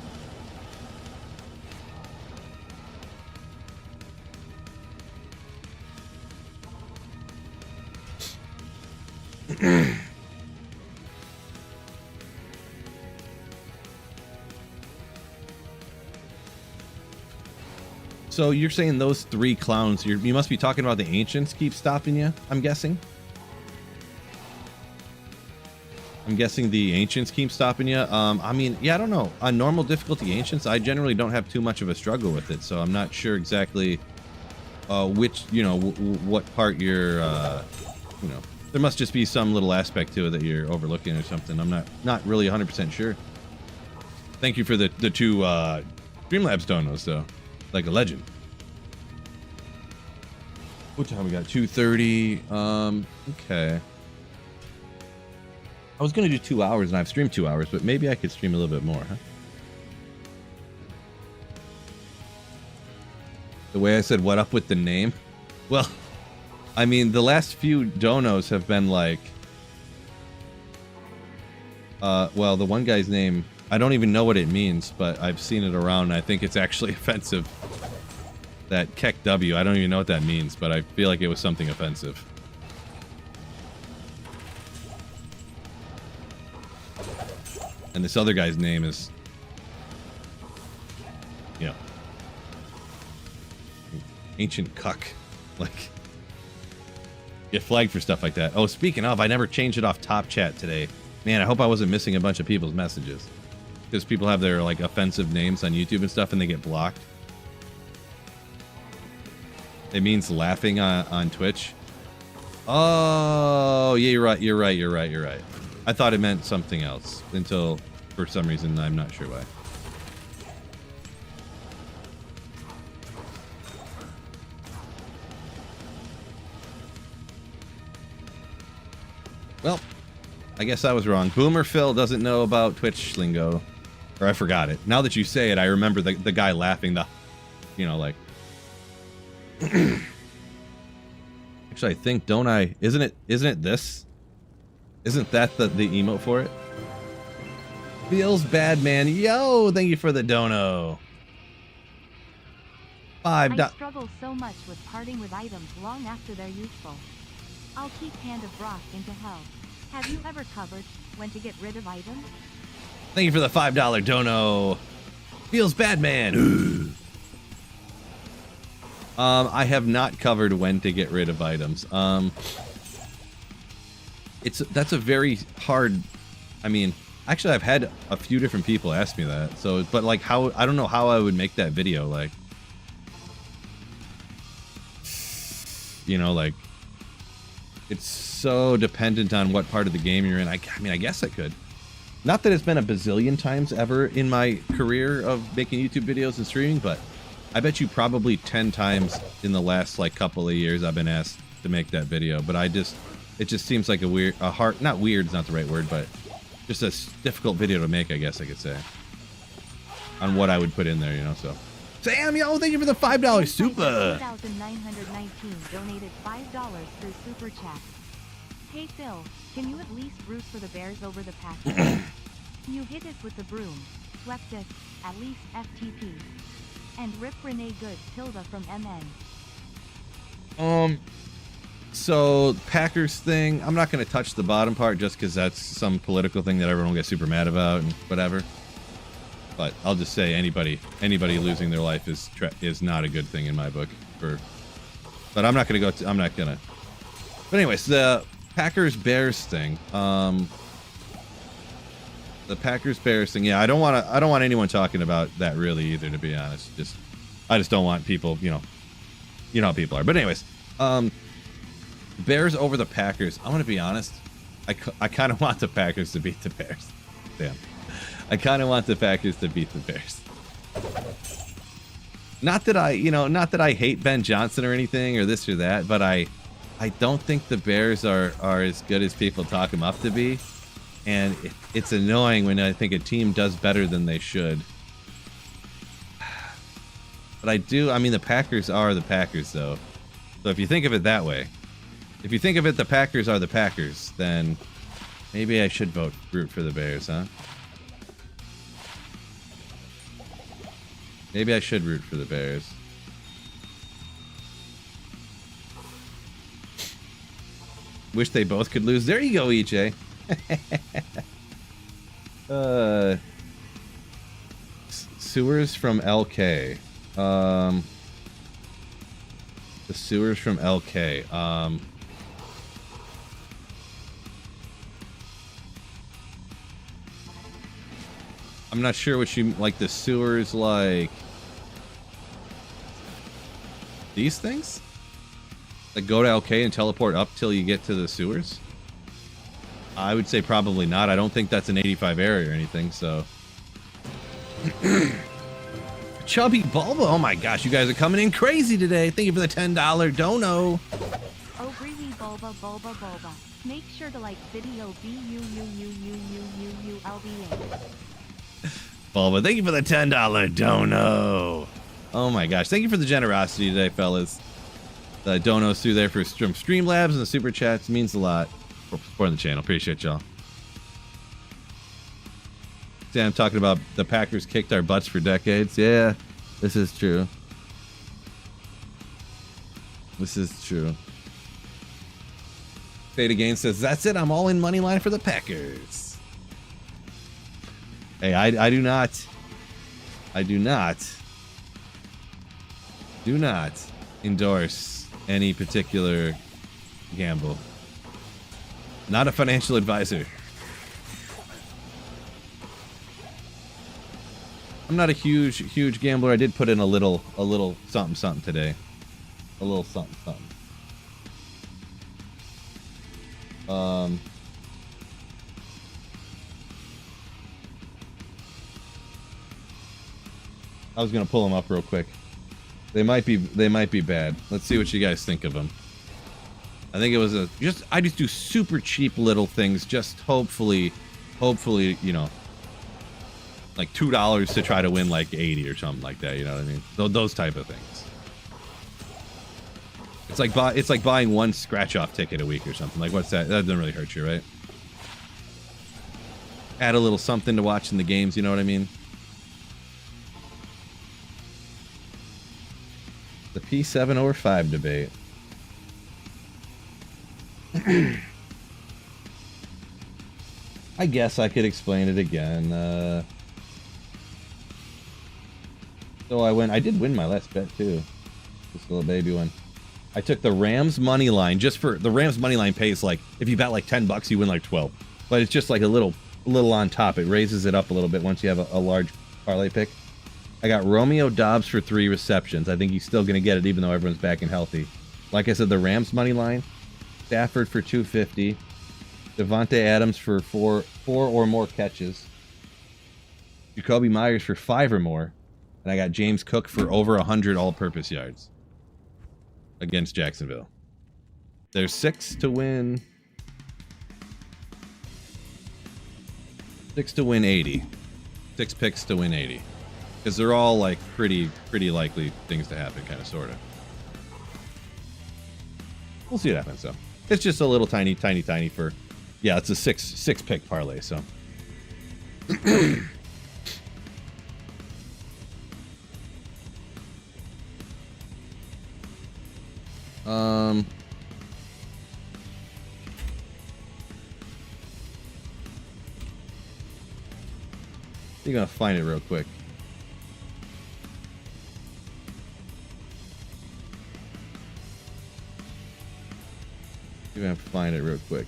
Speaker 1: So you're saying those three clowns, you must be talking about the Ancients keep stopping you, I'm guessing? I'm guessing the Ancients keep stopping you. I mean, yeah, I don't know. On normal difficulty Ancients, I generally don't have too much of a struggle with it, so I'm not sure exactly which, what part you're, there must just be some little aspect to it that you're overlooking or something. I'm not really 100% sure. Thank you for the two Streamlabs donos, though. Like a legend. What time we got? 2:30. Okay. I was gonna do 2 hours, and I've streamed 2 hours, but maybe I could stream a little bit more, huh? The way I said, "What up with the name?" Well, I mean, the last few donos have been like, well, the one guy's name, I don't even know what it means, but I've seen it around. And I think it's actually offensive. That Keck W, I don't even know what that means, but I feel like it was something offensive. And this other guy's name is, Ancient Cuck. Like, get flagged for stuff like that. Oh, speaking of, I never changed it off Top Chat today. Man, I hope I wasn't missing a bunch of people's messages. Because people have their, like, offensive names on YouTube and stuff, and they get blocked. It means laughing on Twitch. Oh, yeah, you're right. I thought it meant something else until, for some reason, I'm not sure why. Well, I guess I was wrong. Boomer Phil doesn't know about Twitch lingo. Or I forgot it. Now that you say it, I remember the guy laughing, like... Actually, I think, don't I... Isn't it this? Isn't that the emote for it? Feels bad, man. Yo, thank you for the dono.
Speaker 2: I struggle so much with parting with items long after they're useful. I'll keep Hand of Brock into hell. Have you ever covered when to get rid of items?
Speaker 1: Thank you for the $5 dono. Feels bad, man. I have not covered when to get rid of items. That's a very hard. I mean, actually, I've had a few different people ask me that. So, but like, how I don't know how I would make that video. Like, you know, like, it's so dependent on what part of the game you're in. I mean, I guess I could. Not that it's been a bazillion times ever in my career of making YouTube videos and streaming, but I bet you probably 10 times in the last like couple of years I've been asked to make that video. But it just seems like not weird is not the right word, but just a difficult video to make, I guess I could say. On what I would put in there, you know, so. Sam, yo, thank you for the $5 super.
Speaker 2: 2,919 donated $5 through Super Chat. Hey Phil, can you at least root for the Bears over the Packers? You hit us with the broom, swept us, at least FTP. And rip Renee Good, Tilda from MN.
Speaker 1: So Packers thing, I'm not going to touch the bottom part just because that's some political thing that everyone will get super mad about and whatever. But I'll just say anybody losing their life is not a good thing in my book. But I'm not going to I'm not going to. But anyways, the Packers Bears thing. The Packers Bears thing. Yeah, I don't want anyone talking about that really either, to be honest. I just don't want people, you know how people are. But anyways, Bears over the Packers. I'm gonna be honest. I kind of want the Packers to beat the Bears. Damn. I kind of want the Packers to beat the Bears. Not that I hate Ben Johnson or anything or this or that, but I don't think the Bears are as good as people talk them up to be. And it's annoying when I think a team does better than they should. But I mean, the Packers are the Packers, though. So if you think of it that way, if you think of it, the Packers are the Packers, then maybe I should root for the Bears, huh? Maybe I should root for the Bears. Wish they both could lose. There you go, EJ. Sewers from LK. The sewers from LK. I'm not sure what you like. The sewers, like these things, like go to LK and teleport up till you get to the sewers. I would say probably not. I don't think that's an 85 area or anything, so. Chubby Bulba. Oh my gosh, you guys are coming in crazy today. Thank you for the $10 dono.
Speaker 2: Oh, greedy Bulba. Make sure to like video BUUUUUUULBA.
Speaker 1: Bulba, thank you for the $10 dono. Oh my gosh, thank you for the generosity today, fellas. The donos through there from Streamlabs and the super chats means a lot. For supporting the channel. Appreciate y'all. Sam talking about the Packers kicked our butts for decades. Yeah, this is true. This is true. Fade Again says, that's it. I'm all in money line for the Packers. Hey, I do not endorse any particular gamble. Not a financial advisor. I'm not a huge gambler. I did put in a little something today. A little something. I was gonna pull them up real quick. They might be bad. Let's see what you guys think of them. I think it was I just do super cheap little things, just hopefully, you know, like $2 to try to win like 80 or something like that, you know what I mean? Those type of things. It's like buying one scratch off ticket a week or something. Like, what's that? That doesn't really hurt you, right? Add a little something to watch in the games, you know what I mean? The P7 over 5 debate. I guess I could explain it again. So I did win my last bet too. This little baby one. I took the Rams money line just for the Rams money line pays like if you bet like $10 you win like 12, but it's just like a little on top. It raises it up a little bit once you have a large parlay pick. I got Romeo Doubs for 3 receptions. I think he's still gonna get it even though everyone's back and healthy. Like I said, the Rams money line, Stafford for 250, Devontae Adams for four or more catches, Jacoby Myers for 5 or more, and I got James Cook for over 100 all-purpose yards against Jacksonville. There's 6 to win. 6 to win 80. 6 picks to win 80. Because they're all like pretty likely things to happen, kind of, sort of. We'll see what happens, though. It's just a little tiny for... Yeah, it's a six pick parlay, so... You're gonna find it real quick. You're gonna find it real quick.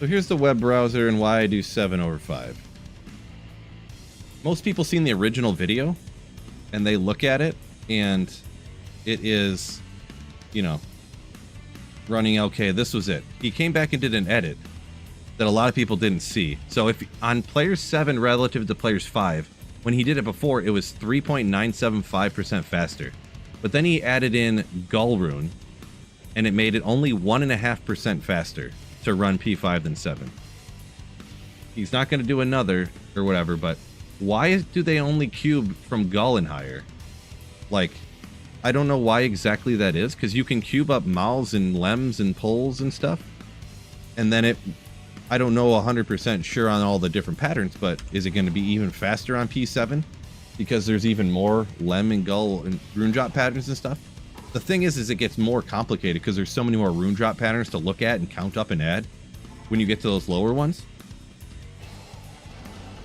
Speaker 1: So here's the web browser and why I do 7 over 5. Most people seen the original video and they look at it and it is, you know, running okay. This was it. He came back and did an edit that a lot of people didn't see. So if on players 7 relative to players 5, when he did it before, it was 3.975% faster. But then he added in Gull Rune and it made it only 1.5% faster to run P5 than 7. He's not going to do another or whatever, but why do they only cube from Gull and higher? Like, I don't know why exactly that is, because you can cube up mouths and lems and pulls and stuff. And then I don't know 100% sure on all the different patterns, but is it going to be even faster on P7? Because there's even more lem and gull and rune drop patterns and stuff. The thing is it gets more complicated because there's so many more rune drop patterns to look at and count up and add when you get to those lower ones.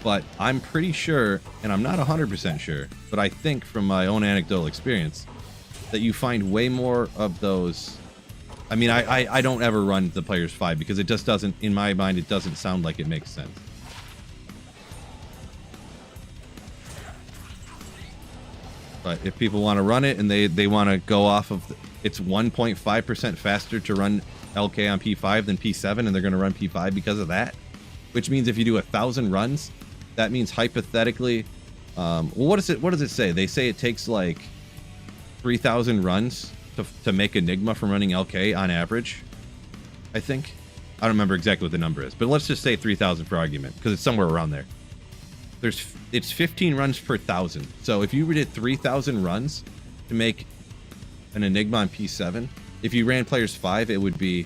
Speaker 1: But I'm pretty sure, and I'm not 100% sure, but I think from my own anecdotal experience, that you find way more of those. I mean, I don't ever run the players 5 because it just doesn't, in my mind, it doesn't sound like it makes sense. But if people want to run it and they want to go off of, it's 1.5% faster to run LK on P5 than P7, and they're going to run P5 because of that. Which means if you do 1,000 runs, that means hypothetically, well, what does it say? They say it takes like 3,000 runs to make Enigma from running LK on average, I think. I don't remember exactly what the number is, but let's just say 3,000 for argument, because it's somewhere around there. It's 15 runs per 1,000. So if you did 3,000 runs to make an Enigma on P7, if you ran players 5, it would be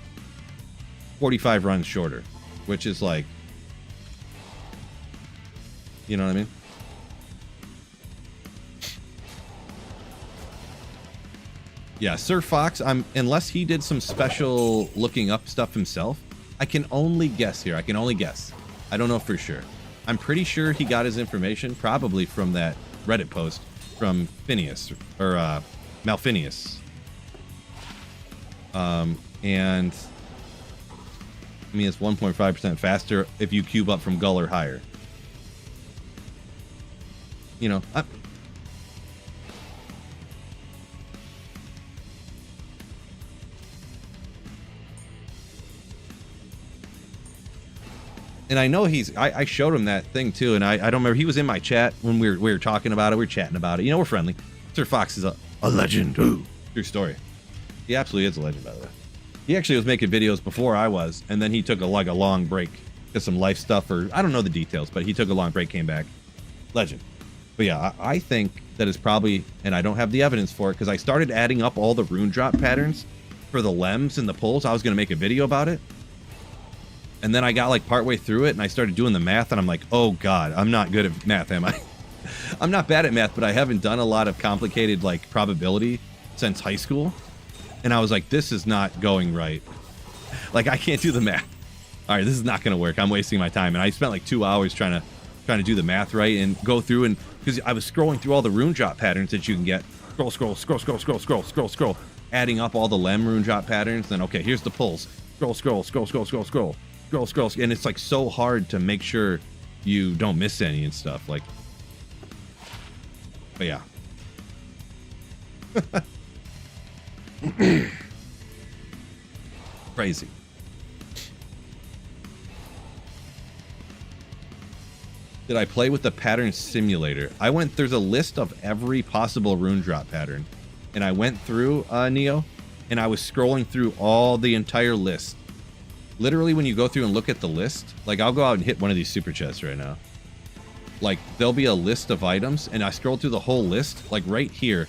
Speaker 1: 45 runs shorter, which is like, you know what I mean? Yeah, Sir Fox, unless he did some special looking up stuff himself, I can only guess here. I can only guess. I don't know for sure. I'm pretty sure he got his information probably from that Reddit post from Phineas, or Malphinius. And I mean, it's 1.5% faster if you cube up from Gull or higher. You know, and I know I showed him that thing too, and I don't remember, he was in my chat when we were talking about it, we were chatting about it. You know, we're friendly. Sir Fox is a legend. Ooh, true story. He absolutely is a legend, by the way. He actually was making videos before I was, and then he took a long break to some life stuff, or I don't know the details, but he took a long break, came back. Legend. But yeah, I think that is probably, and I don't have the evidence for it, because I started adding up all the rune drop patterns for the lems and the pulls. I was going to make a video about it. And then I got like partway through it and I started doing the math and I'm like, oh God, I'm not good at math, am I? I'm not bad at math, but I haven't done a lot of complicated like probability since high school. And I was like, this is not going right. Like, I can't do the math. All right, this is not going to work. I'm wasting my time. And I spent like 2 hours trying to do the math right and go through, and because I was scrolling through all the rune drop patterns that you can get. Scroll, adding up all the lem rune drop patterns. Then, okay, here's the pulls. Scroll. And it's like so hard to make sure you don't miss any and stuff. Like, but yeah. Crazy. Did I play with the pattern simulator? There's a list of every possible rune drop pattern. And I went through, Neo, and I was scrolling through all the entire list. Literally, when you go through and look at the list, like, I'll go out and hit one of these super chests right now. Like, there'll be a list of items, and I scroll through the whole list. Like, right here,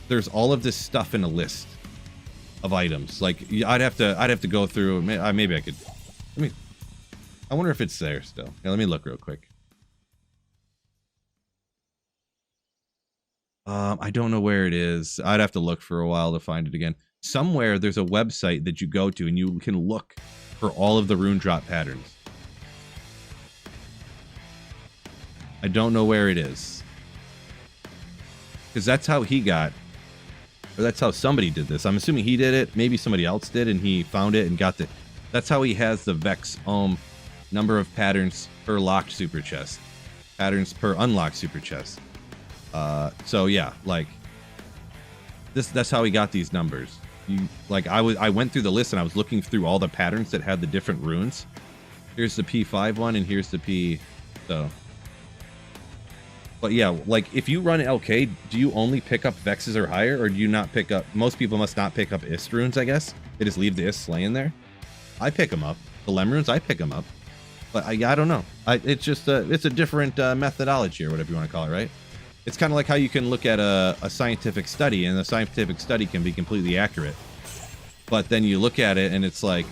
Speaker 1: there's all of this stuff in a list of items. Like, I'd have to go through. Maybe I could. I wonder if it's there still. Yeah, let me look real quick. I don't know where it is. I'd have to look for a while to find it again. Somewhere there's a website that you go to and you can look for all of the rune drop patterns. I don't know where it is. Because that's how he got, or that's how somebody did this. I'm assuming he did it. Maybe somebody else did and he found it and got the, that's how he has the Vex number of patterns per locked super chest. Patterns per unlocked super chest. So yeah, like that's how he got these numbers. I went through the list and I was looking through all the patterns that had the different runes. Here's the P5 one and here's the P, so. But yeah, like if you run LK, do you only pick up Vexes or higher, or do you not pick up, most people must not pick up Ist runes, I guess. They just leave the Ist laying there. I pick them up. The Lem runes, I pick them up. But I don't know. It's just it's a different methodology or whatever you want to call it, right? It's kind of like how you can look at a scientific study, and the scientific study can be completely accurate. But then you look at it, and it's like,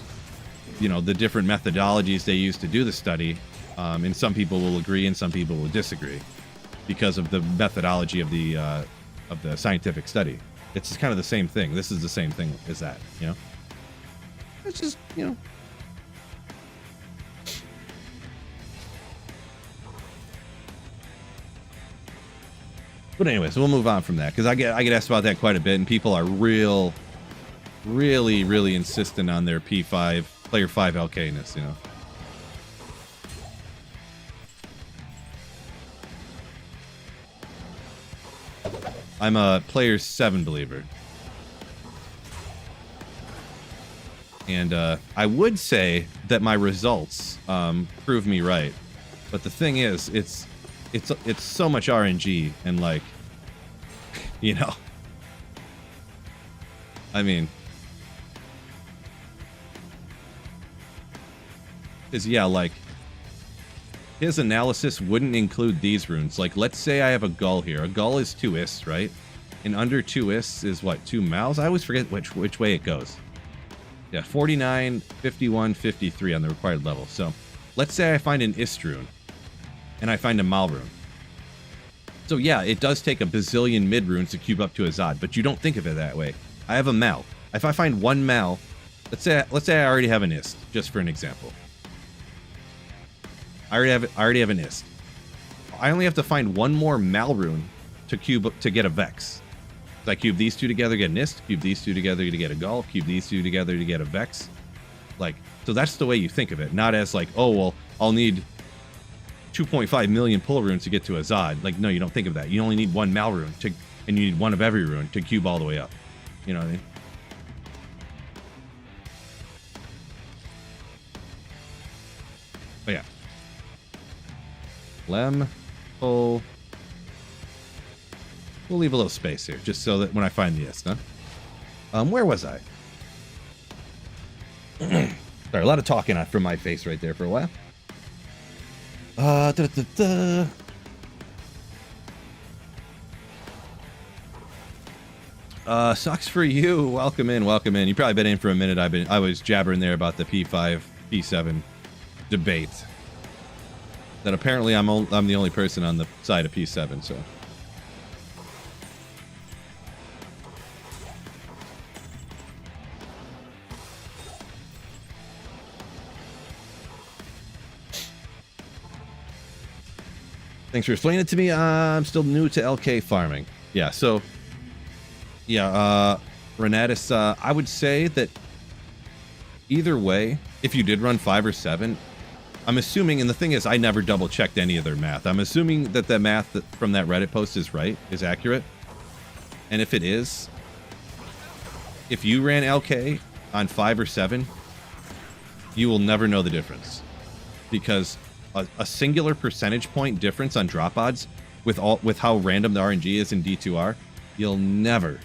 Speaker 1: you know, the different methodologies they use to do the study, and some people will agree and some people will disagree because of the methodology of the scientific study. It's just kind of the same thing. This is the same thing as that, you know? It's just, you know. But anyways, we'll move on from that because I get asked about that quite a bit, and people are really insistent on their P5 player 5 LK-ness, you know. I'm a player 7 believer, and I would say that my results prove me right, but the thing is, it's so much RNG and, like, you know, I mean, because yeah, like his analysis wouldn't include these runes. Like, let's say I have a Gull here. A Gull is 2 Ists, right? And under 2 Ists is what, 2 Mals? I always forget which way it goes. Yeah, 49, 51, 53 on the required level. So let's say I find an Ist rune and I find a Mal rune. So yeah, it does take a bazillion mid runes to cube up to a Zod, but you don't think of it that way. I have a Mal. If I find one Mal, let's say I already have an Ist, just for an example. I already have an Ist. I only have to find one more Mal rune to cube up to get a Vex. So I cube these two together, get an Ist, cube these two together to get a Gull, cube these two together to get a Vex. Like, so that's the way you think of it, not as like, oh well, I'll need 2.5 million pull runes to get to a Zod. Like, no, you don't think of that. You only need one Mal rune and you need one of every rune to cube all the way up. You know what I mean? But yeah. Lem, pull. We'll leave a little space here, just so that when I find the Ist, huh? Where was I? Sorry, a lot of talking from my face right there for a while. Sucks for you. Welcome in, welcome in. You probably been in for a minute. I was jabbering there about the P5, P7 debate. That apparently I'm the only person on the side of P7, so. Thanks for explaining it to me. I'm still new to LK farming. Yeah, so... Yeah, Renatus, I would say that either way, if you did run 5 or 7, I'm assuming, and the thing is, I never double-checked any of their math. I'm assuming that the math from that Reddit post is right, is accurate. And if it is, if you ran LK on 5 or 7, you will never know the difference. Because a singular percentage point difference on drop odds with how random the RNG is in D2R, you'll never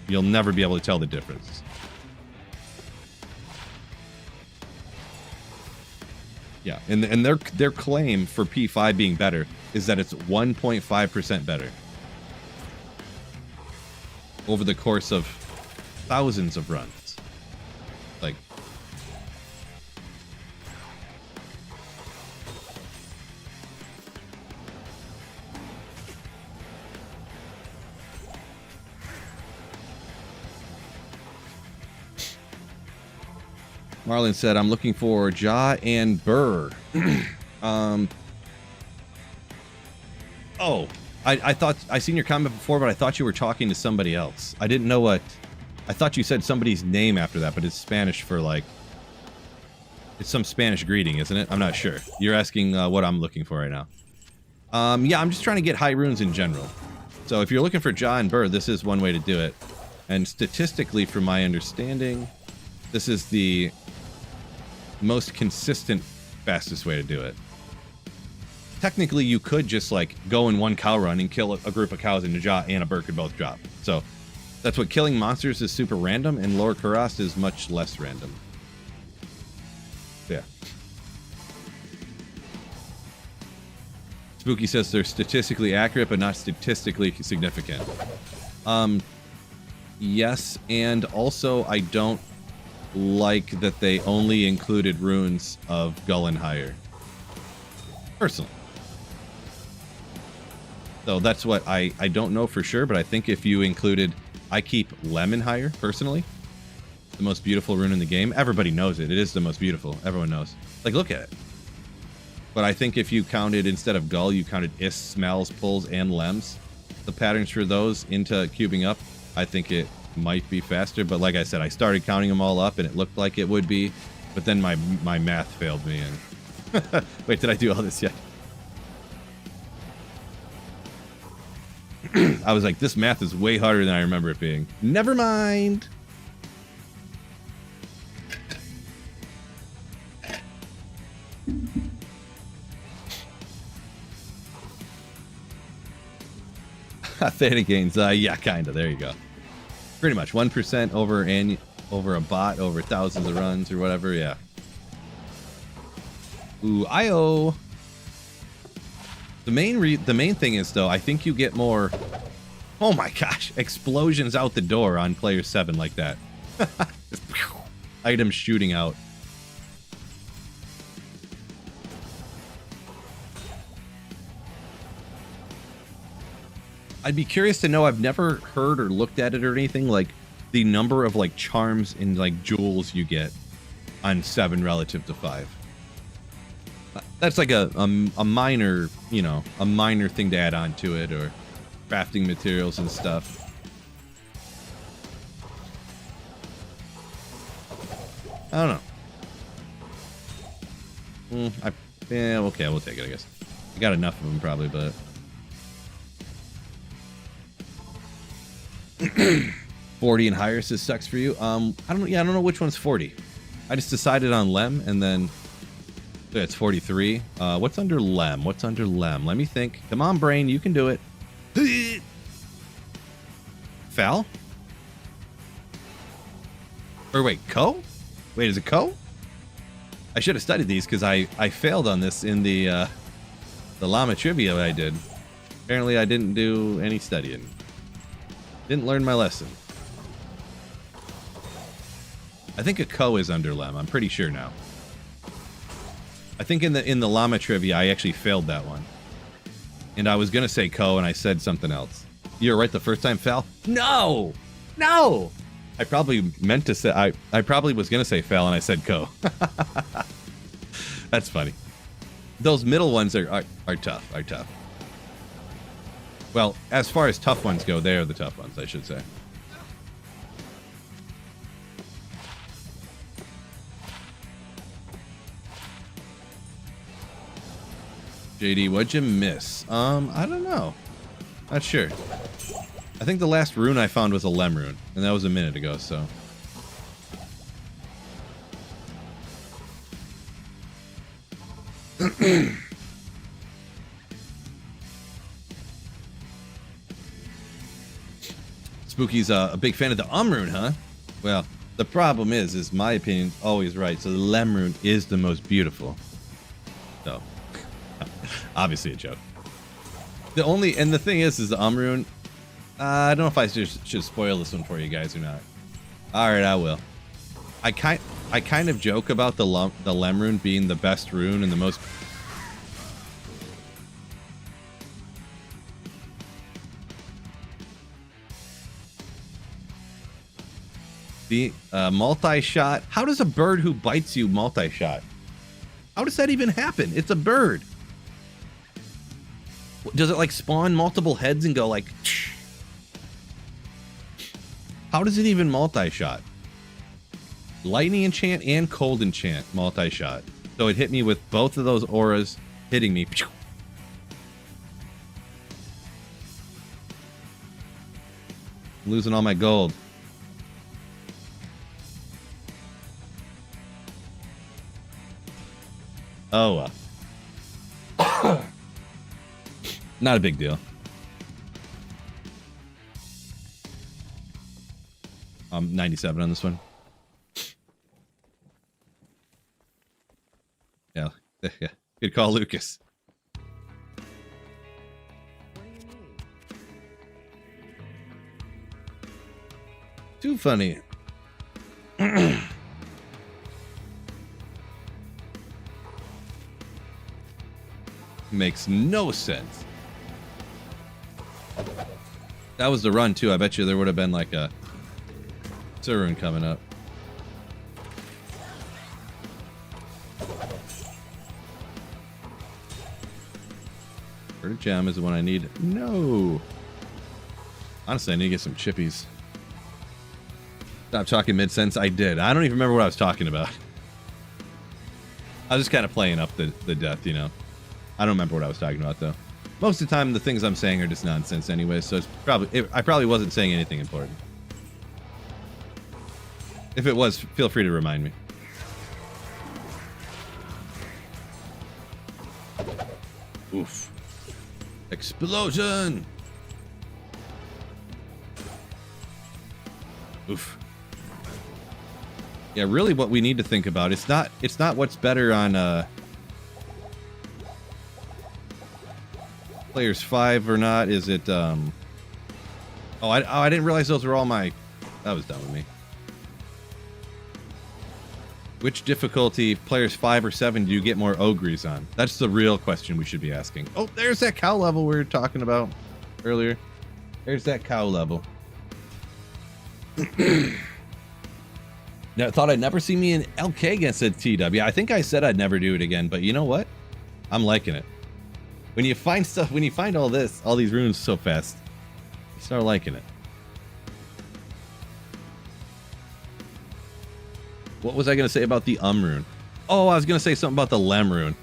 Speaker 1: be able to tell the difference. Yeah, and their claim for P5 being better is that it's 1.5% better over the course of thousands of runs. Like, Marlon said, I'm looking for Ja and Burr. Oh, I thought I seen your comment before, but I thought you were talking to somebody else. I didn't know what. I thought you said somebody's name after that, but it's Spanish for like. It's some Spanish greeting, isn't it? I'm not sure. You're asking what I'm looking for right now. Yeah, I'm just trying to get high runes in general. So if you're looking for Ja and Burr, this is one way to do it. And statistically, from my understanding, this is the most consistent, fastest way to do it. Technically, you could just like go in one cow run and kill a group of cows, and a Ja and a Burr could both drop. So that's what killing monsters is super random, and Lord Kurast is much less random. Yeah. Spooky says they're statistically accurate, but not statistically significant. Yes, and also I don't like that they only included runes of Gull and higher. Personally. So that's what I don't know for sure, but I think if you included... I keep Lemon higher, personally. The most beautiful rune in the game. Everybody knows it. It is the most beautiful. Everyone knows. Like, look at it. But I think if you counted, instead of Gull, you counted Is, Smells, Pulls, and Lems, the patterns for those into cubing up, I think it might be faster. But like I said, I started counting them all up, and it looked like it would be. But then my math failed me. And wait, did I do all this yet? I was like, this math is way harder than I remember it being. Never mind. Theta gains, yeah, kinda. There you go. Pretty much 1% over a bot over thousands of runs or whatever. Yeah. Ooh, IO. The main thing is though, I think you get more. Oh my gosh! Explosions out the door on player 7 like that. Just, items shooting out. I'd be curious to know. I've never heard or looked at it or anything, like the number of like charms and like jewels you get on 7 relative to 5. That's like a minor, you know, a minor thing to add on to it, or crafting materials and stuff. I don't know. Yeah, okay, we'll take it, I guess. I got enough of them probably, but 40 and higher says sucks for you. I don't know which one's 40. I just decided on Lem, and then yeah, it's 43. What's under Lem? What's under Lem? Let me think. Come on, brain, you can do it. Foul? Or wait, Co? Wait, is it Co? I should have studied these because I failed on this in the llama trivia I did. Apparently I didn't do any studying. Didn't learn my lesson. I think a Co is under Lem. I'm pretty sure now. I think in the llama trivia, I actually failed that one. And I was going to say Ko, and I said something else. You were right the first time, Fel? No! No! I probably meant to say... I probably was going to say Fel, and I said Ko. That's funny. Those middle ones are tough. Are tough. Well, as far as tough ones go, they are the tough ones, I should say. JD, what'd you miss? I don't know. Not sure. I think the last rune I found was a Lem rune, and that was a minute ago, so... Spooky's a big fan of the rune, huh? Well, the problem is my opinion's always right, so the Lem rune is the most beautiful. So, obviously a joke. The thing is the rune. I don't know if I should spoil this one for you guys or not. All right, I will. I kind of joke about the Lem rune being the best rune and the most. The multi-shot. How does a bird who bites you multi-shot? How does that even happen? It's a bird. Does it like spawn multiple heads and go like? How does it even multi-shot? Lightning enchant and cold enchant multi-shot. So it hit me with both of those auras hitting me. I'm losing all my gold. Oh, not a big deal. 97 on this one. Yeah, yeah. Good call, Lucas. Too funny. Makes no sense. That was the run too. I bet you there would have been like a Surun coming up. Bird gem is the one I need. No. Honestly, I need to get some chippies. Stop talking mid-sentence. I did. I don't even remember what I was talking about. I was just kind of playing up the death, you know. I don't remember what I was talking about, though. Most of the time, the things I'm saying are just nonsense anyway, so it's I probably wasn't saying anything important. If it was, feel free to remind me. Oof. Explosion! Oof. Yeah, really what we need to think about, it's not what's better on Players 5 or not, is it oh, I didn't realize those were all my... That was dumb with me. Which difficulty, Players 5 or 7, do you get more ogres on? That's the real question we should be asking. Oh, there's that cow level we were talking about earlier. There's that cow level. Now, I thought I'd never see me in LK against a TW. I think I said I'd never do it again, but you know what? I'm liking it. When you find stuff, when you find all these runes so fast, you start liking it. What was I going to say about the rune? Oh, I was going to say something about the Lem rune.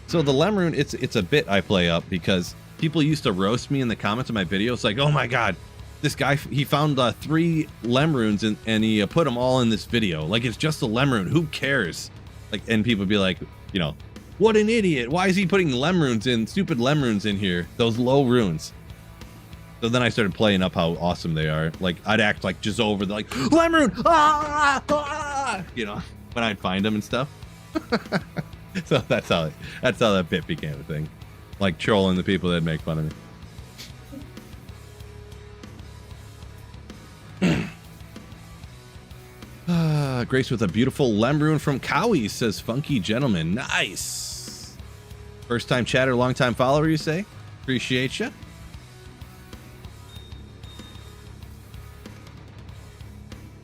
Speaker 1: So the Lem rune, it's a bit I play up because people used to roast me in the comments of my videos like, oh my god, this guy, he found 3 Lem runes and he put them all in this video. Like, it's just a Lem rune. Who cares? Like, and people would be like, you know, what an idiot. Why is he putting Lem runes in, stupid Lem runes in here? Those low runes. So then I started playing up how awesome they are. Like, I'd act like just over the, like, Lem rune! Ah! Ah! You know, when I'd find them and stuff. So that's how that bit became a thing. Like, trolling the people that make fun of me. Grace with a beautiful Lem rune from Cowie, says Funky Gentleman. Nice. First time chatter, long time follower, you say? Appreciate you.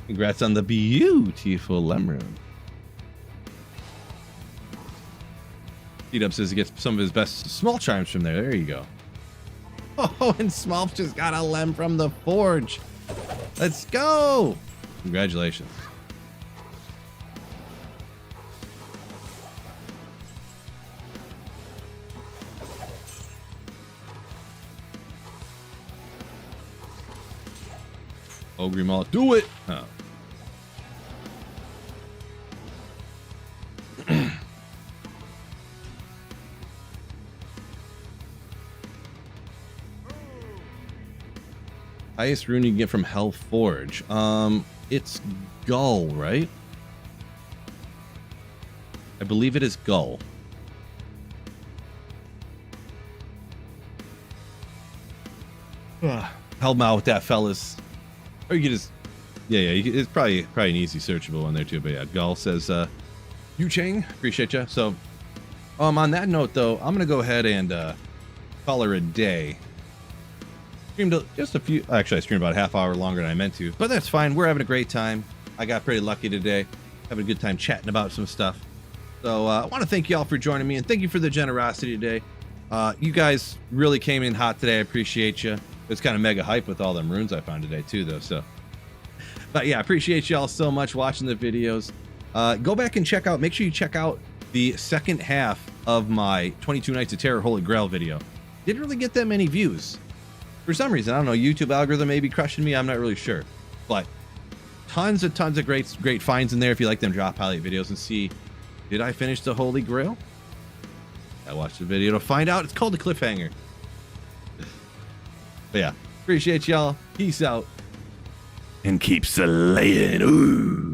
Speaker 1: Congrats on the beautiful Lem rune. D-Dub says he gets some of his best small chimes from there. There you go. Oh, and Smolf just got a Lem from the forge. Let's go. Congratulations. Ogre Mall, do it. Oh. Highest rune you can get from Hell Forge. It's Gull, right? I believe it is Gull. Help me out with that, fellas. Or you can just, yeah, it's probably an easy searchable one there too. But yeah, Gull says, Yu Chang, appreciate you. So, on that note though, I'm gonna go ahead and call her a day. Streamed just a few, actually I streamed about a half hour longer than I meant to, but that's fine. We're having a great time. I got pretty lucky today, having a good time chatting about some stuff. So I want to thank y'all for joining me, and thank you for the generosity today. You guys really came in hot today. I appreciate you. It's kind of mega hype with all them runes I found today too, though. So, but yeah, I appreciate y'all so much watching the videos. Go back and check out, make sure you check out the second half of my 22 Nights of Terror Holy Grail video. Didn't really get that many views. For some reason, I don't know, YouTube algorithm may be crushing me, I'm not really sure. But tons of great finds in there if you like them drop highlight videos and see, did I finish the Holy Grail? I watched the video to find out. It's called the Cliffhanger. But yeah, appreciate y'all. Peace out. And keep slaying. Ooh.